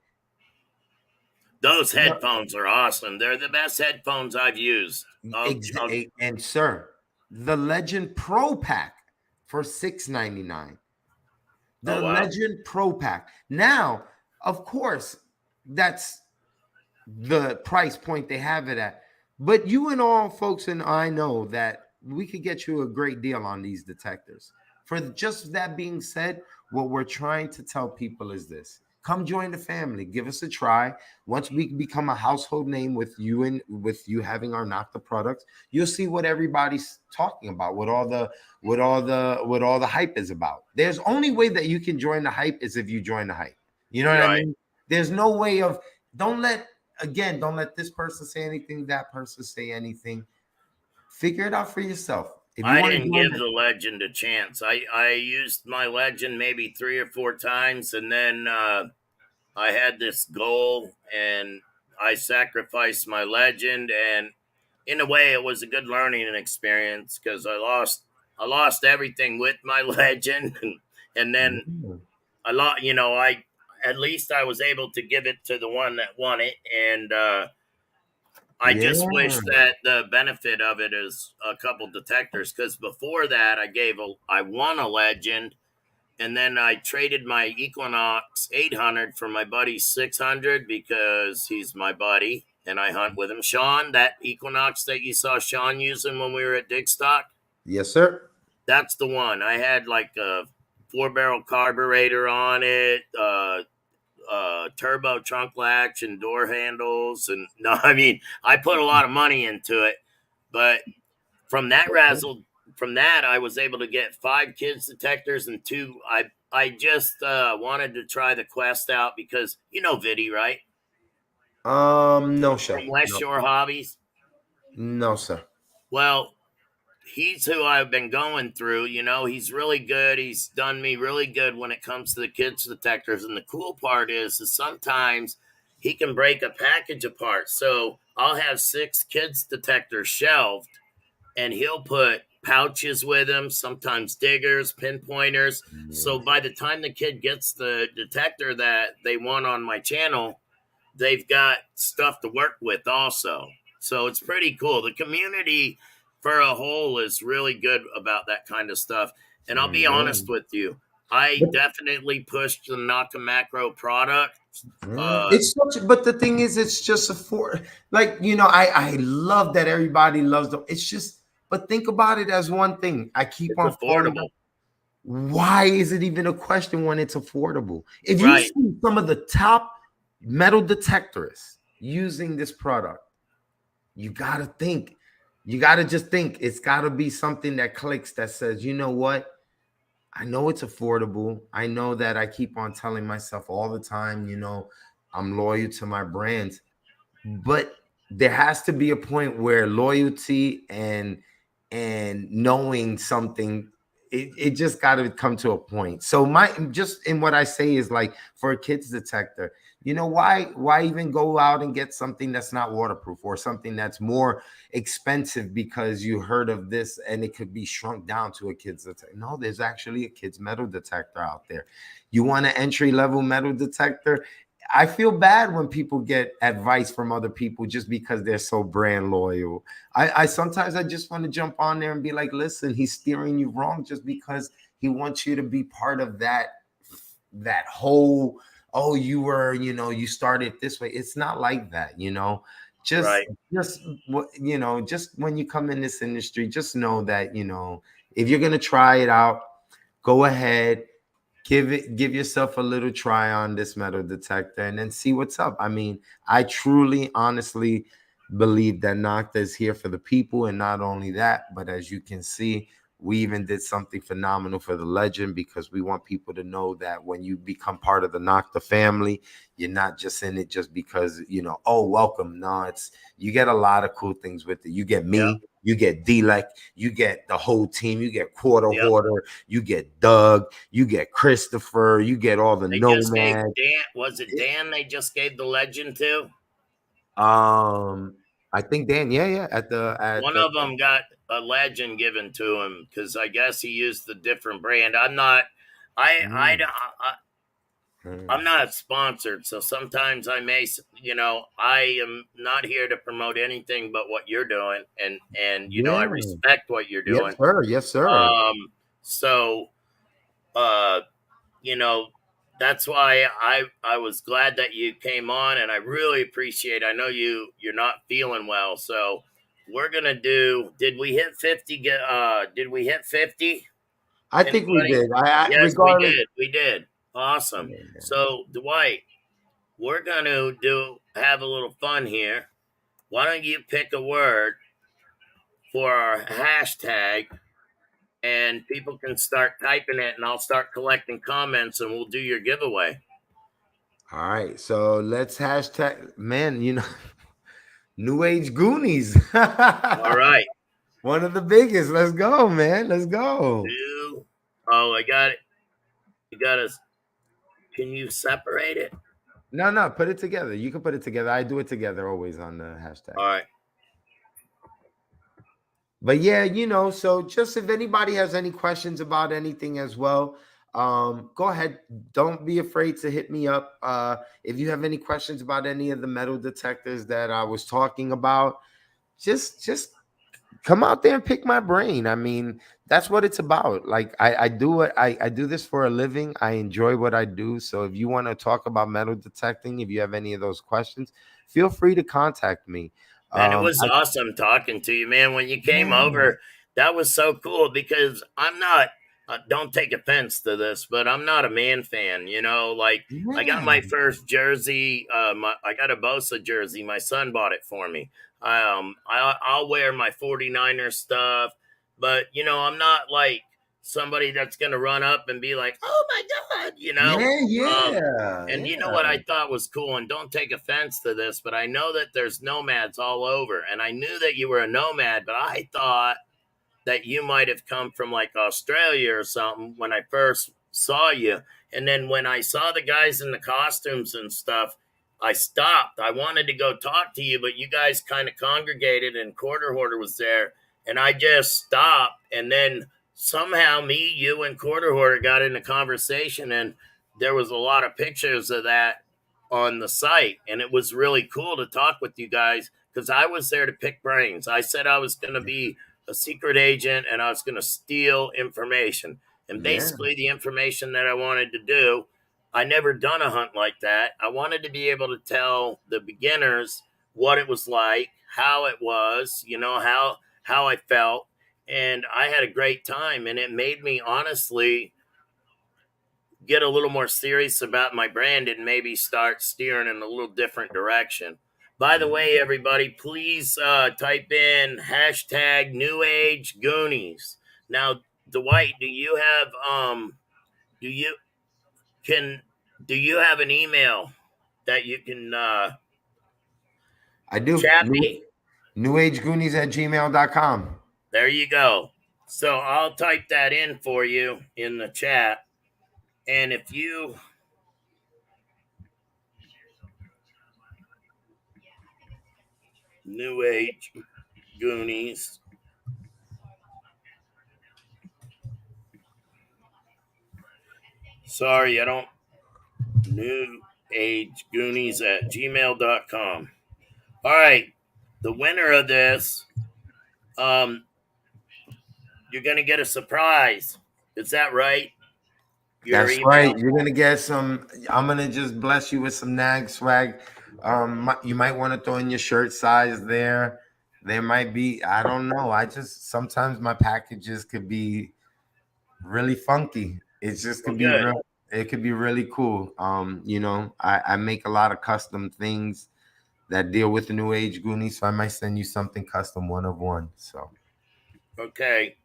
Those The headphones are awesome. They're the best headphones I've used. And sir, the Legend Pro Pack for $699. Oh, The wow. Legend Pro Pack. Now, of course, that's the price point they have it at. But you and all folks and I know that we could get you a great deal on these detectors. For just that being said, what we're trying to tell people is this: come join the family, give us a try. Once we become a household name with you and with you having our Knock the products, you'll see what everybody's talking about, what all the hype is about. There's only way that you can join the hype is if you join the hype. You know what I Right. mean? There's no way of don't let again, don't let this person say anything, that person say anything. Figure it out for yourself. If you I want to didn't join give the the Legend a chance. I used my Legend maybe 3 or 4 times, and then I had this goal, and I sacrificed my Legend. And in a way, it was a good learning experience because I lost everything with my Legend, and then I lost. I at least I was able to give it to the one that won it, and I yeah, just wish that the benefit of it is a couple detectors, because before that I won a Legend, and then I traded my Equinox 800 for my buddy's 600 because he's my buddy and I hunt with him. Sean, that Equinox that you saw Sean using when we were at Digstock, yes, sir. that's the one. I had like a 4 barrel carburetor on it, turbo trunk latch and door handles, and no, I mean I put a lot of money into it, but from that razzle, from that I was able to get 5 kids detectors and two. I just wanted to try the Quest out because you know Viddy, right, No, sir. from West No, Shore Hobbies. no, sir. Well, he's who I've been going through. He's really good. He's done me really good when it comes to the kids detectors. And the cool part is sometimes he can break a package apart. So I'll have 6 kids detectors shelved, and he'll put pouches with him, sometimes diggers, pinpointers. So by the time the kid gets the detector that they want on my channel, they've got stuff to work with also. So it's pretty cool. The community for a whole is really good about that kind of stuff. And I'll be Yeah. honest with you, I definitely pushed the Naka Macro product. Uh, It's such, but the thing is, it's just a for like I love that everybody loves them. It's just, but think about it as one thing. I keep it's on falling back. affordable, Why is it even a question when it's affordable? If you right? see some of the top metal detectorists using this product, you got to think. You got to just think. It's got to be something that clicks that says, you know what? I know it's affordable. I know that I keep on telling myself all the time, I'm loyal to my brands. But there has to be a point where loyalty and knowing something, it just got to come to a point. So my, just in what I say is like, for a kids detector, why even go out and get something that's not waterproof, or something that's more expensive because you heard of this and it could be shrunk down to a kids detector? No, there's actually a kids metal detector out there. You want an entry level metal detector? I feel bad when people get advice from other people just because they're so brand loyal. I sometimes I just want to jump on there and be like, listen, he's steering you wrong just because he wants you to be part of that whole, oh, you were, you started this way. It's not like that. Just Right. just when you come in this industry, just know that, if you're gonna try it out, go ahead, give yourself a little try on this metal detector and then see what's up. I mean, I truly honestly believe that Nocta is here for the people, and not only that, but as you can see, we even did something phenomenal for the legend, because we want people to know that when you become part of the Nocta family, you're not just in it just because, oh, welcome. No, it's, you get a lot of cool things with it. You get Yep. me, you get D-Lec, you get the whole team, you get Quarter Yep. Hoarder, you get Doug, you get Christopher, you get all the They just gave Nomad. Dan. Was it Dan? They just gave the legend to. Um, I think Dan, yeah, yeah, at One the. of them got a legend given to him because I guess he used a different brand. I'm not. Mm, I'm mm. not sponsored, so sometimes I may. I am not here to promote anything but what you're doing, and I Yeah, respect what you're yes, doing. sir, yes, sir. So uh, you know, that's why I was glad that you came on, and I really appreciate. I know you're not feeling well, so we're gonna do. Did we hit 50? Did we hit 50? I think we Anybody? did. I Yes, we regardless. did. We did. Awesome. Yeah. So Dwight, we're gonna have a little fun here. Why don't you pick a word for our hashtag, and people can start typing it, and I'll start collecting comments, and we'll do your giveaway. All right, so let's hashtag, man. New Age Goonies. All right. One of the biggest. Let's go, man. Let's go. Two. Oh, I got it. You got to. Can you separate it? No, no, put it together. You can put it together. I do it together always on the hashtag. All right. But yeah, so just if anybody has any questions about anything as well, go ahead. Don't be afraid to hit me up. If you have any questions about any of the metal detectors that I was talking about, just come out there and pick my brain. I mean, that's what it's about. Like, I do it. I do this for a living. I enjoy what I do. So if you want to talk about metal detecting, if you have any of those questions, feel free to contact me. Man, it was I, awesome talking to you, man. When you came yeah, over, that was so cool because I'm not, don't take offense to this, but I'm not a man fan. Like I got yeah, my first jersey. I got a Bosa jersey. My son bought it for me. I'll wear my 49er stuff, but, I'm not like somebody that's going to run up and be like, oh my God. yeah, Um, yeah, and you know yeah. what I thought was cool, and don't take offense to this, but I know that there's nomads all over, and I knew that you were a nomad, but I thought that you might have come from like Australia or something when I first saw you. And then when I saw the guys in the costumes and stuff, I stopped. I wanted to go talk to you, but you guys kind of congregated and Quarter Hoarder was there. And I just stopped. And then somehow me, you, and Quarter Hoarder got in a conversation. And there was a lot of pictures of that on the site. And it was really cool to talk with you guys because I was there to pick brains. I said I was going to be a secret agent and I was going to steal information. And Yeah, basically, the information that I wanted to do, I never done a hunt like that. I wanted to be able to tell the beginners what it was like, how it was, how I felt, and I had a great time. And it made me honestly get a little more serious about my brand and maybe start steering in a little different direction. By the way, everybody, please type in hashtag New Age Goonies. Now, Dwight, do you can do you have an email? that you can I do. chat me? Newagegoonies at gmail.com. There you go. So I'll type that in for you in the chat. And if you New Age Goonies, sorry, I don't, New Age Goonies at gmail.com. All right. The winner of this, um, you're going to get a surprise. Is that right? Your That's right. email? You're gonna get some. I'm gonna just bless you with some nag swag. You might want to throw in your shirt size there. There might be. I don't know. I just sometimes my packages could be really funky. It just Well, could be good. real. It could be really cool. I make a lot of custom things that deal with the new age Goonies, so I might send you something custom, one of one. So, Okay.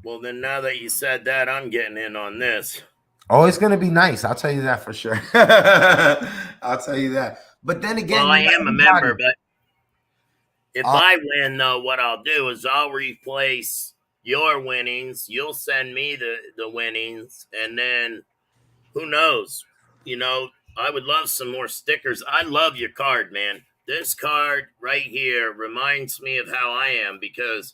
Well, then now that you said that, I'm getting in on this. oh, it's gonna be nice. I'll tell you that for sure. I'll tell you that. But then Well, again, I you know, am a member, everybody. but if Uh, I win, though, what I'll do is I'll replace your winnings. You'll send me the winnings, and then who knows? You know, I would love some more stickers. I love your card, man. This card right here reminds me of how I am because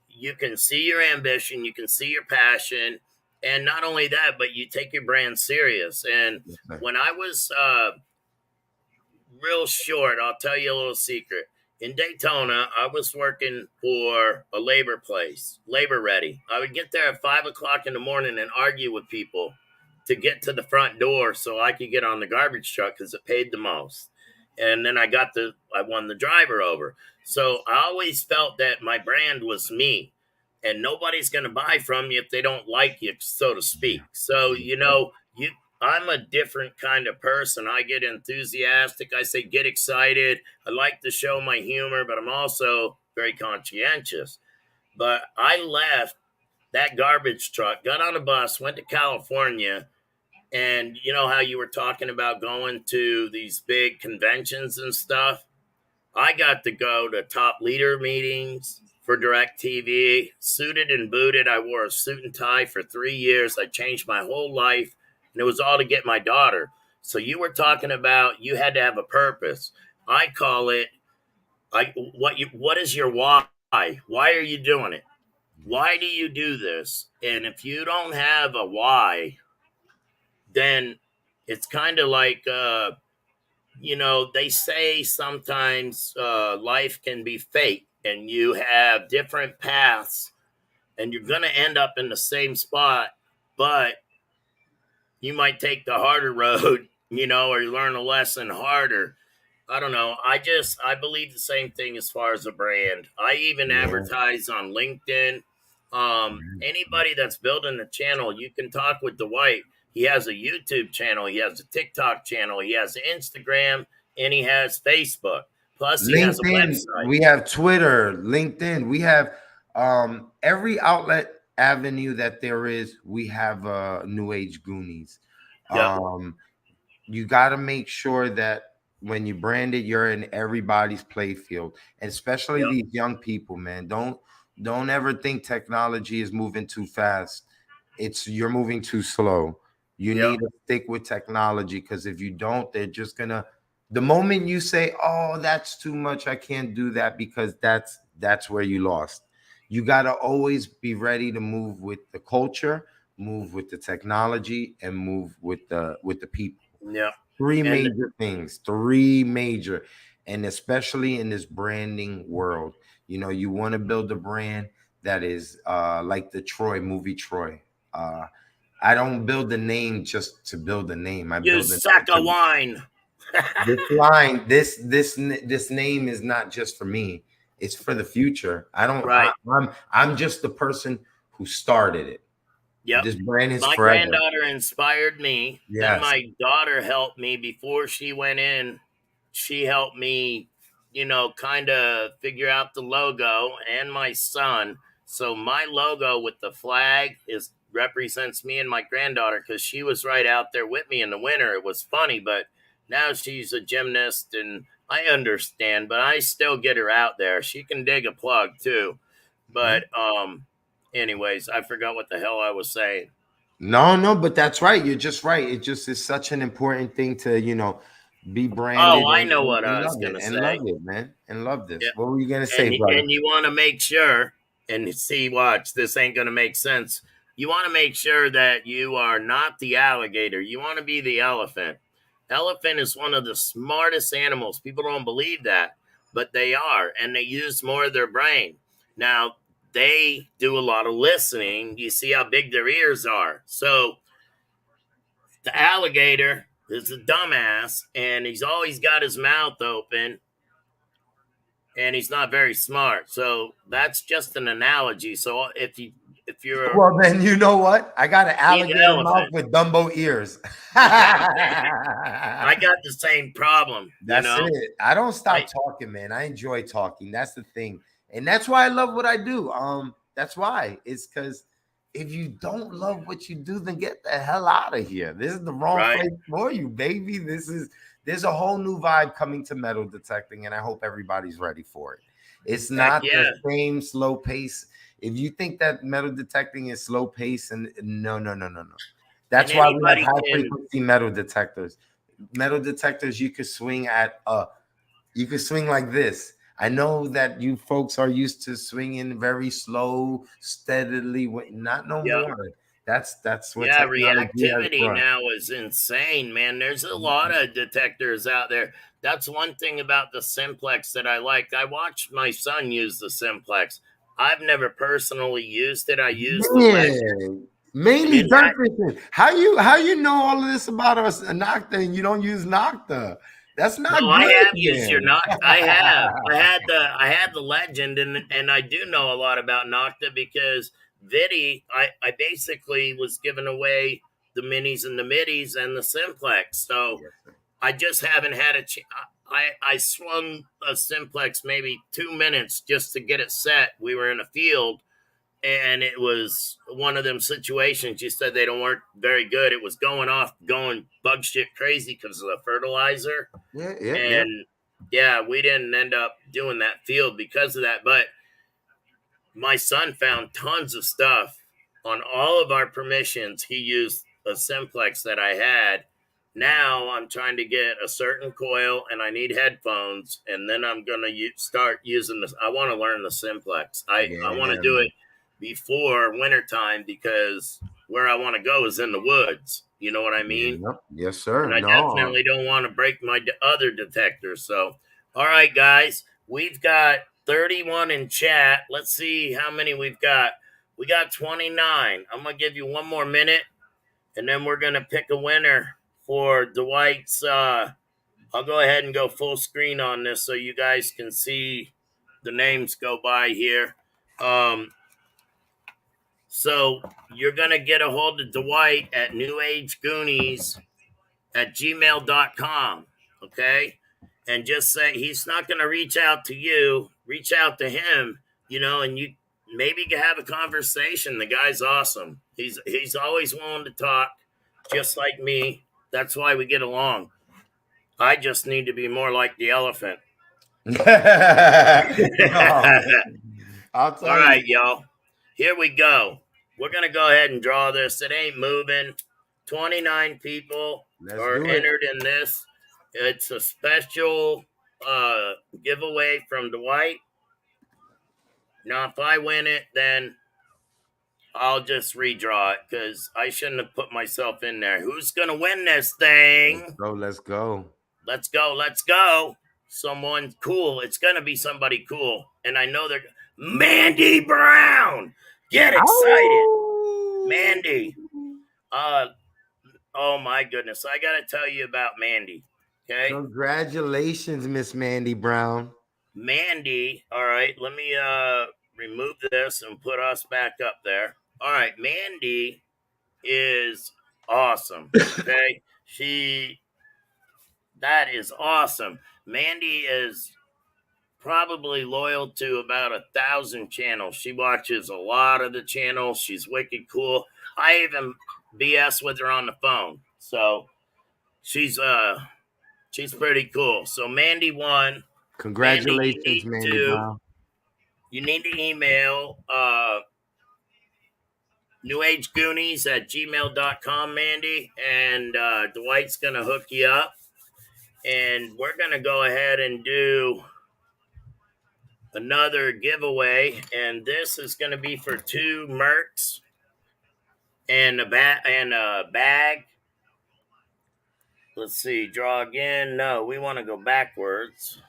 you can see your ambition, you can see your passion, and not only that, but you take your brand serious. And when I was real short, I'll tell you a little secret. In Daytona, I was working for a labor place, labor ready. I would get there at 5 o'clock in the morning and argue with people to get to the front door so I could get on the garbage truck because it paid the most. And then I won the driver over. So I always felt that my brand was me and nobody's going to buy from you if they don't like you, so to speak. So, I'm a different kind of person. I get enthusiastic. I say, get excited. I like to show my humor, but I'm also very conscientious. But I left that garbage truck, got on a bus, went to California. And you know how you were talking about going to these big conventions and stuff? I got to go to top leader meetings for DirecTV, suited and booted. I wore a suit and tie for 3 years. I changed my whole life, and it was all to get my daughter. So you were talking about you had to have a purpose. I call it what is your why? Why are you doing it? Why do you do this? And if you don't have a why, then it's kind of like they say sometimes life can be fate and you have different paths and you're going to end up in the same spot, but you might take the harder road, or you learn a lesson harder. I don't know. I believe the same thing as far as a brand. I even yeah. advertise on LinkedIn. Anybody that's building a channel, you can talk with Dwight. He has a YouTube channel, he has a TikTok channel, he has Instagram, and he has Facebook. Plus, he has a LinkedIn, website. we have Twitter, LinkedIn, we have every outlet avenue that there is, we have New Age Goonies. Yep, Um, you got to make sure that when you brand it, you're in everybody's play field, and especially yep, these young people, man. Don't ever think technology is moving too fast. You're moving too slow. You yep, need to stick with technology because if you don't, they're just gonna. The moment you say, "Oh, that's too much. I can't do that," because that's where you lost. You got to always be ready to move with the culture, move with the technology, and move with the people. yep. Three And major things, three major, and especially in this branding world, you want to build a brand that is like the Troy movie Troy. Uh, I don't build the name just to build a name. I you build a name suck a to wine. this line. This name is not just for me. It's for the future. I don't. Right. I'm just the person who started it. Yep. This brand is My forever. granddaughter inspired me. Then Yes. my daughter helped me before she went in. She helped me, kind of figure out the logo and my son. So my logo with the flag is represents me and my granddaughter because she was right out there with me in the winter. It was funny, but Now she's a gymnast, and I understand, but I still get her out there. She can dig a plug too. Mhm. But anyways, I forgot what the hell I was saying. No, no, but that's right. You're just right. It just is such an important thing to, be Oh, branded I and, know and, what and I was love it gonna and love say. it, man. And love Yeah, this. What were you gonna say, brother? and you want to make sure, and see, watch, this ain't gonna make sense. You want to make sure that you are not the alligator. You want to be the elephant. Elephant is one of the smartest animals. People don't believe that, but they are, and they use more of their brain. Now, they do a lot of listening. You see how big their ears are. So the alligator is a dumbass, and he's always got his mouth open, and he's not very smart. So that's just an analogy. So if you're Well, then you know what? I got an be the alligator mouth elephant. with Dumbo ears. I got the same problem, you That's know. it. I don't I stop talking, man. I enjoy talking. That's the thing. And that's why I love what I do. That's why. It's because if you don't love what you do, then get the hell out of here. This is the wrong right. place for you, baby. There's a whole new vibe coming to metal detecting, and I hope everybody's ready for it. It's Heck not the yeah. same slow pace. If you think that metal detecting is slow pace, and no, no, no, no, no. And That's why we have anybody high can, frequency metal detectors you could swing at you could swing like this. I know that you folks are used to swinging very slow steadily, not no yeah. more. That's where Yeah, technology has reactivity brought. now is insane, man. There's a lot of detectors out there. That's one thing about the simplex that I like. I watched my son use the simplex. I've never personally used it. I used the legend. Man, mainly And dirt fishing. How you know all of this about us Nocta and you don't use Nocta? That's no, not I good, have used your man. Nocta. I have. I had the legend, and I do know a lot about Nocta because Vidi. I basically was giving away the minis and the middies and the simplex. So Yes, sir. I just haven't had a chance. I swung a simplex maybe 2 minutes just to get it set. We were in a field, and it was one of them situations. You said they don't work very good. It was going off, going bug shit crazy because of the fertilizer, Yeah, yeah, yeah. and yeah, we didn't end up doing that field because of that. But my son found tons of stuff on all of our permissions. He used a simplex that I had. Now I'm trying to get a certain coil, and I need headphones, and then I'm gonna start using this. I want to learn the simplex. I want to Yeah, do man. it before wintertime because where I want to go is in the woods. You know what I Yeah, mean? no. Yes, sir. And I No. definitely don't want to break my other detectors. So, all right, guys, we've got 31 in chat. Let's see how many we've got. We got 29. I'm going to give you one more minute, and then we're going to pick a winner for Dwight's. I'll go ahead and go full screen on this so you guys can see the names go by here. Um, so you're going to get a hold of Dwight at New Age Goonies at gmail.com. Okay. And just say he's not going to reach out to you, reach out to him, and you maybe have a conversation. The guy's awesome. He's always willing to talk, just like me. That's why we get along. I just need to be more like the elephant. No, I'll All tell right, you. y'all. Here we go. We're going to go ahead and draw this. It ain't moving. 29 people Let's are do it. entered in this. It's a special giveaway from Dwight. Now, if I win it, then I'll just redraw it because I shouldn't have put myself in there. Who's going to win this Let's thing? go. Let's go. Let's go. Let's go. Someone cool. It's going to be somebody cool. And I know they're Mandy Brown. Get excited. Ow! Mandy. Uh, oh my goodness. I got to tell you about Mandy. Okay. Congratulations, Miss Mandy Brown. Mandy. All right. Let me remove this and put us back up there. All right. Mandy is awesome. Okay. That is awesome. Mandy is probably loyal to about 1,000 channels. She watches a lot of the channels. She's wicked cool. I even BS with her on the phone. So she's She's pretty cool. So Mandy won. Mandy, Congratulations, Mandy Brown. you need to email newagegoonies at gmail.com, Mandy, and Dwight's gonna hook you up, and we're gonna go ahead and do another giveaway, and this is gonna be for 2 Mercs and a bag. Let's see, draw again. No, we want to go backwards.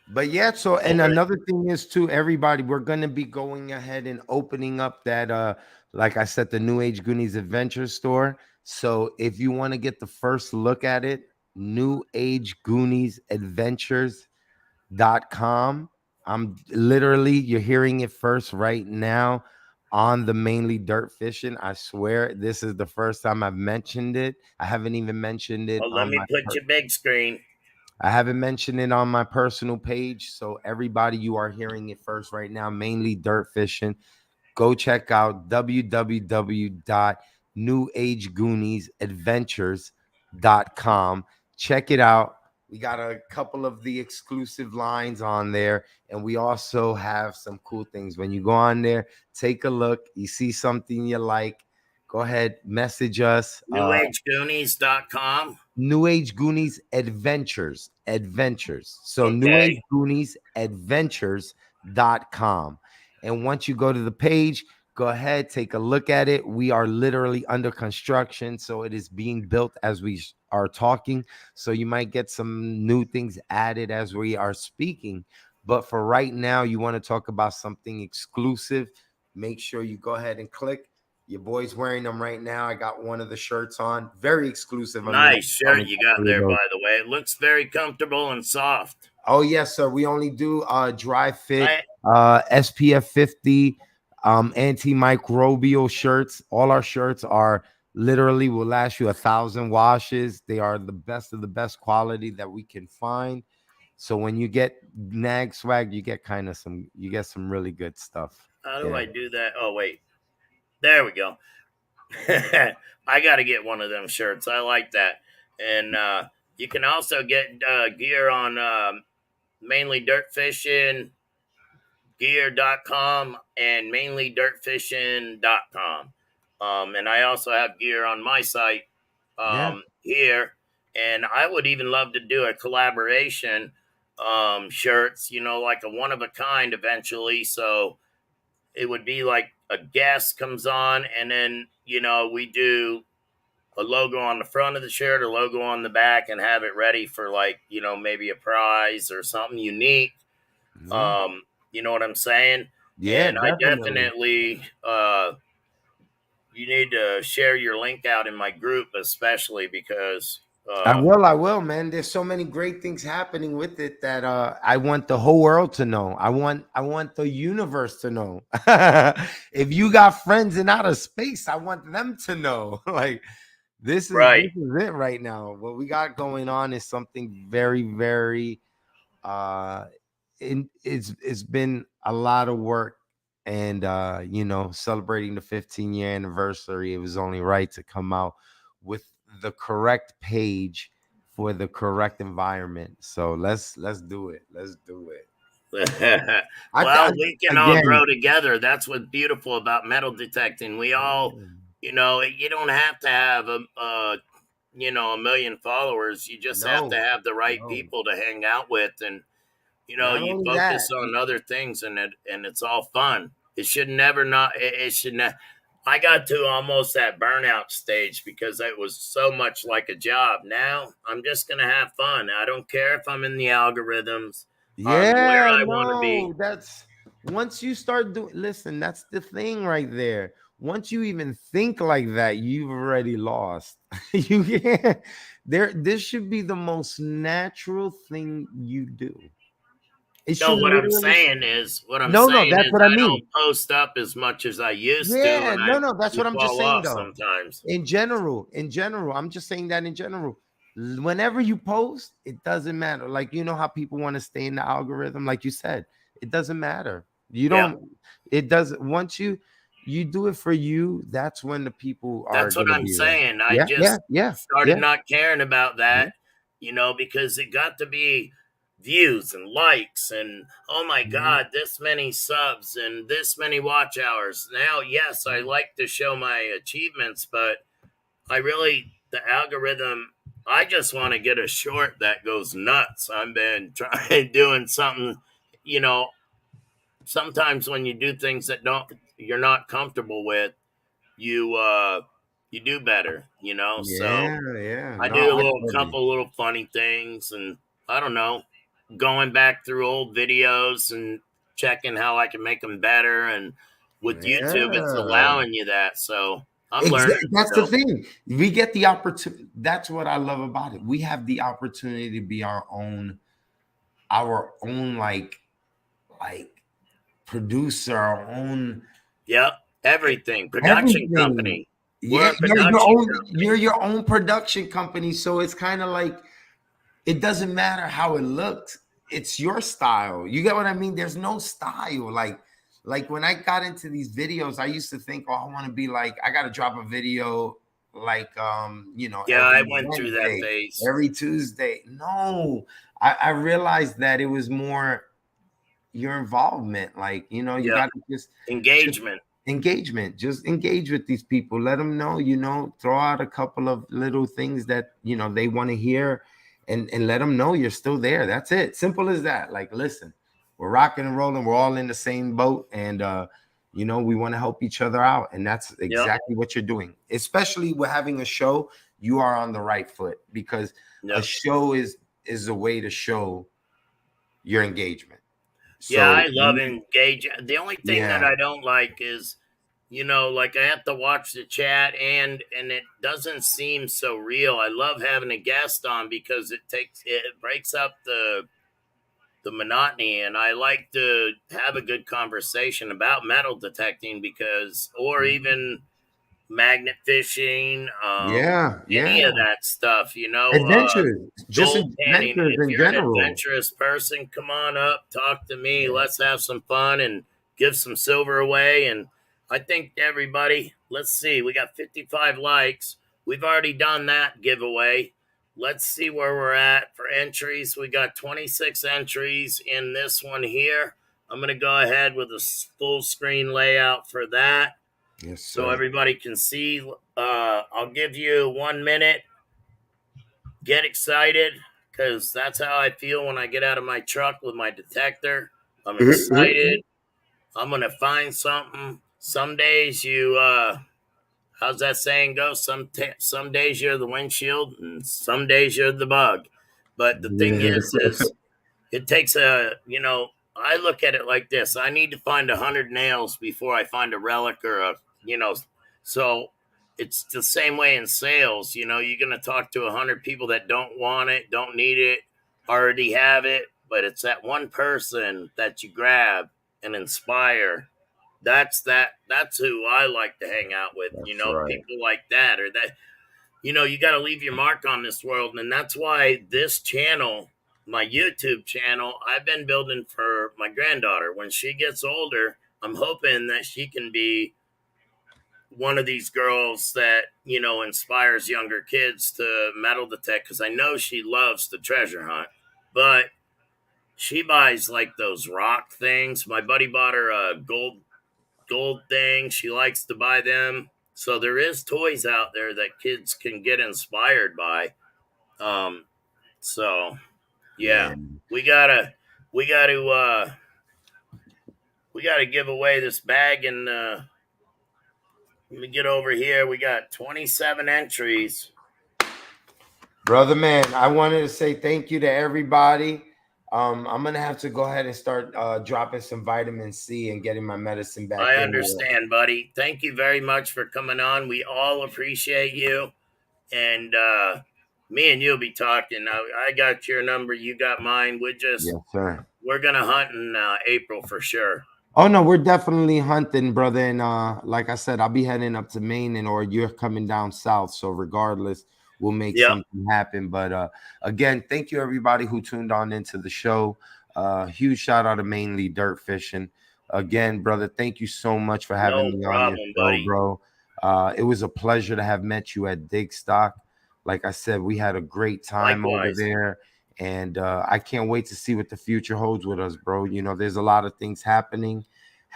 But yeah, so Well, and another thing is too, everybody, we're gonna be going ahead and opening up that like I said, the New Age Goonies Adventure store. So if you want to get the first look at it, New Age Goonies Adventures.com. I'm literally, you're hearing it first right now on the Mainly Dirt Fishing. I swear this is the first time I've mentioned it. I haven't even mentioned it let on me put your big screen. I haven't mentioned it on my personal page. So everybody, you are hearing it first right now, Mainly Dirt Fishing. Go check out www.newagegooniesadventures.com. Check it out. We got a couple of the exclusive lines on there, and we also have some cool things. When you go on there, take a look. You see something you like, go ahead, message us. Newagegoonies.com. New Age Goonies Adventures. So New Age Okay. Goonies Adventures.com. And once you go to the page, go ahead, take a look at it. We are literally under construction. So it is being built as we are talking. So you might get some new things added as we are speaking. But for right now, you want to talk about something exclusive. Make sure you go ahead and click. Your boy's wearing them right now. I got one of the shirts on. Very exclusive. I'm gonna Nice shirt you got there, by the way. It looks very comfortable and soft. Oh yes, sir. We only do dry fit, I SPF 50, antimicrobial shirts. All our shirts are literally will last you 1,000 washes. They are the best of the best quality that we can find. So when you get nag swag, you get you get some really good stuff. How do Yeah. I do that? Oh wait, there we go. I got to get one of them shirts. I like that, and you can also get gear on mainly dirt fishing gear.com and mainlydirtfishing.com. And I also have gear on my site Yeah. here. And I would even love to do a collaboration shirts, like a one of a kind eventually. So it would be like a guest comes on, and then, we do a logo on the front of the shirt, a logo on the back, and have it ready for, like, maybe a prize or something unique. Mhm. um, you know what I'm saying? Yeah, And I definitely. definitely, you need to share your link out in my group, especially because, I will, man. There's so many great things happening with it that I want the whole world to know. I want the universe to know. If you got friends in outer space, I want them to know. Like right. this is it right now. What we got going on is something very, very uh it's been a lot of work, and celebrating the 15-year anniversary, it was only right to come out with the correct page for the correct environment. So let's do it. Let's do it. Well, we can all Again, grow together. That's what's beautiful about metal detecting. We all, you don't have to have a million followers. You just have to no, have the right no. people to hang out with, and Not you only that, focus on other things, and it's all fun. It should never not. It should not. I got to almost that burnout stage because it was so much like a job. Now I'm just gonna have fun. I don't care if I'm in the algorithms. I'm where yeah, I want to be. no, that's once you start doing, listen, that's the thing right there. Once you even think like that, you've already lost. You can't, this should be the most natural thing you do. It No, should what I'm literally, saying is, no, that's what I I mean. don't post up as much as I used to, Yeah, and no, that's you what I'm just fall saying off though. sometimes. In general, I'm just saying that in general. Whenever you post, it doesn't matter. Like, you know how people want to stay in the algorithm, like you said, it doesn't matter. You Yeah. don't, it doesn't, once you, you do it for you, that's when the people are That's what gonna I'm be there. saying. I Yeah, yeah, just yeah, started yeah, not caring about yeah. that, because it got to be views and likes and oh my Mhm. god, this many subs and this many watch hours. Now, yes, I like to show my achievements, but I really the algorithm. I just want to get a short that goes nuts. I've been trying doing something, you know. Sometimes when you do things that don't you're not comfortable with, you do better. So Yeah, yeah. I No, do a I little totally. couple little funny things, and I don't know, going back through old videos and checking how I can make them better. And with YouTube, it's Yeah. allowing you that, so I'm learning That's the still. thing. We get the opportunity. That's what I love about it. We have the opportunity to be our own like producer, our own Yep, everything production everything. company. We're Yeah, a production you're company. your own production company. So it's kind of like it doesn't matter how it looks. It's your style. You get what I mean? There's no style. Like when I got into these videos, I used to think, oh, I want to be like, I gotta drop a video like Yeah, I every went through that Wednesday, phase. every Tuesday. No, I realized that it was more your involvement. Like, you Yep, gotta just engagement. engagement. Just engage with these people. Let them know, throw out a couple of little things that they want to hear, and let them know you're still there. That's it. Simple as that. Like, listen, we're rocking and rolling. We're all in the same boat, and we want to help each other out. And that's Yep, exactly what you're doing. Especially with having a show, you are on the right foot because a yep. show is a way to show your engagement. Yeah, So I love engage. The only thing that yeah, I don't like is, like I have to watch the chat and it doesn't seem so real. I love having a guest on because it breaks up the monotony, and I like to have a good conversation about metal detecting or even magnet fishing, yeah, any yeah. of that stuff, Adventures, just gold panning. adventures If in you're an general. adventurous person, come on up, talk to me. Yeah. Let's have some fun and give some silver away. And I think everybody, let's see, we got 55 likes. We've already done that giveaway. Let's see where we're at for entries. We got 26 entries in this one here. I'm going to go ahead with a full screen layout for that Yes, so sir. everybody can see. I'll give you 1 minute. Get excited because that's how I feel when I get out of my truck with my detector. I'm excited. I'm gonna find something. Some days how's that saying go? Some days you're the windshield, and some days you're the bug. But the thing is it takes I look at it like this. I need to find 100 nails before I find a relic or so it's the same way in sales. You're going to talk to 100 people that don't want it, don't need it, already have it, but it's that one person that you grab and inspire. That's who I like to hang out with, That's right. people like that, or that you got to leave your mark on this world. And that's why this channel, my YouTube channel, I've been building for my granddaughter. When she gets older, I'm hoping that she can be one of these girls that, inspires younger kids to metal detect because I know she loves the treasure hunt. But she buys like those rock things. My buddy bought her a gold thing. She likes to buy them. So there is toys out there that kids can get inspired by. Um, so yeah, Man. we gotta we gotta we gotta give away this bag, and let me get over here. We got 27 entries. Brother man, I wanted to say thank you to everybody. I'm gonna have to go ahead and start dropping some vitamin C and getting my medicine I back in there. understand, buddy. Thank you very much for coming on. We all appreciate you, and me and you'll be talking. I got your number, you got mine. Yes, sir. We're gonna hunt in April for sure. Oh no, we're definitely hunting, brother. And like I said, I'll be heading up to Maine, or you're coming down south. So regardless, we'll make Yep. something happen. But again, thank you everybody who tuned on into the show. Huge shout out to mainly dirt fishing. again, brother, thank you so much for having No me on your problem, show, buddy. bro. It was a pleasure to have met you at Dig Stock. Like I said, we had a great time over Likewise. there, and I can't wait to see what the future holds with us, bro. You know, there's a lot of things happening,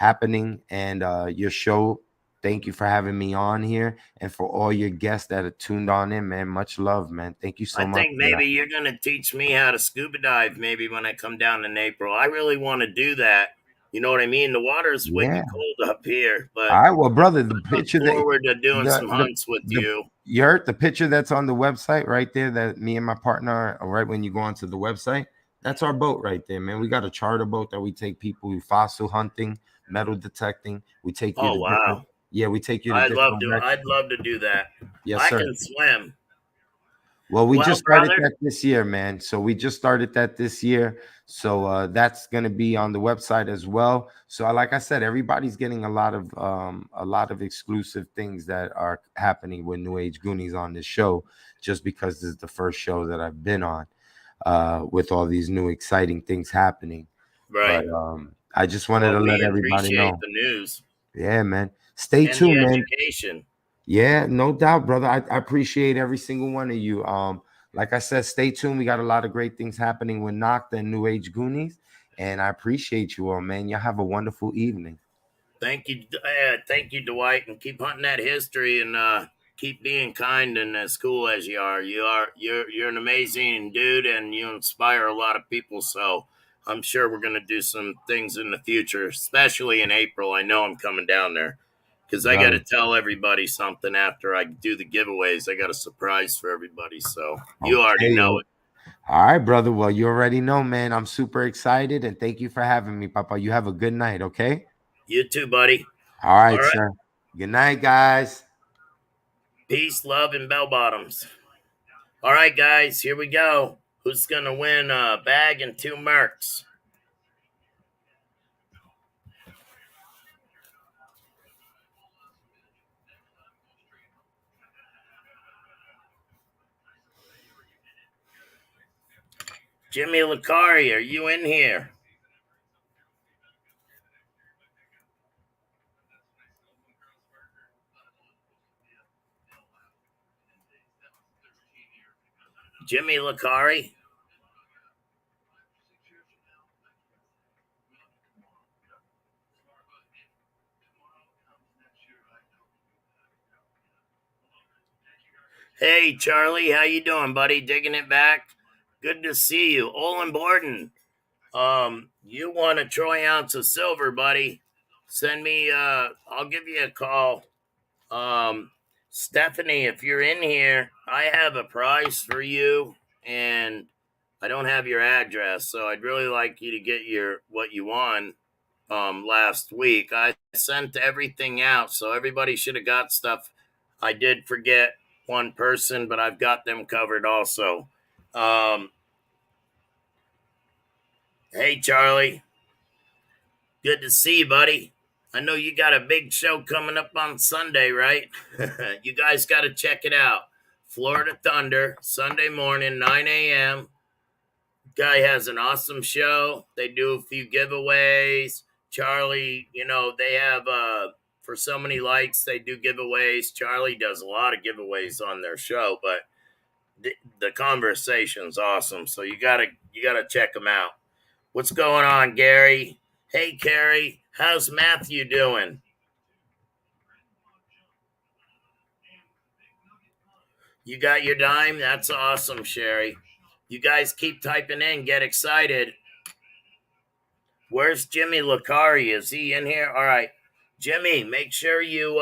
and your show. Thank you for having me on here, and for all your guests that are tuned on in, man. Much love, man. Thank you so I much think for that. maybe you're going to teach me how to scuba dive maybe when I come down in April. I really want to do that. You know what I mean? The water is Yeah. wicked cold up here, but All right, well, brother, the I look picture that forward to doing the some the hunts with the you. you heard the picture that's on the website right there that me and my partner are right when you go onto the website. That's our boat right there, man. We got a charter boat that we take people who fossil hunting, metal detecting. We take you Oh, to different, wow. yeah, we take you to different wrecks. I'd love to do that. Yes, I sir. can swim. Well, we Well, just started brother, that this year, man. So we just started that this year. So that's going to be on the website as well. So like I said, everybody's getting a lot of exclusive things that are happening with New Age Goonies on this show, just because this is the first show that I've been on with all these new exciting things happening. right. But I just wanted Well, to let we everybody appreciate know. the news Yeah, man. Stay and the tuned, man. education. Yeah, no doubt, brother. I appreciate every single one of you. Like I said, stay tuned. We got a lot of great things happening with Nocta and New Age Goonies. And I appreciate you all, man. Y'all have a wonderful evening. Thank you, Dwight, and keep hunting that history and keep being kind and as cool as you are. You're an amazing dude, and you inspire a lot of people. So I'm sure we're gonna do some things in the future, especially in April. I know I'm coming down there because I got to Brother. tell everybody something after I do the giveaways. I got a surprise for everybody, so you already Okay. know it. All right, brother. Well, you already know, man. I'm super excited and thank you for having me, Papa. You have a good night, okay? You too, buddy. All All right, right, sir. Good night, guys. peace, love, and bell bottoms. All right, guys, here we go. Who's going to win a bag and 2 marks? Jimmy Licari, are you in here? Jimmy Licari? Hey, Charlie, how you doing, buddy? Digging it back? Good to see you. Olin Borden, you won a troy ounce of silver, buddy. Send me, I'll give you a call. Um, Stephanie, if you're in here, I have a prize for you, and I don't have your address, so I'd really like you to get your what you won last week. I sent everything out, so everybody should have got stuff. I did forget one person, but I've got them covered also. Um, hey, Charlie, good to see you, buddy. I know you got a big show coming up on Sunday, right? You guys got to check it out. Florida Thunder, Sunday morning, 9 a.m. Guy has an awesome show. They do a few giveaways. Charlie, they have for so many likes, they do giveaways. Charlie does a lot of giveaways on their show, but the conversation's awesome. So you gotta check them out. What's going on, Gary? Hey, Carrie, how's Matthew doing? You got your dime? That's awesome, Sherry. You guys keep typing in. Get excited. Where's Jimmy Licari? Is he in here? All right, Jimmy. Make sure you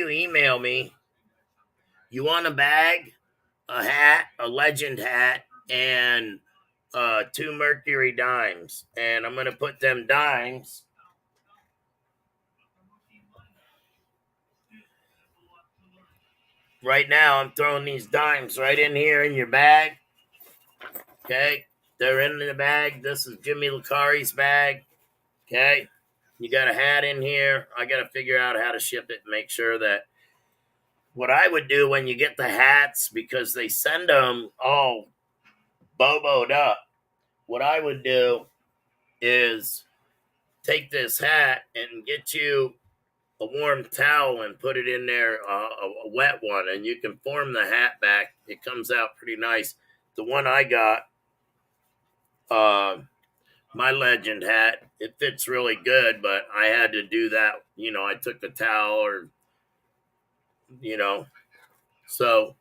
email me. You want a bag, a hat, a legend hat, and 2 Mercury dimes. And I'm gonna put them dimes right now. I'm throwing these dimes right in here in your bag. Okay, they're in the bag. This is Jimmy Licari's bag. Okay. You got a hat in here. I got to figure out how to ship it and make sure that what I would do when you get the hats, because they send them all boboed up, what I would do is take this hat and get you a warm towel and put it in there, a wet one, and you can form the hat back. It comes out pretty nice. The one I got, uh, my legend hat, it fits really good, but I had to do that. I took a towel or, you know, so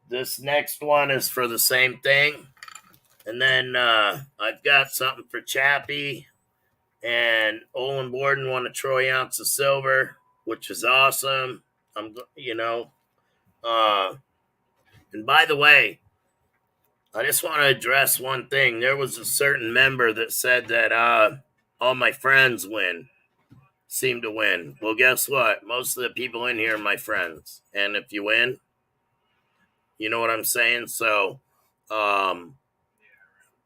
this next one is for the same thing. And then I've got something for Chappie. And Olin Borden won a troy ounce of silver, which is awesome. Uh, and by the way, I just want to address one thing. There was a certain member that said that all my friends seem to win. Well, guess what? Most of the people in here are my friends. And if you win, you know what I'm saying? So,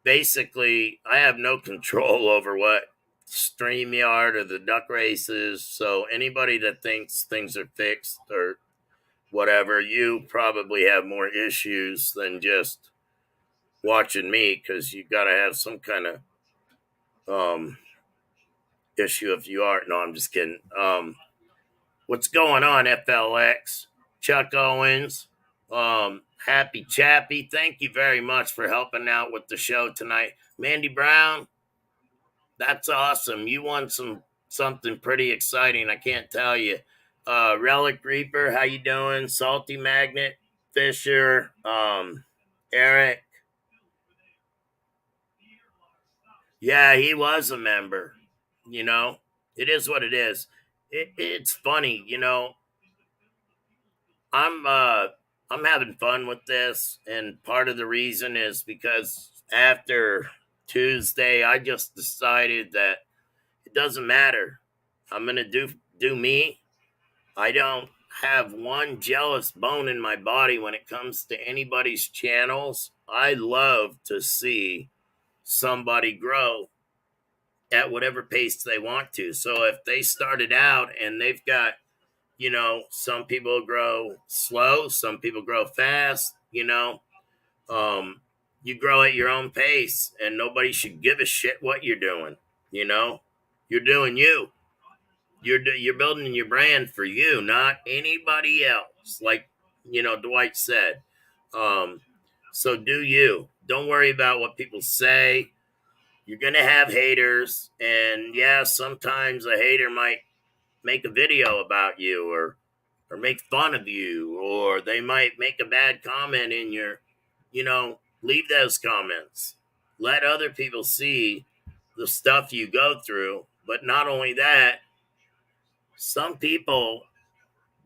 basically, I have no control over what StreamYard or the duck races. So anybody that thinks things are fixed or whatever, you probably have more issues than just watching me, because you got to have some kind of um, issue if you are. No, I'm just kidding. What's going on, FLX? Chuck Owens, Happy Chappy, thank you very much for helping out with the show tonight. Mandy Brown, that's awesome. You won something pretty exciting. I can't tell you. Relic Reaper, how you doing? Salty Magnet, Fisher, Eric. Yeah, he was a member. You know, it is what it is. It's funny. I'm uh, I'm having fun with this, and part of the reason is because after Tuesday, I just decided that it doesn't matter. I'm gonna do me. I don't have one jealous bone in my body when it comes to anybody's channels. I love to see somebody grow at whatever pace they want to. So if they started out and they've got, some people grow slow, some people grow fast, um, you grow at your own pace, and nobody should give a shit what you're doing. You know, you're doing you. You're building your brand for you, not anybody else. Like Dwight said. Um, so do you. Don't worry about what people say. You're gonna have haters, and yeah, sometimes a hater might make a video about you, or make fun of you, or they might make a bad comment in your, leave those comments. Let other people see the stuff you go through. But not only that, some people,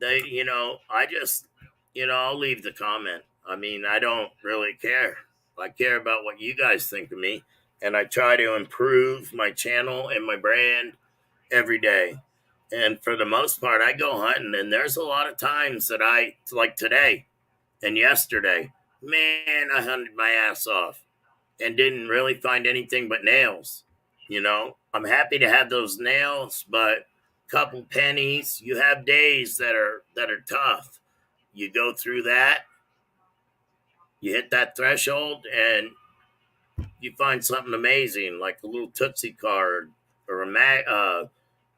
I just, I'll leave the comment. I mean, I don't really care. I care about what you guys think of me, and I try to improve my channel and my brand every day. And for the most part, I go hunting, and there's a lot of times that like today and yesterday, man, I hunted my ass off and didn't really find anything but nails. I'm happy to have those nails, but couple pennies. You have days that are tough. You go through that, you hit that threshold, and you find something amazing, like a little Tootsie card or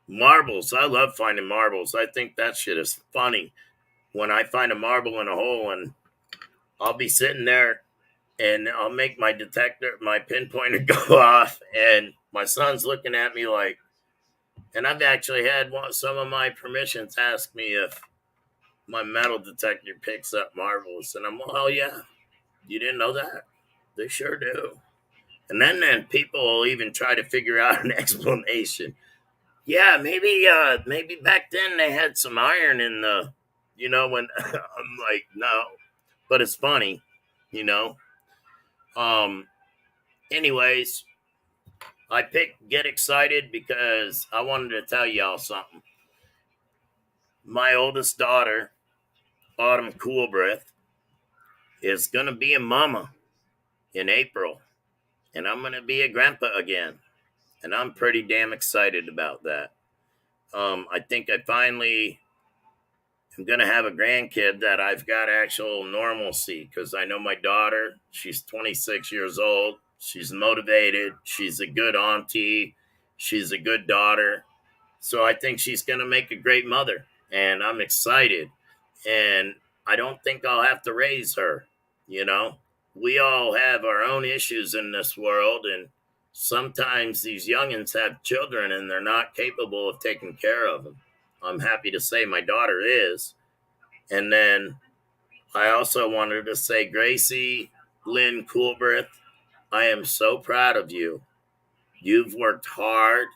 marbles. I love finding marbles. I think that shit is funny. When I find a marble in a hole, and I'll be sitting there, and I'll make my pinpointer go off, and my son's looking at me like, and I've actually had some of my permissions ask me if my metal detector picks up marbles, and I'm, well, yeah, you didn't know that? They sure do. And then people will even try to figure out an explanation. Yeah, maybe back then they had some iron in the, when I'm like, no, but it's funny, you know. Um, anyways, I picked Get Excited because I wanted to tell y'all something. My oldest daughter, Autumn Coolbreath, is gonna be a mama in April, and I'm gonna be a grandpa again, and I'm pretty damn excited about that. I think I finally am going to have a grandkid that I've got actual normalcy, because I know my daughter, she's 26 years old. She's motivated. She's a good auntie. She's a good daughter. So I think she's going to make a great mother. And I'm excited. And I don't think I'll have to raise her. You know, we all have our own issues in this world. And sometimes these youngins have children and they're not capable of taking care of them. I'm happy to say my daughter is. And then I also wanted to say, Gracie Lynn Coolbrith, I am so proud of you. You've worked hard,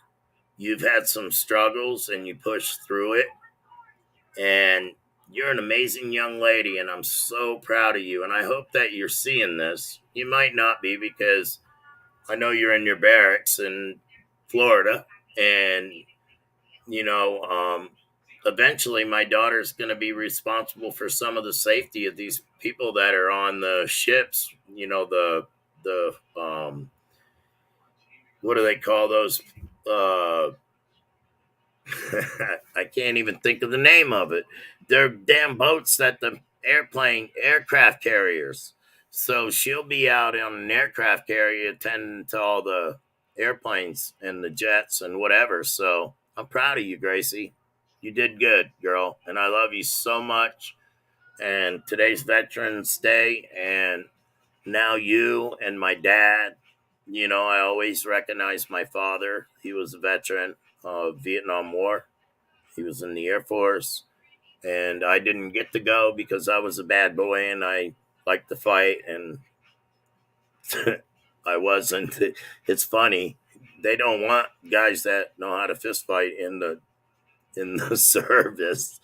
you've had some struggles, and you pushed through it. And you're an amazing young lady, and I'm so proud of you. And I hope that you're seeing this. You might not be because I know you're in your barracks in Florida, and you know, eventually my daughter's going to be responsible for some of the safety of these people that are on the ships. You know, the what do they call those? Uh, I can't even think of the name of it. They're damn boats that the aircraft carriers. So she'll be out on an aircraft carrier attending to all the airplanes and the jets and whatever. So I'm proud of you, Gracie. You did good, girl. And I love you so much. And today's Veterans Day. And now you and my dad, you know, I always recognize my father. He was a veteran of Vietnam War. He was in the Air Force, and I didn't get to go because I was a bad boy and I liked to fight, and I wasn't. It's funny. They don't want guys that know how to fist fight in the service.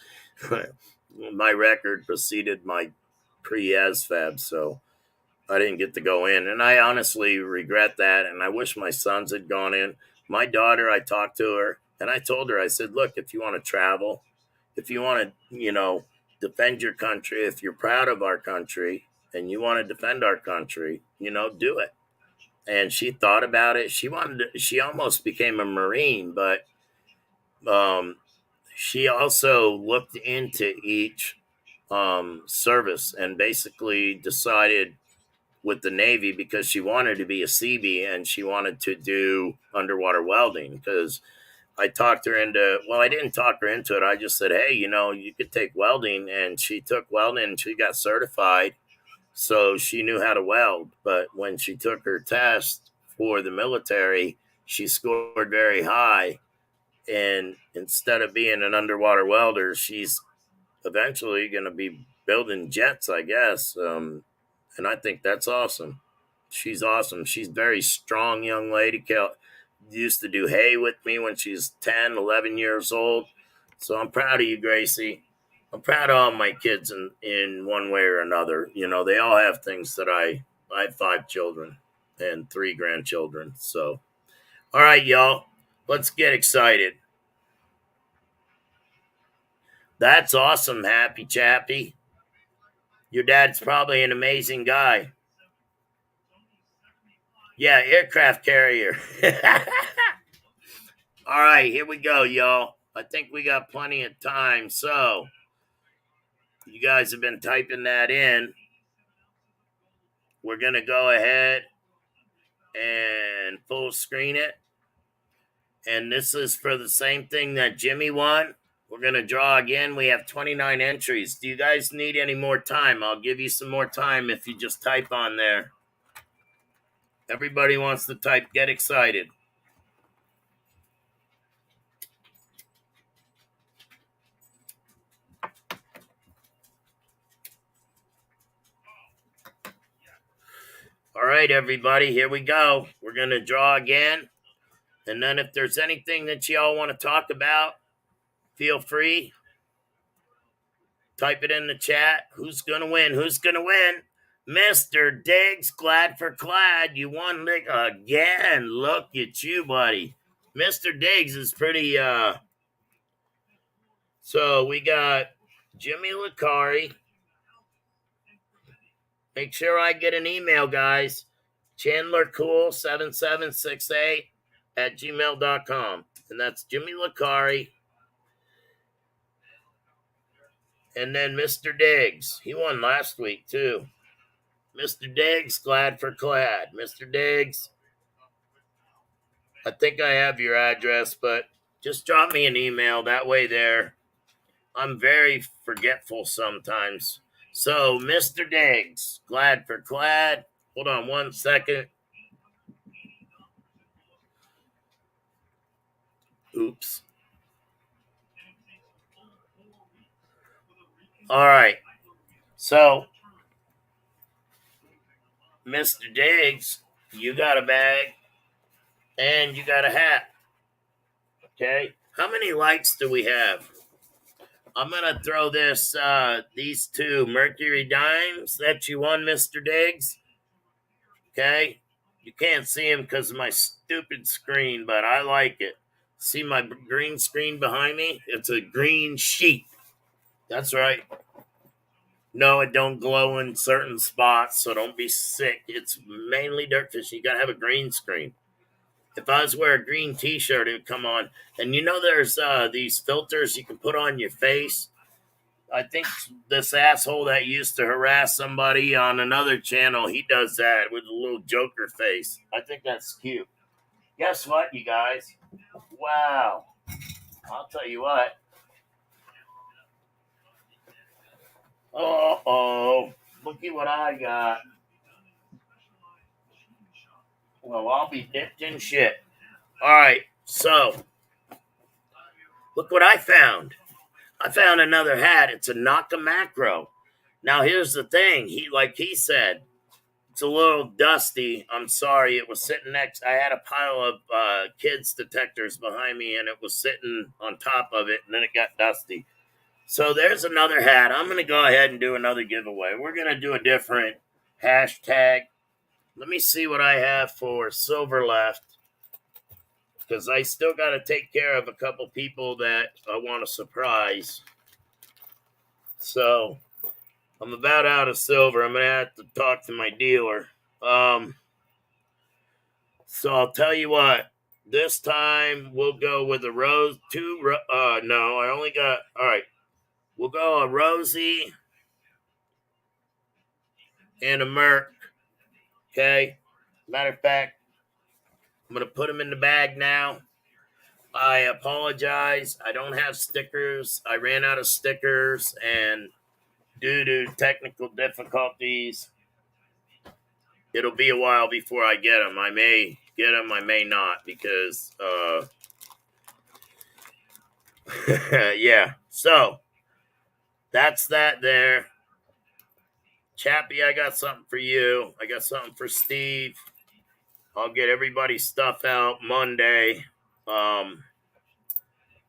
My record preceded my pre-ASFAB, so I didn't get to go in, and I honestly regret that. And I wish my sons had gone in. My daughter, I talked to her, and I told her, I said, "Look, if you want to travel, if you want to, defend your country, if you're proud of our country, and you want to defend our country, do it." And she thought about it. She almost became a Marine, but um, she also looked into each service and basically decided with the Navy because she wanted to be a Seabee and she wanted to do underwater welding. Because I talked her into, well, I didn't talk her into it. I just said, hey, you could take welding. And she took welding and she got certified. So she knew how to weld. But when she took her test for the military, she scored very high. And instead of being an underwater welder, she's eventually going to be building jets, I guess. And I think that's awesome. She's awesome. She's a very strong young lady. Used to do hay with me when she's 10, 11 years old. So I'm proud of you, Gracie. I'm proud of all my kids in one way or another. They all have things that I have 5 children and 3 grandchildren. So, all right, y'all, let's get excited. That's awesome, Happy Chappy. Your dad's probably an amazing guy. Yeah, aircraft carrier. All right, here we go, y'all. I think we got plenty of time. So, you guys have been typing that in. We're going to go ahead and full screen it. And this is for the same thing that Jimmy won. We're going to draw again. We have 29 entries. Do you guys need any more time? I'll give you some more time if you just type on there. Everybody wants to type. Get excited. All right, everybody, here we go. We're going to draw again. And then if there's anything that y'all want to talk about, feel free. Type it in the chat. Who's going to win? Who's going to win? Mr. Diggs, glad for Glad. You won again. Look at you, buddy. Mr. Diggs is pretty, so we got Jimmy Licari. Make sure I get an email, guys. ChandlerCool7768 at gmail.com. And that's Jimmy Licari. And then Mr. Diggs. He won last week, too. Mr. Diggs, glad for clad. Mr. Diggs, I think I have your address, but just drop me an email. That way, there. I'm very forgetful sometimes. So, Mr. Diggs, glad for clad. Hold on 1 second. Oops. All right. So, Mr. Diggs, you got a bag and you got a hat. Okay. How many likes do we have? I'm gonna throw these two Mercury dimes that you won, Mr. Diggs. Okay. You can't see them because of my stupid screen, but I like it. See my green screen behind me? It's a green sheet. That's right. No, it don't glow in certain spots, so don't be sick. It's mainly dirtfish. You gotta have a green screen. If I was wearing a green t-shirt, it would come on. And you know there's these filters you can put on your face. I think this asshole that used to harass somebody on another channel, he does that with a little Joker face. I think that's cute. Guess what, you guys? Wow. I'll tell you what. Uh-oh. Look at what I got. Well, I'll be dipped in shit. All right, so look what I found. I found another hat. It's a Naka Macro. Now, here's the thing. He said, it's a little dusty. I'm sorry. It was sitting next. I had a pile of kids detectors behind me, and it was sitting on top of it, and then it got dusty. So there's another hat. I'm going to go ahead and do another giveaway. We're going to do a different hashtag. Let me see what I have for silver left, because I still got to take care of a couple people that I want to surprise. So I'm about out of silver. I'm going to have to talk to my dealer. So I'll tell you what. This time we'll go with a rose. No, I only got. All right. We'll go a Rosie and a Merc. Okay. Matter of fact, I'm going to put them in the bag now. I apologize. I don't have stickers. I ran out of stickers, and due to technical difficulties, it'll be a while before I get them. I may get them, I may not, because, yeah. So, that's that there. Chappie, I got something for you. I got something for Steve. I'll get everybody's stuff out Monday.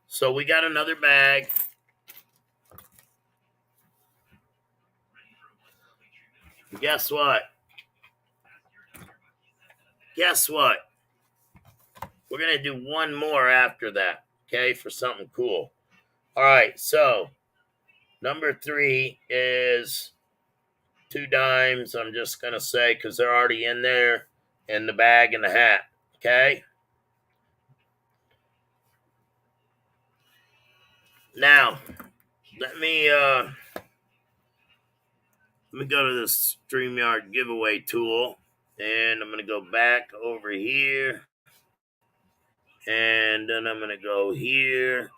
So we got another bag. Guess what? Guess what? We're going to do one more after that, okay, for something cool. All right, so number 3 is 2 dimes. I'm just going to say because they're already in there in the bag and the hat, okay? Now, let me go to the StreamYard giveaway tool, and I'm going to go back over here, and then I'm going to go here.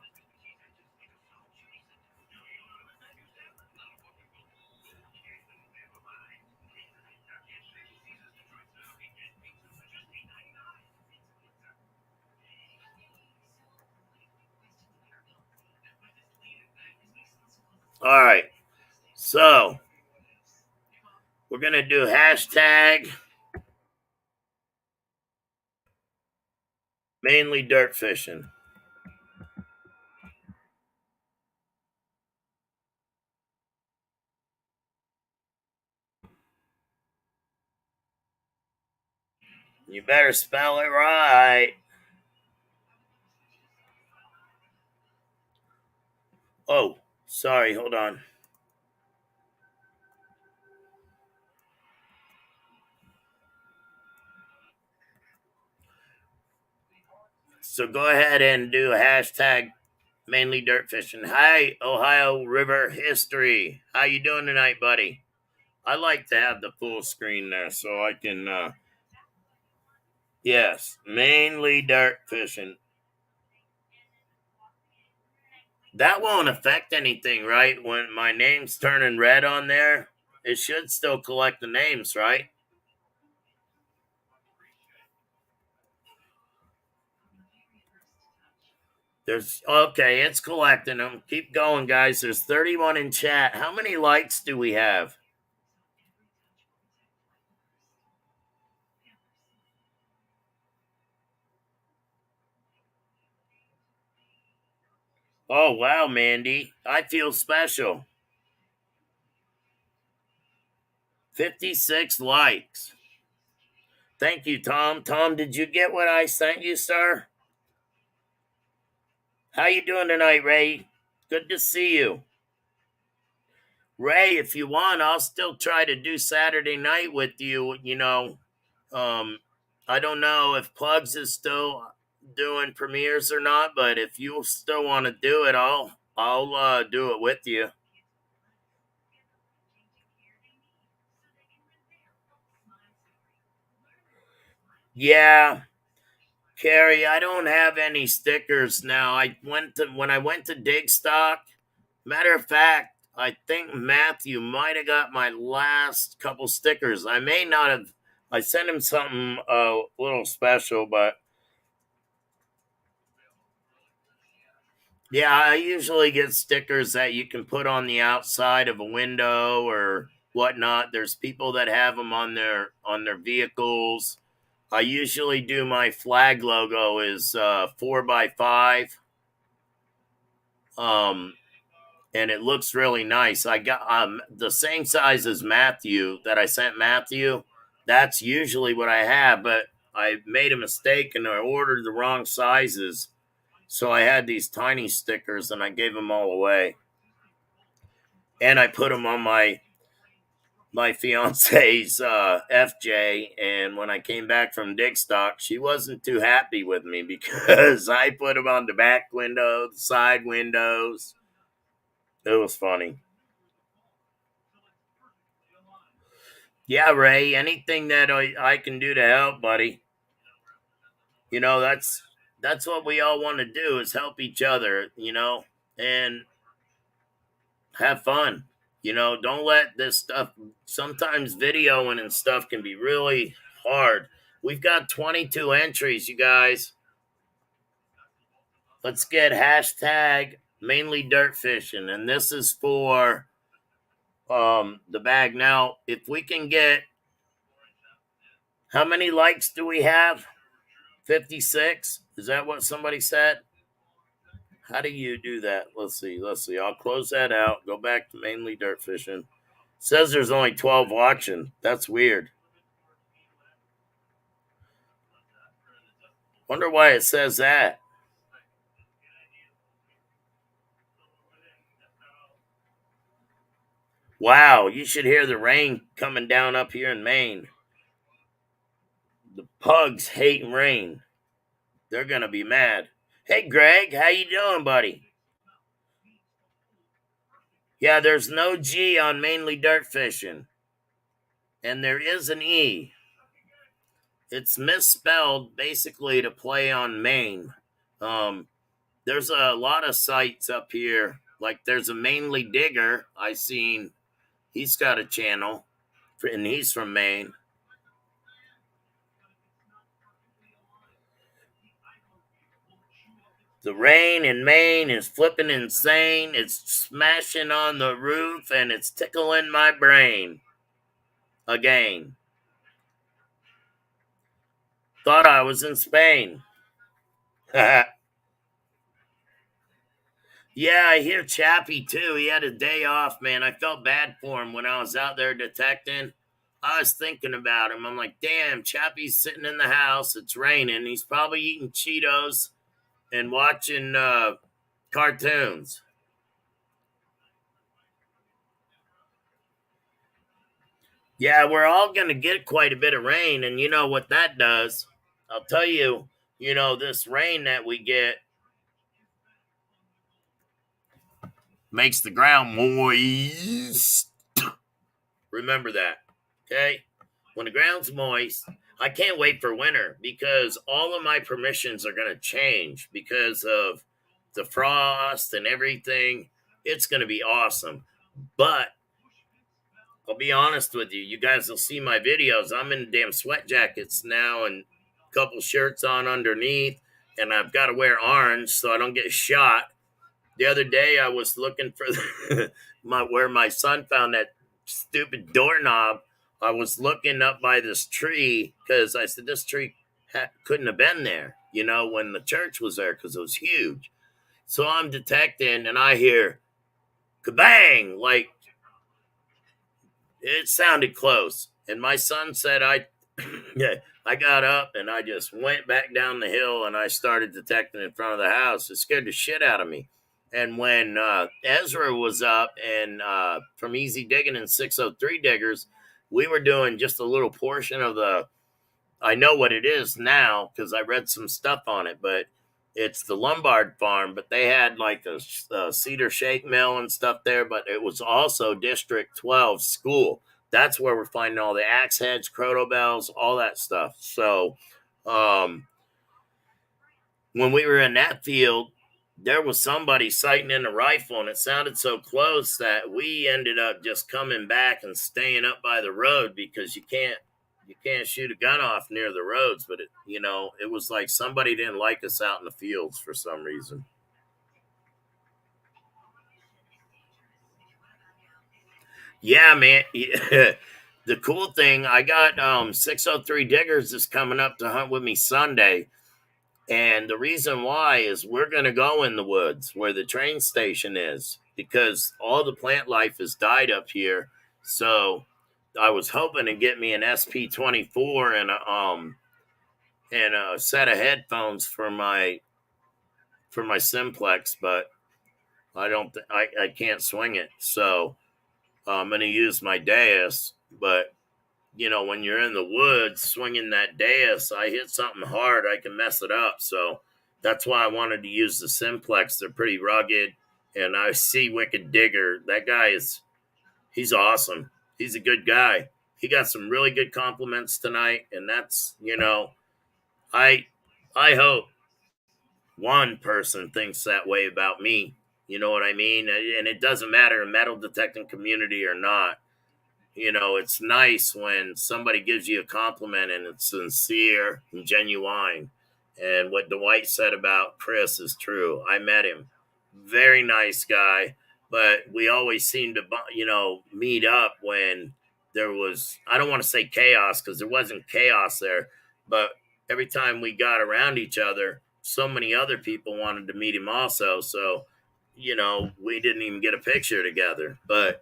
All right, so we're going to do hashtag mainly dirt fishing. You better spell it right. Oh, sorry, hold on. So go ahead and do hashtag mainly dirt fishing. Hi, Ohio River History. How you doing tonight, buddy? I like to have the full screen there so I can, yes, mainly dirt fishing. That won't affect anything, right? When my name's turning red on there, it should still collect the names, right? There's okay, it's collecting them. Keep going, guys. There's 31 in chat. How many likes do we have? Oh, wow, Mandy. I feel special. 56 likes. Thank you, Tom. Tom, did you get what I sent you, sir? How you doing tonight, Ray? Good to see you. Ray, if you want, I'll still try to do Saturday night with you, Um, I don't know if Plugs is still doing premieres or not, but if you still want to do it, I'll do it with you. Yeah, Carrie, I don't have any stickers now. I went to when I went to Dig Stock. Matter of fact, I think Matthew might have got my last couple stickers. I may not have. I sent him something a little special, but yeah, I usually get stickers that you can put on the outside of a window or whatnot. There's people that have them on their vehicles. I usually do my flag logo is 4x5, um, and it looks really nice. I got the same size as Matthew that I sent Matthew. That's usually what I have, but I made a mistake and I ordered the wrong sizes. So I had these tiny stickers and I gave them all away. And I put them on my fiance's FJ. And when I came back from Dig Stock, she wasn't too happy with me because I put them on the back window, the side windows. It was funny. Yeah, Ray, anything that I can do to help, buddy. You know, that's what we all want to do is help each other, and have fun. Don't let this stuff, sometimes videoing and stuff can be really hard. We've got 22 entries, you guys. Let's get hashtag mainly dirt fishing. And this is for the bag. Now, if we can get, how many likes do we have? 56? Is that what somebody said? How do you do that? Let's see. Let's see. I'll close that out. Go back to mainly dirt fishing. Says there's only 12 watching. That's weird. Wonder why it says that. Wow, you should hear the rain coming down up here in Maine. The pugs hate rain. They're gonna be mad. Hey Greg, how you doing, buddy? Yeah, there's no G on mainly dirt fishing. And there is an E. It's misspelled basically to play on Maine. Um, there's a lot of sites up here. Like there's a mainly digger I seen. He's got a channel, and he's from Maine. The rain in Maine is flipping insane. It's smashing on the roof and it's tickling my brain again. Thought I was in Spain. Yeah, I hear Chappie too. He had a day off, man. I felt bad for him when I was out there detecting. I was thinking about him. I'm like, damn, Chappie's sitting in the house. It's raining. He's probably eating Cheetos and watching cartoons. Yeah, we're all going to get quite a bit of rain. And you know what that does? I'll tell you, this rain that we get makes the ground moist. Remember that. Okay? When the ground's moist, I can't wait for winter because all of my permissions are going to change because of the frost and everything. It's going to be awesome. But I'll be honest with you. You guys will see my videos. I'm in damn sweat jackets now and a couple shirts on underneath. And I've got to wear orange so I don't get shot. The other day I was looking for where my son found that stupid doorknob. I was looking up by this tree because I said this tree couldn't have been there, when the church was there because it was huge. So I'm detecting and I hear kabang, like it sounded close. And my son said yeah, I got up and I just went back down the hill and I started detecting in front of the house. It scared the shit out of me. And when Ezra was up and from Easy Digging and 603 Diggers, we were doing just a little portion of I know what it is now because I read some stuff on it, but it's the Lombard farm. But they had like a cedar shake mill and stuff there, but it was also District 12 school. That's where we're finding all the axe heads, croto bells, all that stuff. So um, when we were in that field, there was somebody sighting in a rifle, and it sounded so close that we ended up just coming back and staying up by the road because you can't shoot a gun off near the roads. But it was like somebody didn't like us out in the fields for some reason. Yeah, man. The cool thing, I got 603 Diggers is coming up to hunt with me Sunday. And the reason why is we're going to go in the woods where the train station is because all the plant life has died up here. So I was hoping to get me an SP24 and a set of headphones for my simplex, but I don't I can't swing it. So I'm going to use my Deus, but when you're in the woods swinging that Deus, I hit something hard, I can mess it up. So that's why I wanted to use the Simplex. They're pretty rugged. And I see Wicked Digger. That guy he's awesome. He's a good guy. He got some really good compliments tonight. And that's, I, I hope one person thinks that way about me. You know what I mean? And it doesn't matter in metal detecting community or not. It's nice when somebody gives you a compliment and it's sincere and genuine. And what Dwight said about Chris is true. I met him. Very nice guy. But we always seem to, meet up when there was, I don't want to say chaos because there wasn't chaos there. But every time we got around each other, so many other people wanted to meet him also. So, we didn't even get a picture together. But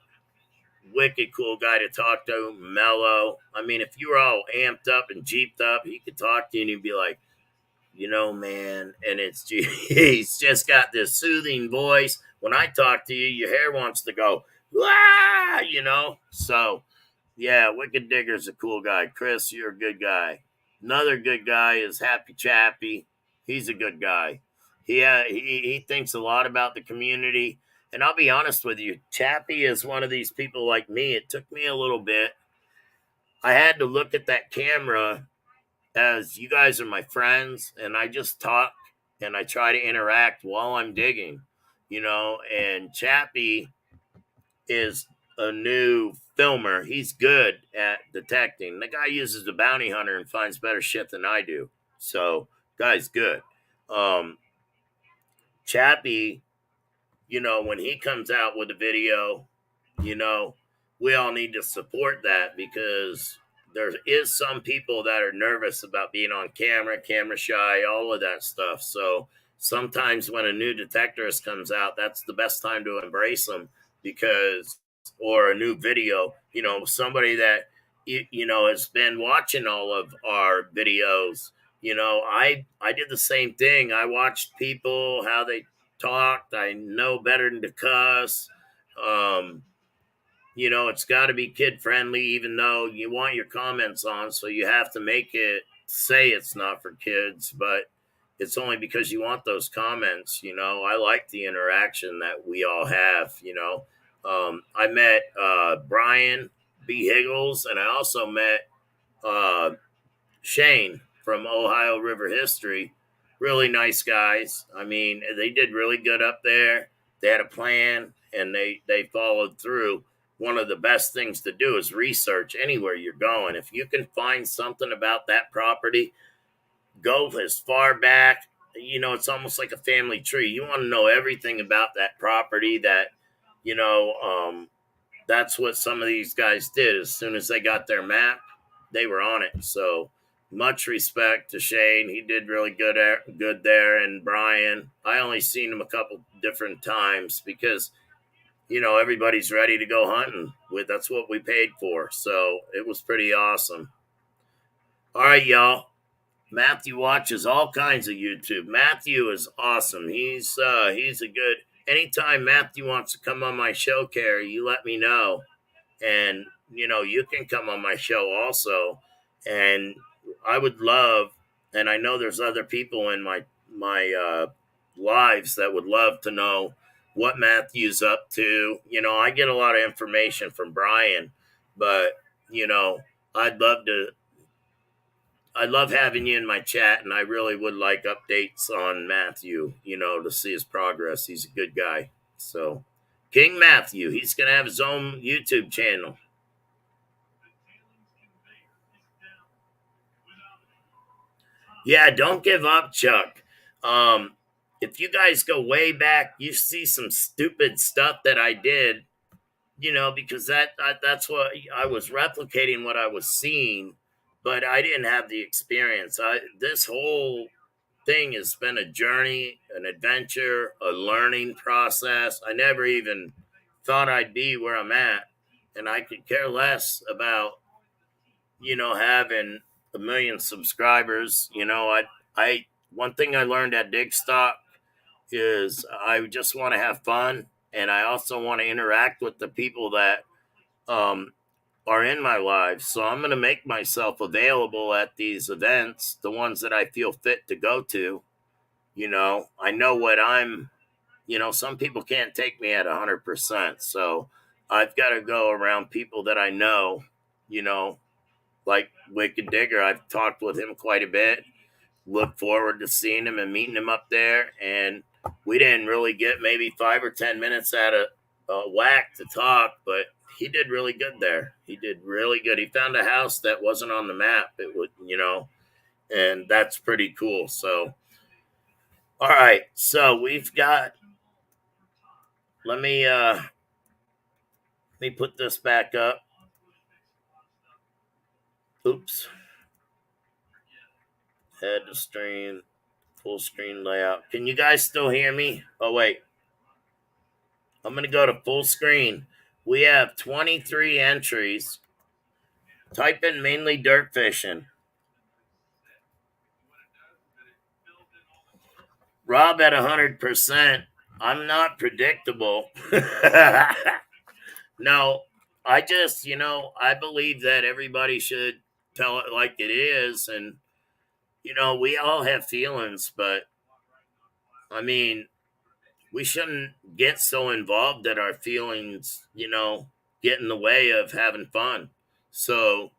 wicked cool guy to talk to, mellow. I mean, if you were all amped up and jeeped up, he could talk to you and he'd be like, man, and he's just got this soothing voice. When I talk to you, your hair wants to go, ah. So, yeah, Wicked Digger's a cool guy. Chris, you're a good guy. Another good guy is Happy Chappy. He's a good guy. He thinks a lot about the community. And I'll be honest with you, Chappie is one of these people like me. It took me a little bit. I had to look at that camera as you guys are my friends, and I just talk and I try to interact while I'm digging, and Chappie is a new filmer. He's good at detecting. The guy uses the bounty hunter and finds better shit than I do. So, guy's good. Um, Chappie, when he comes out with a video, you know, we all need to support that because there is some people that are nervous about being on camera, camera shy, all of that stuff. So sometimes when a new detectorist comes out, that's the best time to embrace them because, or a new video, somebody that, has been watching all of our videos. I did the same thing. I watched people, how they talked. I know better than to cuss. Um, it's got to be kid friendly, even though you want your comments on. So you have to make it say it's not for kids, but it's only because you want those comments. I like the interaction that we all have. I met Brian. B. Higgles, and I also met uh, Shane from Ohio River History. Really nice guys. I mean, they did really good up there. They had a plan and they followed through. One of the best things to do is research anywhere you're going. If you can find something about that property, go as far back. It's almost like a family tree. You want to know everything about that property. You know, um, that's what some of these guys did. As soon as they got their map, they were on it. So much respect to Shane. He did really good there. And Brian, I only seen him a couple different times because everybody's ready to go hunting. That's what we paid for. So it was pretty awesome. All right, y'all. Matthew watches all kinds of YouTube. Matthew is awesome. He's a good. Anytime Matthew wants to come on my show, Carrie, you let me know, and you can come on my show also. And I would love, and I know there's other people in my lives that would love to know what Matthew's up to. I get a lot of information from Brian, but I'd love to. I love having you in my chat, and I really would like updates on Matthew, to see his progress. He's a good guy. So, King Matthew, he's going to have his own YouTube channel. Yeah, don't give up, Chuck. If you guys go way back, you see some stupid stuff that I did, because that's what I was replicating what I was seeing, but I didn't have the experience. This whole thing has been a journey, an adventure, a learning process. I never even thought I'd be where I'm at, and I could care less about having a million subscribers. I one thing I learned at Digstock is I just want to have fun, and I also want to interact with the people that um, are in my life. So I'm going to make myself available at these events, the ones that I feel fit to go to. I know what I'm. Some people can't take me at 100%, so I've got to go around people that I know. You know, like Wicked Digger. I've talked with him quite a bit. Look forward to seeing him and meeting him up there. And we didn't really get maybe 5 or 10 minutes out of whack to talk, but he did really good there. He did really good. He found a house that wasn't on the map. It would, and that's pretty cool. So, all right. So we've got. Let me put this back up. Oops. Head to stream. Full screen layout. Can you guys still hear me? Oh, wait. I'm going to go to full screen. We have 23 entries. Type in mainly dirt fishing. Rob at 100%. I'm not predictable. No, I just, I believe that everybody should tell it like it is. And, we all have feelings, but I mean, we shouldn't get so involved that our feelings, get in the way of having fun. So,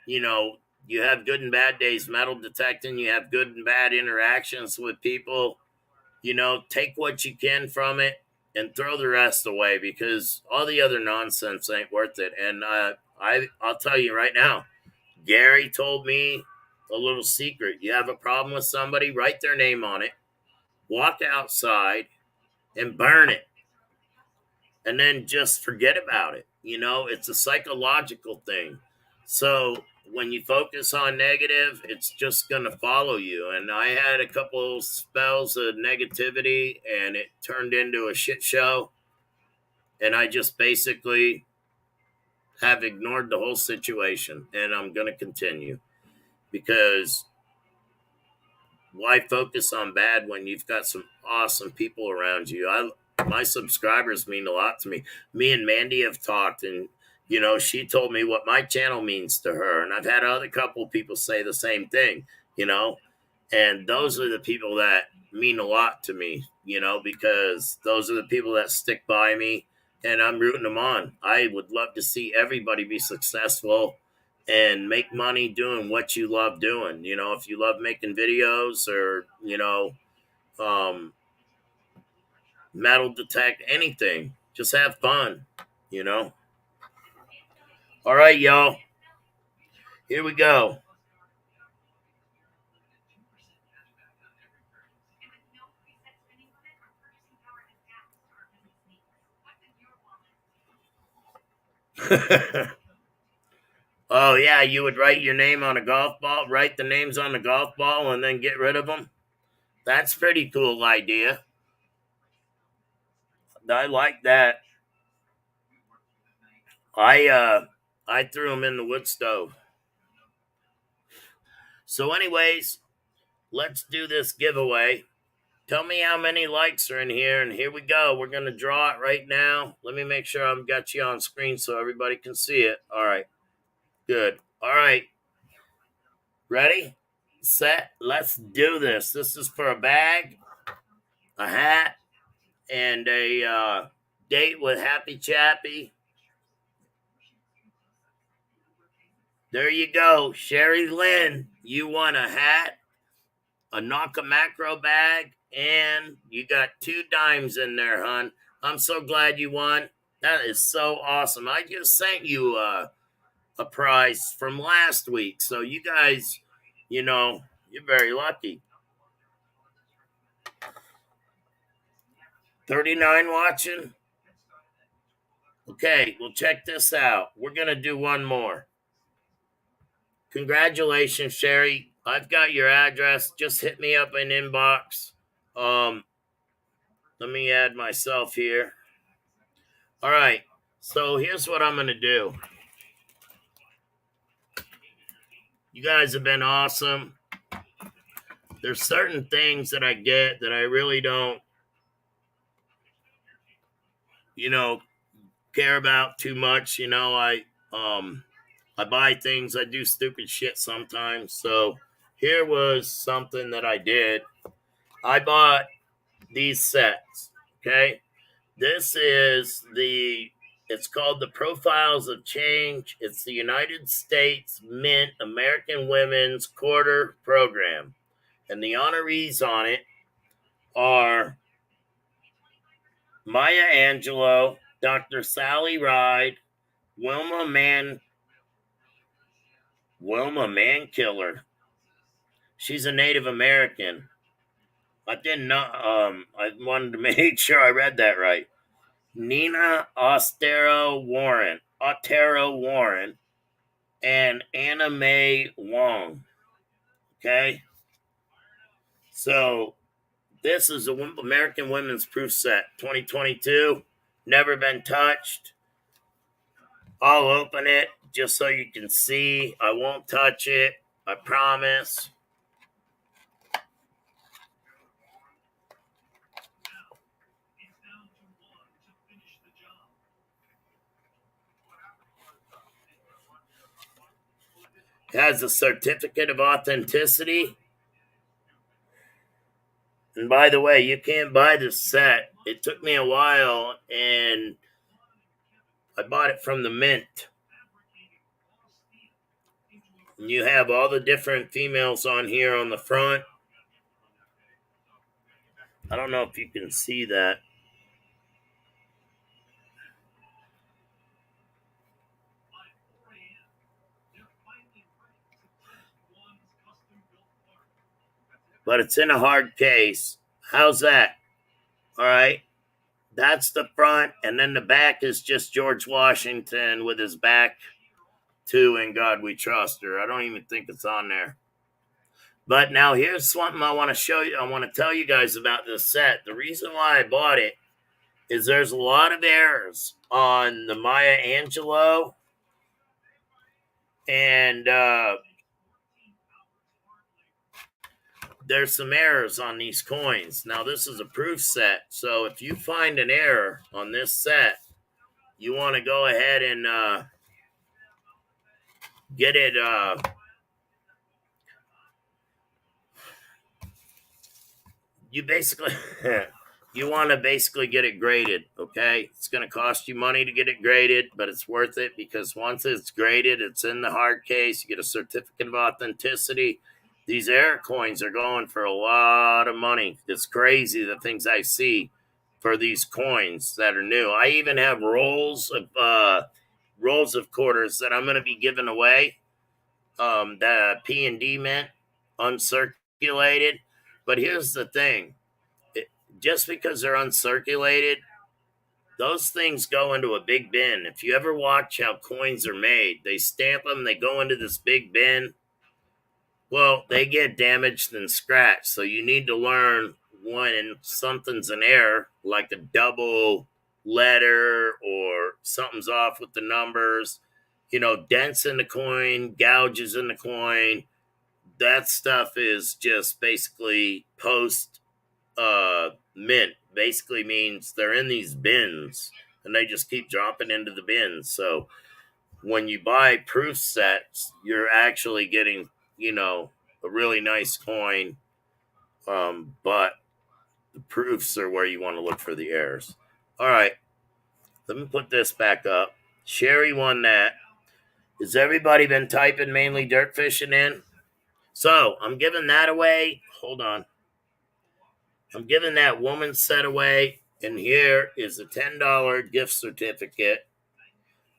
you know, you have good and bad days metal detecting, you have good and bad interactions with people, take what you can from it and throw the rest away because all the other nonsense ain't worth it. And I'll tell you right now, Gary told me a little secret. You have a problem with somebody, write their name on it, walk outside and burn it, and then just forget about it. It's a psychological thing. So when you focus on negative, it's just going to follow you. And I had a couple spells of negativity and it turned into a shit show. And I just basically have ignored the whole situation. And I'm going to continue because why focus on bad when you've got some awesome people around you? My subscribers mean a lot to me. Me and Mandy have talked, and she told me what my channel means to her, and I've had other couple of people say the same thing. And those are the people that mean a lot to me. Because those are the people that stick by me and I'm rooting them on. I would love to see everybody be successful and make money doing what you love doing. If you love making videos or, um, metal detect anything, just have fun, you know? All right, y'all. Here we go. Oh, yeah, you would write your name on a golf ball, write the names on the golf ball, and then get rid of them? That's pretty cool idea. I like that. I threw them in the wood stove. So, anyways, let's do this giveaway. Tell me how many likes are in here, and here we go. We're gonna draw it right now. Let me make sure I've got you on screen so everybody can see it. All right, good. All right, ready, set. Let's do this. This is for a bag, a hat, and a date with Happy Chappy. There you go, Sherry Lynn. You won a hat, a Naka Macro bag, and you got 2 dimes in there, hon. I'm so glad you won. That is so awesome. I just sent you a prize from last week. So you guys, you're very lucky. 39 watching. Okay, well, check this out. We're going to do one more. Congratulations, Sherry. I've got your address. Just hit me up in inbox. Let me add myself here. All right. So here's what I'm going to do. You guys have been awesome. There's certain things that I get that I really don't, care about too much. I buy things, I do stupid shit sometimes. So here was something that I did. I bought these sets. Okay. This is it's called the Profiles of Change. It's the United States Mint American Women's Quarter Program. And the honorees on it are Maya Angelou, Dr. Sally Ride, Wilma Mankiller. She's a Native American. I didn't know. I wanted to make sure I read that right. Nina Otero Warren, and Anna Mae Wong. Okay, so this is a American Women's Proof Set 2022. Never been touched. I'll open it just so you can see. I won't touch it. I promise. It has a certificate of authenticity. And by the way, you can't buy this set. It took me a while, and I bought it from the Mint. And you have all the different females on here on the front. I don't know if you can see that. But it's in a hard case. How's that? All right. That's the front. And then the back is just George Washington with his back to In God We Trust. Or I don't even think it's on there. But now here's something I want to show you. I want to tell you guys about this set. The reason why I bought it is there's a lot of errors on the Maya Angelou. And there's some errors on these coins. Now, this is a proof set. So if you find an error on this set, you want to go ahead and get it. You basically you want to basically get it graded, okay? It's going to cost you money to get it graded, but it's worth it because once it's graded, it's in the hard case. You get a certificate of authenticity. These air coins are going for a lot of money. It's crazy the things I see for these coins that are new. I even have rolls of quarters that I'm going to be giving away. The P and D mint, uncirculated. But here's the thing: just because they're uncirculated, those things go into a big bin. If you ever watch how coins are made, they stamp them, they go into this big bin. Well, they get damaged and scratched. So you need to learn when something's an error, like a double letter or something's off with the numbers, dents in the coin, gouges in the coin. That stuff is just basically post mint. Basically means they're in these bins and they just keep dropping into the bins. So when you buy proof sets, you're actually getting, a really nice coin. But the proofs are where you want to look for the errors. All right, let me put this back up. Sherry won that. Has everybody been typing mainly dirt fishing in? So I'm giving that away. Hold on. I'm giving that woman set away, and here is a $10 gift certificate.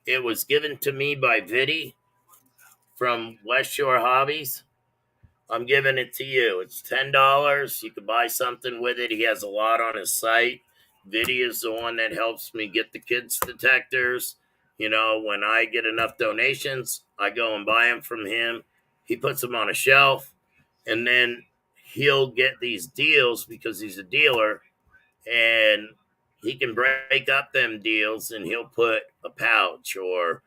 It was given to me by Viddy from West Shore Hobbies. I'm giving it to you. It's $10. You can buy something with it. He has a lot on his site. Viddy is the one that helps me get the kids detectors. When I get enough donations, I go and buy them from him. He puts them on a shelf, and then he'll get these deals because he's a dealer, and he can break up them deals, and he'll put a pouch or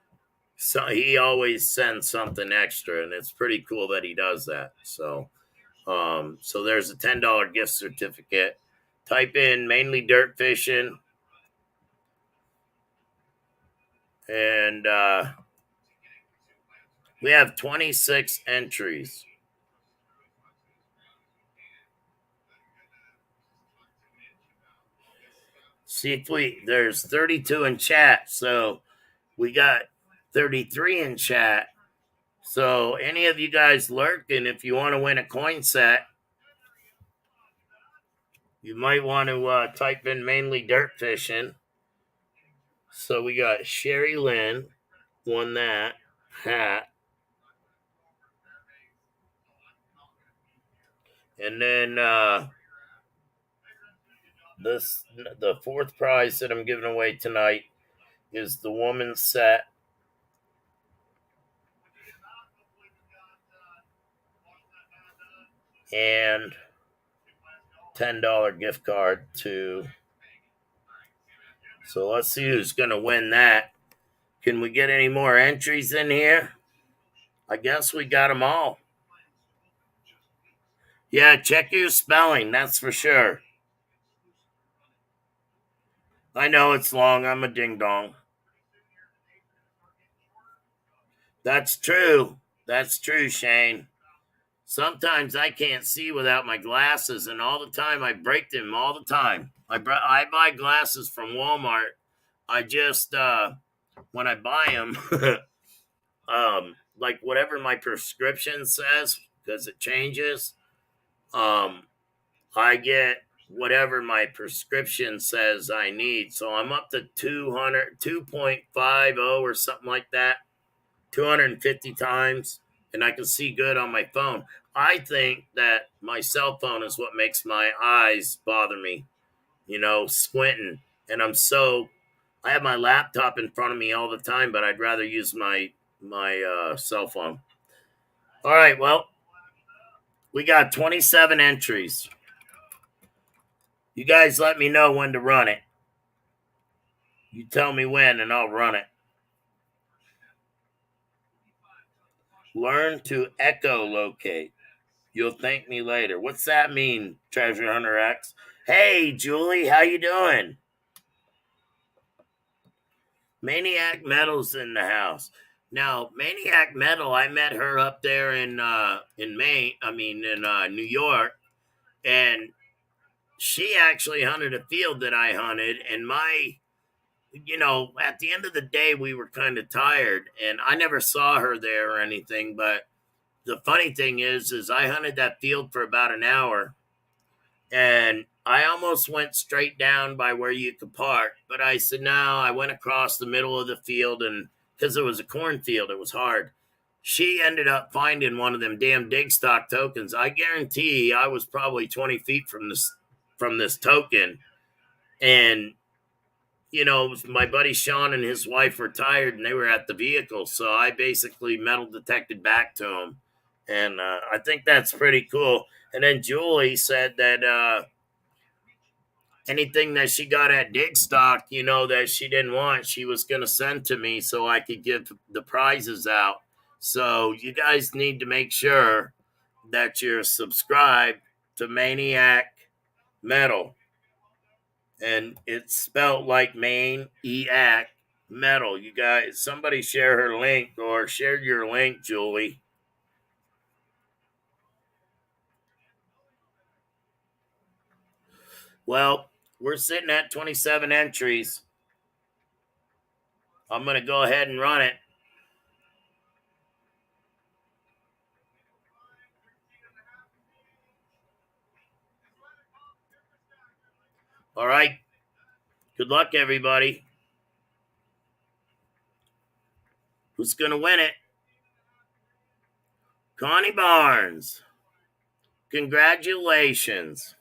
so. He always sends something extra, and it's pretty cool that he does that. So there's a $10 gift certificate. Type in mainly dirt fishing, and we have 26 entries. See if there's 32 in chat, so we got 33 in chat. So any of you guys lurking, if you want to win a coin set, you might want to type in mainly dirt fishing. So we got Sherry Lynn won that hat. And then the fourth prize that I'm giving away tonight is the woman's set. And $10 gift card to. So let's see who's going to win that. Can we get any more entries in here? I guess we got them all. Yeah, check your spelling, that's for sure. I know it's long. I'm a ding dong. That's true. That's true, Shane. Sometimes I can't see without my glasses, and all the time I break them all the time. I buy glasses from Walmart. I just when I buy them, like whatever my prescription says, because it changes. I get whatever my prescription says I need. So I'm up to 2.50 or something like that, 250 times, and I can see good on my phone. I think that my cell phone is what makes my eyes bother me, squinting. And I have my laptop in front of me all the time, but I'd rather use my cell phone. All right, well, we got 27 entries. You guys let me know when to run it. You tell me when, and I'll run it. Learn to echolocate. You'll thank me later. What's that mean, Treasure Hunter X? Hey, Julie, how you doing? Maniac Metal's in the house. Now, Maniac Metal, I met her up there in Maine. I mean, in New York, and she actually hunted a field that I hunted, and at the end of the day, we were kind of tired, and I never saw her there or anything. But the funny thing is I hunted that field for about an hour, and I almost went straight down by where you could park. But I said, no, I went across the middle of the field, and because it was a cornfield, it was hard. She ended up finding one of them damn dig stock tokens. I guarantee I was probably 20 feet from this token. And my buddy Sean and his wife were tired and they were at the vehicle. So I basically metal detected back to them. And I think that's pretty cool. And then Julie said that anything that she got at dig stock, that she didn't want, she was going to send to me so I could give the prizes out. So you guys need to make sure that you're subscribed to Maniac Metal. And it's spelled like Maine EAC Metal. You guys, somebody share her link or share your link, Julie. Well, we're sitting at 27 entries. I'm going to go ahead and run it. All right. Good luck, everybody. Who's going to win it? Connie Barnes. Congratulations.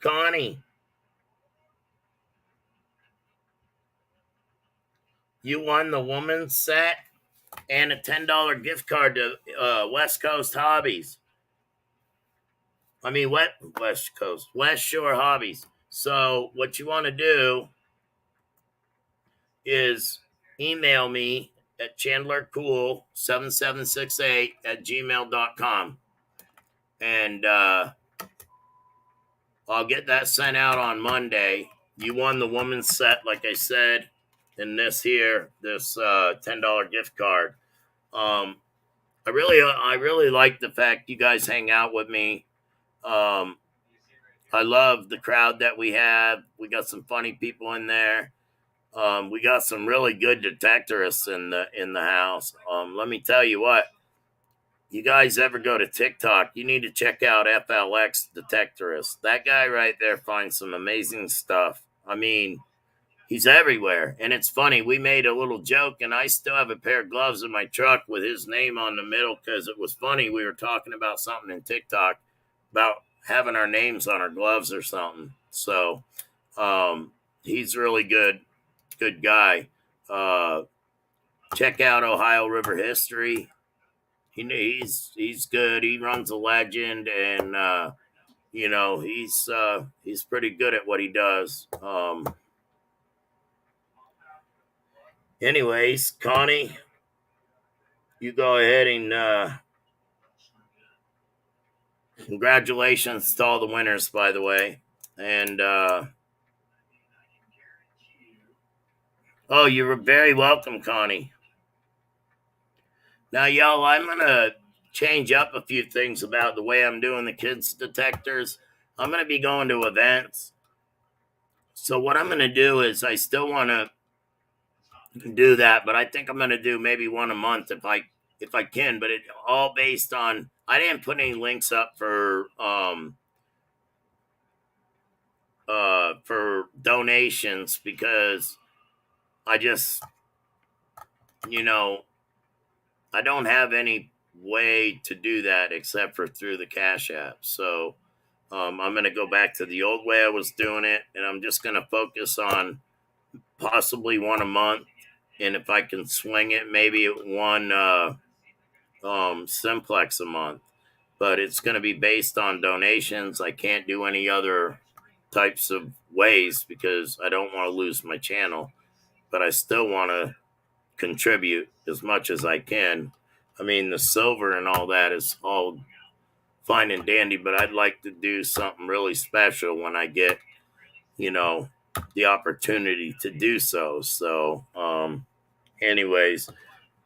Connie, you won the woman's set and a $10 gift card to West Coast Hobbies. I mean, West Coast, West Shore Hobbies. So, what you want to do is email me at chandlercool7768@gmail.com. And I'll get that sent out on Monday. You won the woman's set, like I said, and this $10 gift card. I really like the fact you guys hang out with me. I love the crowd that we have. We got some funny people in there. We got some really good detectorists in the house. Let me tell you what. You guys ever go to TikTok, you need to check out FLX Detectorist. That guy right there finds some amazing stuff. I mean, he's everywhere. And it's funny, we made a little joke, and I still have a pair of gloves in my truck with his name on the middle because it was funny. We were talking about something in TikTok about having our names on our gloves or something. So he's really good guy. Check out Ohio River History. He's good. He runs a legend, and he's pretty good at what he does. Anyways, Connie, you go ahead and congratulations to all the winners, by the way. And oh, you're very welcome, Connie. Now, y'all, I'm gonna change up a few things about the way I'm doing the kids detectors. I'm gonna be going to events. So what I'm gonna do is I still want to do that, but I think I'm gonna do maybe one a month if I can. But it all based on I didn't put any links up for donations because I just you know I don't have any way to do that except for through the Cash App. So I'm gonna go back to the old way I was doing it, and I'm just gonna focus on possibly one a month, and if I can swing it, maybe one simplex a month. But it's going to be based on donations. I can't do any other types of ways because I don't want to lose my channel, but I still want to contribute as much as I can. I mean, the silver and all that is all fine and dandy, but I'd like to do something really special when I get, you know, the opportunity to do so. So, anyways,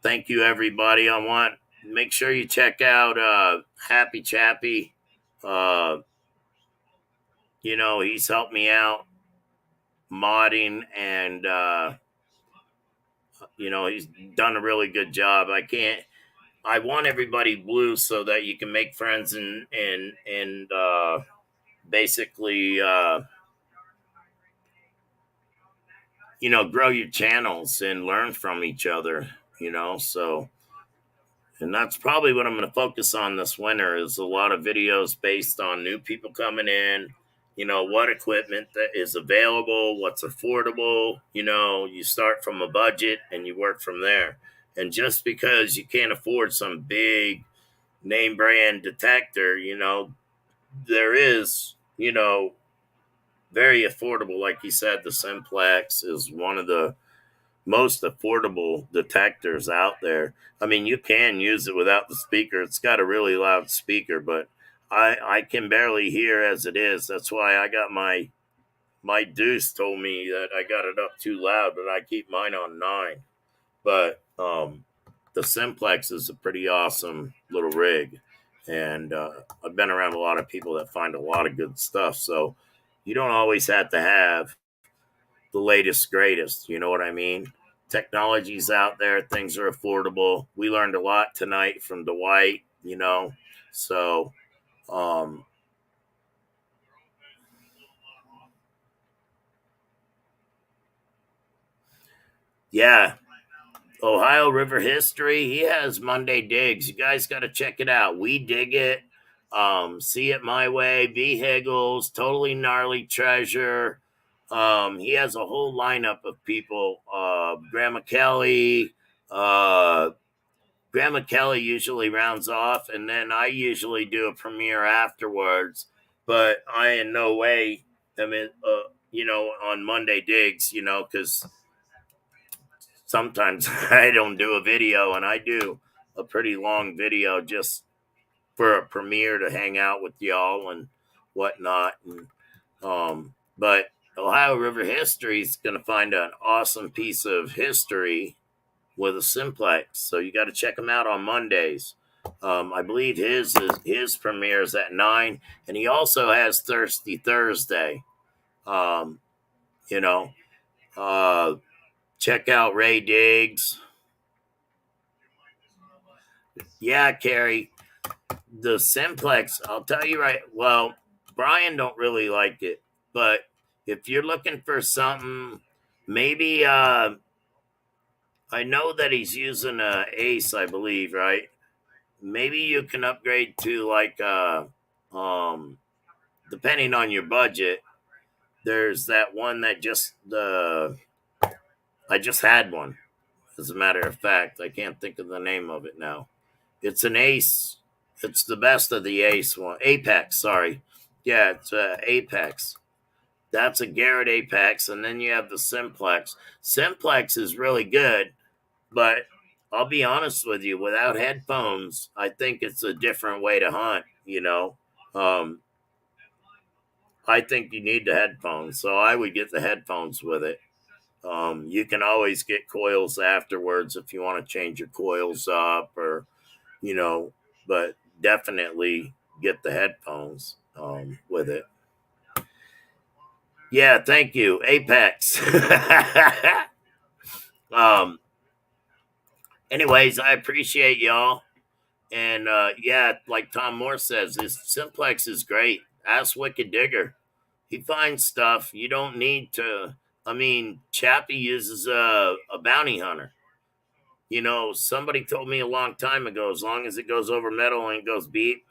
thank you, everybody. make sure you check out Happy Chappy. Uh, he's helped me out modding, and he's done a really good job. I want everybody blue so that you can make friends and basically grow your channels and learn from each other. So, and that's probably what I'm going to focus on this winter is a lot of videos based on new people coming in. What equipment that is available, what's affordable. You start from a budget and you work from there. And just because you can't afford some big name brand detector, there is, very affordable. Like you said, the Simplex is one of the most affordable detectors out there. I mean, you can use it without the speaker. It's got a really loud speaker, but I can barely hear as it is. That's why I got my deuce told me that I got it up too loud, but I keep mine on 9. But the Simplex is a pretty awesome little rig, and I've been around a lot of people that find a lot of good stuff. So you don't always have to have the latest greatest. You know what I mean? Technology's out there, things are affordable. We learned a lot tonight from Dwight. So um, yeah, Ohio River History. He has Monday Digs. You guys got to check it out. We dig it. See it my way. V Higgles, totally gnarly treasure. He has a whole lineup of people. Grandma Kelly. Uh, Grandma Kelly usually rounds off, and then I usually do a premiere afterwards. But I in no way am in, on Monday Digs, because sometimes I don't do a video, and I do a pretty long video just for a premiere to hang out with y'all and whatnot. And but Ohio River History is going to find an awesome piece of history with a simplex, so you got to check him out on Mondays. I believe his premiere is at 9, and he also has Thirsty Thursday. Um, you know, uh, check out Ray Diggs. Yeah, Carrie, the simplex. I'll tell you right. Well, Brian don't really like it, but if you're looking for something, maybe I know that he's using a Ace, I believe, right? Maybe you can upgrade to like um depending on your budget. There's that one that just I just had one. As a matter of fact, I can't think of the name of it now. It's an Ace. It's the best of the Ace one. Apex, sorry. Yeah, it's Apex. That's a Garrett Apex, and then you have the Simplex. Simplex is really good, but I'll be honest with you, without headphones, I think it's a different way to hunt. Um, I think you need the headphones, so I would get the headphones with it. You can always get coils afterwards if you want to change your coils up you know, but definitely get the headphones with it. Yeah, thank you. Apex. um, anyways, I appreciate y'all. And yeah, like Tom Moore says, this simplex is great. Ask Wicked Digger. He finds stuff you don't need to. I mean, Chappie uses a bounty hunter. Somebody told me a long time ago, as long as it goes over metal and it goes beep,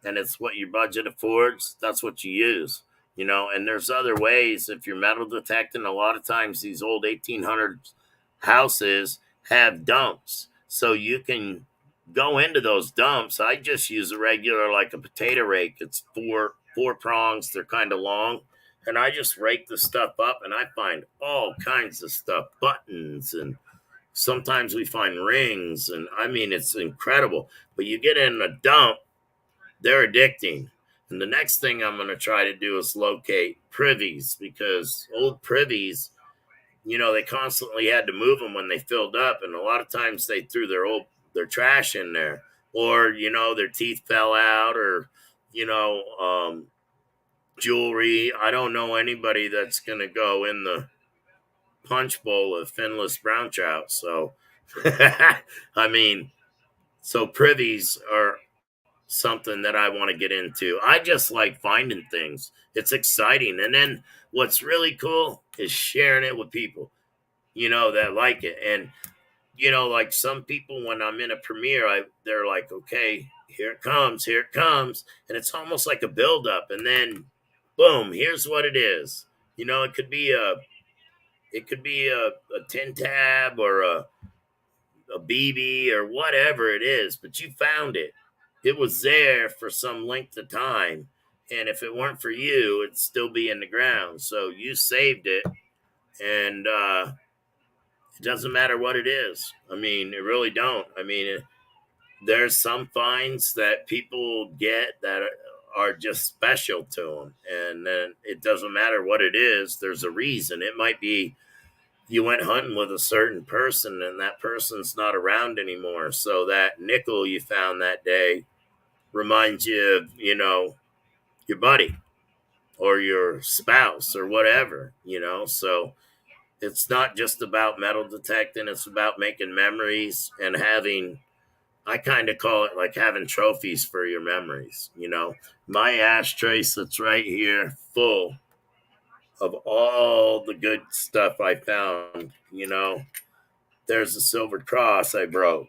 and it's what your budget affords, that's what you use. And there's other ways if you're metal detecting. A lot of times these old 1800s houses have dumps, so you can go into those dumps. I just use a regular, like a potato rake. It's four prongs. They're kind of long, and I just rake the stuff up, and I find all kinds of stuff, buttons, and sometimes we find rings, and I mean, it's incredible. But you get in a dump, they're addicting. And the next thing I'm going to try to do is locate privies, because old privies, they constantly had to move them when they filled up, and a lot of times they threw their trash in there. or their teeth fell out, or jewelry. I don't know anybody that's gonna go in the punch bowl of finless brown trout. So, I mean, so privies are something that I want to get into. I just like finding things. It's exciting. And then what's really cool is sharing it with people, that like it. And, like some people, when I'm in a premiere, they're like, okay, here it comes. And it's almost like a buildup. And then boom, here's what it is. It could be a tin tab, or a BB, or whatever it is, but you found it. It was there for some length of time. And if it weren't for you, it'd still be in the ground. So you saved it. And it doesn't matter what it is. I mean, it really don't. I mean, there's some finds that people get that are just special to them. And then it doesn't matter what it is, there's a reason. It might be you went hunting with a certain person and that person's not around anymore. So that nickel you found that day reminds you of, your buddy or your spouse or whatever, So it's not just about metal detecting, it's about making memories and having, I kind of call it like having trophies for your memories. My ashtray sits right here full of all the good stuff I found. There's a silver cross I broke.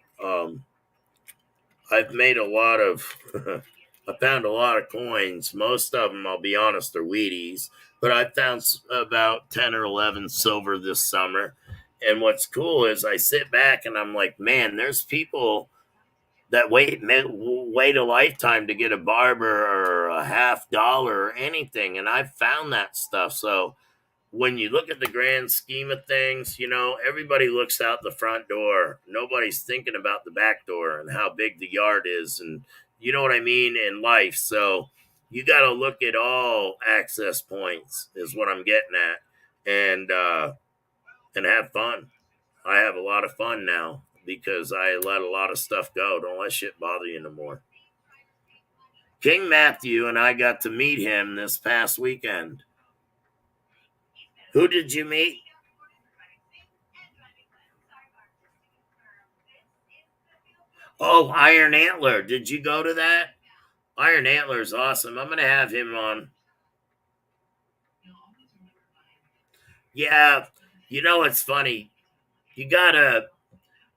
I've made a lot of, I found a lot of coins. Most of them, I'll be honest, are Wheaties, but I found about 10 or 11 silver this summer. And what's cool is I sit back and I'm like, man, there's people that wait a lifetime to get a barber or a $50 or anything. And I've found that stuff. So when you look at the grand scheme of things, everybody looks out the front door. Nobody's thinking about the back door and how big the yard is, and you know what I mean, in life. So you got to look at all access points, is what I'm getting at, and have fun. I have a lot of fun now because I let a lot of stuff go. Don't let shit bother you no more. King Matthew and I got to meet him this past weekend. Who did you meet? Oh, Iron Antler. Did you go to that? Iron Antler is awesome. I'm going to have him on. Yeah, it's funny. You gotta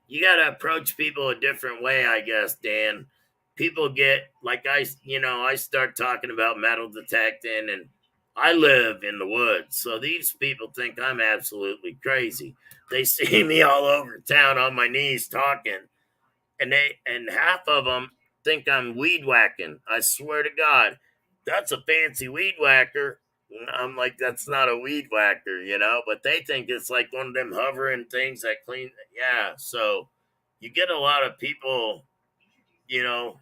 you gotta approach people a different way, I guess, Dan. People get like I start talking about metal detecting, and I live in the woods, so these people think I'm absolutely crazy. They see me all over town on my knees talking, and half of them think I'm weed whacking. I swear to God, that's a fancy weed whacker. I'm like, that's not a weed whacker. But they think it's like one of them hovering things that clean. Yeah, so you get a lot of people, you know,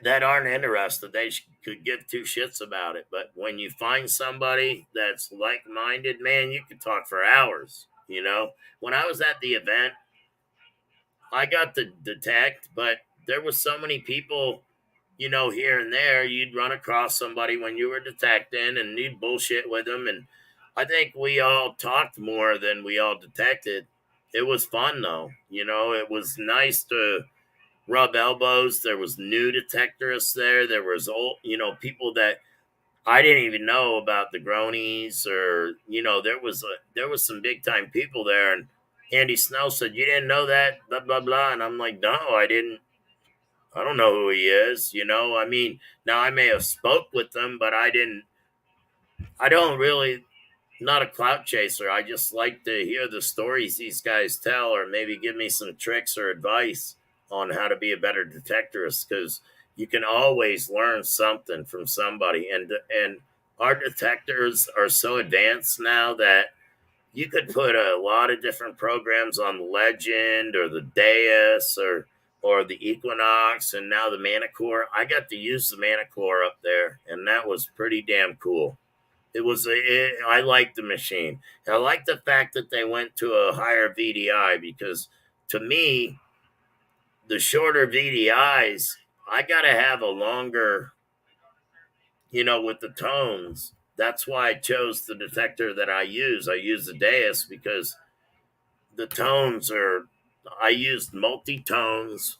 that aren't interested. They could give two shits about it. But when you find somebody that's like minded, man, you could talk for hours. When I was at the event, I got to detect, but there was so many people, here and there. You'd run across somebody when you were detecting and you'd bullshit with them. And I think we all talked more than we all detected. It was fun though. It was nice to rub elbows. There was new detectorists there. There was old, people that I didn't even know about, the Gronies, or there was some big time people there. And Andy Snell said, "You didn't know that, blah blah blah," and I'm like, "No, I didn't. I don't know who he is." I mean, now I may have spoke with them, but I didn't. I don't really. Not a clout chaser. I just like to hear the stories these guys tell, or maybe give me some tricks or advice on how to be a better detectorist, because you can always learn something from somebody. And our detectors are so advanced now that you could put a lot of different programs on the Legend or the Deus or the Equinox, and now the Manicore. I got to use the Manicore up there, and that was pretty damn cool. I like the machine. And I like the fact that they went to a higher VDI, because to me, the shorter VDIs, I gotta have a longer, with the tones. That's why I chose the detector that I use. I use the Deus because the tones are, I used multi tones,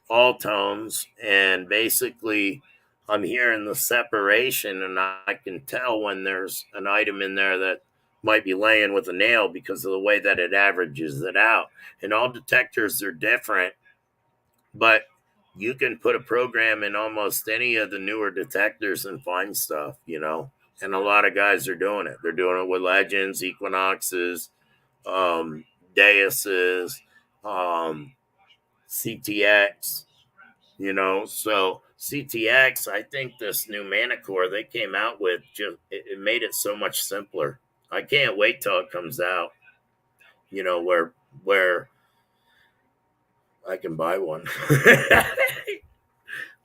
all tones, and basically I'm hearing the separation, and I can tell when there's an item in there that might be laying with a nail because of the way that it averages it out. And all detectors are different, but you can put a program in almost any of the newer detectors and find stuff. And a lot of guys are doing it. They're doing it with Legends, Equinoxes, um, Deuses, um, CTX. So CTX, I think this new Manicore they came out with, just it made it so much simpler. I can't wait till it comes out. Where I can buy one.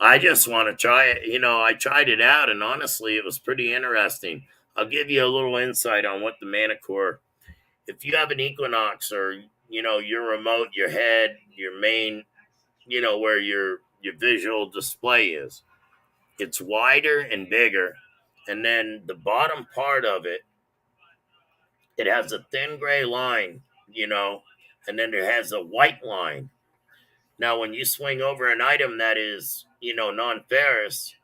I just want to try it. I tried it out, and honestly, it was pretty interesting. I'll give you a little insight on what the Manicore. If you have an Equinox, or your remote, your head, your main, where your visual display is, it's wider and bigger, and then the bottom part of it, it has a thin gray line, and then it has a white line. Now, when you swing over an item that is, non-ferrous,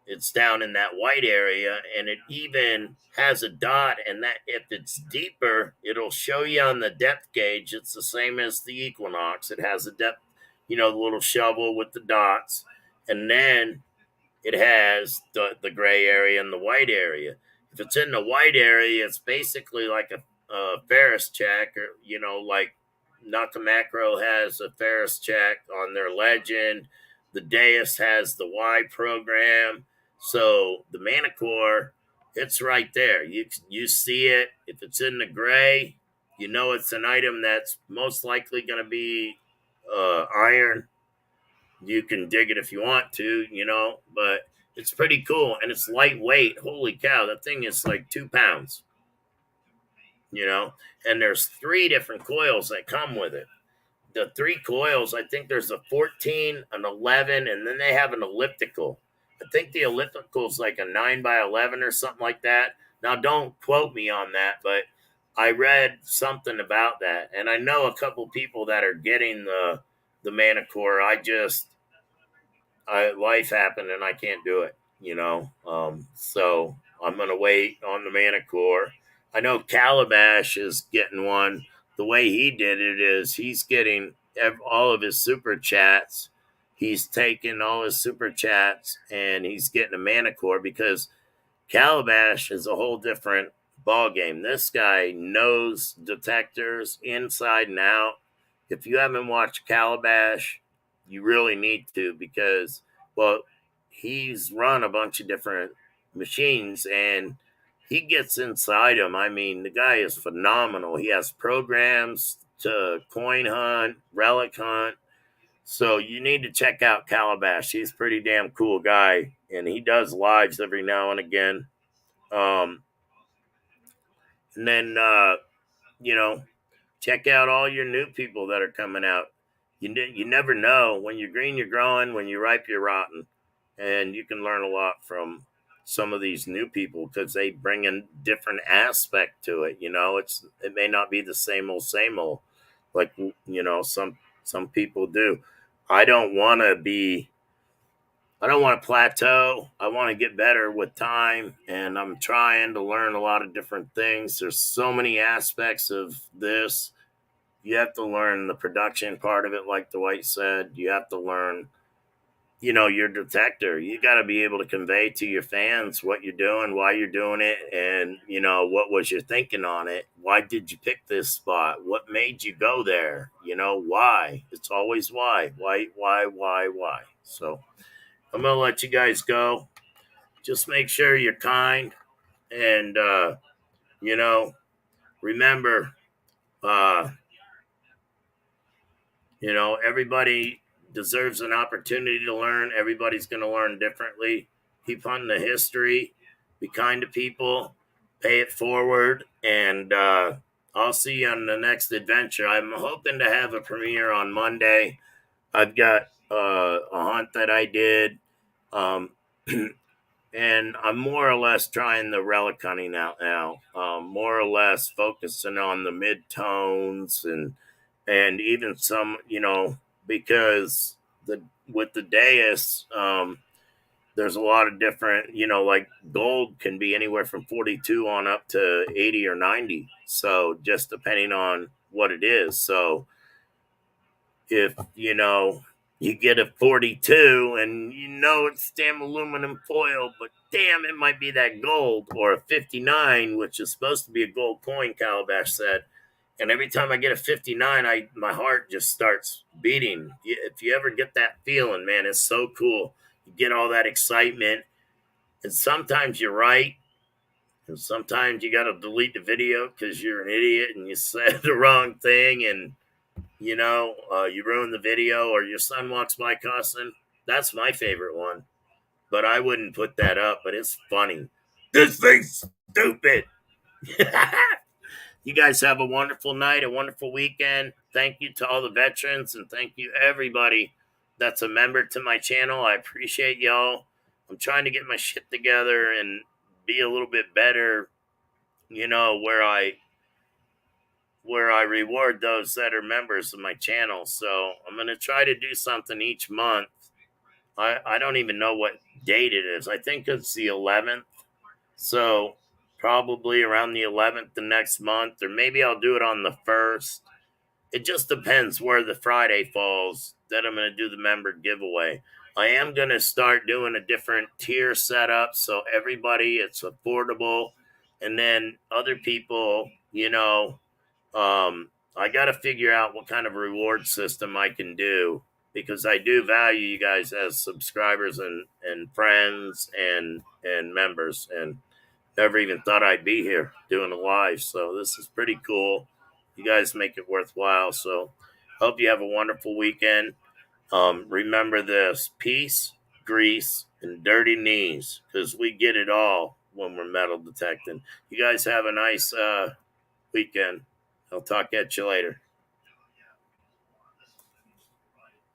it's down in that white area, and it even has a dot, and that if it's deeper, it'll show you on the depth gauge. It's the same as the Equinox. It has a depth, the little shovel with the dots, and then it has the gray area and the white area. If it's in the white area, it's basically like a Ferris check, or like Nakamacro has a Ferris check on their Legend. The Deus has the Y program. So the Manicore, it's right there. You see it. If it's in the gray, it's an item that's most likely going to be iron. You can dig it if you want to, but it's pretty cool, and it's lightweight. Holy cow, that thing is like 2 pounds, you know, and there's three different coils that come with it. The three coils, I think there's a 14, an 11, and then they have an elliptical. I think the elliptical is like a 9 by 11 or something like that. Now, don't quote me on that, but I read something about that, and I know a couple people that are getting the Manicore. Life happened and I can't do it. So I'm gonna wait on the Manicore. I know Calabash is getting one. The way he did it is he's getting all of his super chats. He's taking all his super chats and he's getting a Manicore because Calabash is a whole different ball game. This guy knows detectors inside and out. If you haven't watched Calabash, you really need to because, well, he's run a bunch of different machines and he gets inside them. I mean, the guy is phenomenal. He has programs to coin hunt, relic hunt. So you need to check out Calabash. He's a pretty damn cool guy, and he does lives every now and again. Um, and then, you know, check out all your new people that are coming out. You never know. When you're green, you're growing. When you're ripe, you're rotten. And you can learn a lot from some of these new people because they bring a different aspect to it. It may not be the same old, like some people do. I don't want to be I don't want to plateau. I want to get better with time, and I'm trying to learn a lot of different things. There's so many aspects of this. You have to learn the production part of it, like Dwight said. You have to learn, your detector. You got to be able to convey to your fans what you're doing, why you're doing it, and, what was your thinking on it? Why did you pick this spot? What made you go there? Why? It's always why. Why? So I'm going to let you guys go. Just make sure you're kind and, you know, remember, uh, everybody deserves an opportunity to learn. Everybody's going to learn differently. Keep hunting the history, be kind to people, pay it forward, and I'll see you on the next adventure. I'm hoping to have a premiere on Monday. I've got a hunt that I did, um, and I'm more or less trying the relic hunting out now. More or less focusing on the mid tones and even some, because the with the dais, there's a lot of different, like gold can be anywhere from 42 on up to 80 or 90. So just depending on what it is. So if you get a 42 and it's damn aluminum foil, but damn, it might be that gold, or a 59, which is supposed to be a gold coin, Calabash said. And every time I get a 59, my heart just starts beating. If you ever get that feeling, man, it's so cool. You get all that excitement, and sometimes you're right, and sometimes you got to delete the video because you're an idiot and you said the wrong thing, and you ruin the video, or your son walks by cussing. That's my favorite one. But I wouldn't put that up, but it's funny. This thing's stupid. You guys have a wonderful night, a wonderful weekend. Thank you to all the veterans, and thank you everybody that's a member to my channel. I appreciate y'all. I'm trying to get my shit together and be a little bit better, where I reward those that are members of my channel. So I'm going to try to do something each month. I don't even know what date it is. I think it's the 11th. So probably around the 11th the next month, or maybe I'll do it on the 1st. It just depends where the Friday falls that I'm going to do the member giveaway. I am going to start doing a different tier setup so everybody, it's affordable. And then other people, I got to figure out what kind of reward system I can do, because I do value you guys as subscribers and friends and members, and never even thought I'd be here doing a live. So this is pretty cool. You guys make it worthwhile. So hope you have a wonderful weekend. Remember this: peace, grease, and dirty knees, because we get it all when we're metal detecting. You guys have a nice weekend. I'll talk at you later.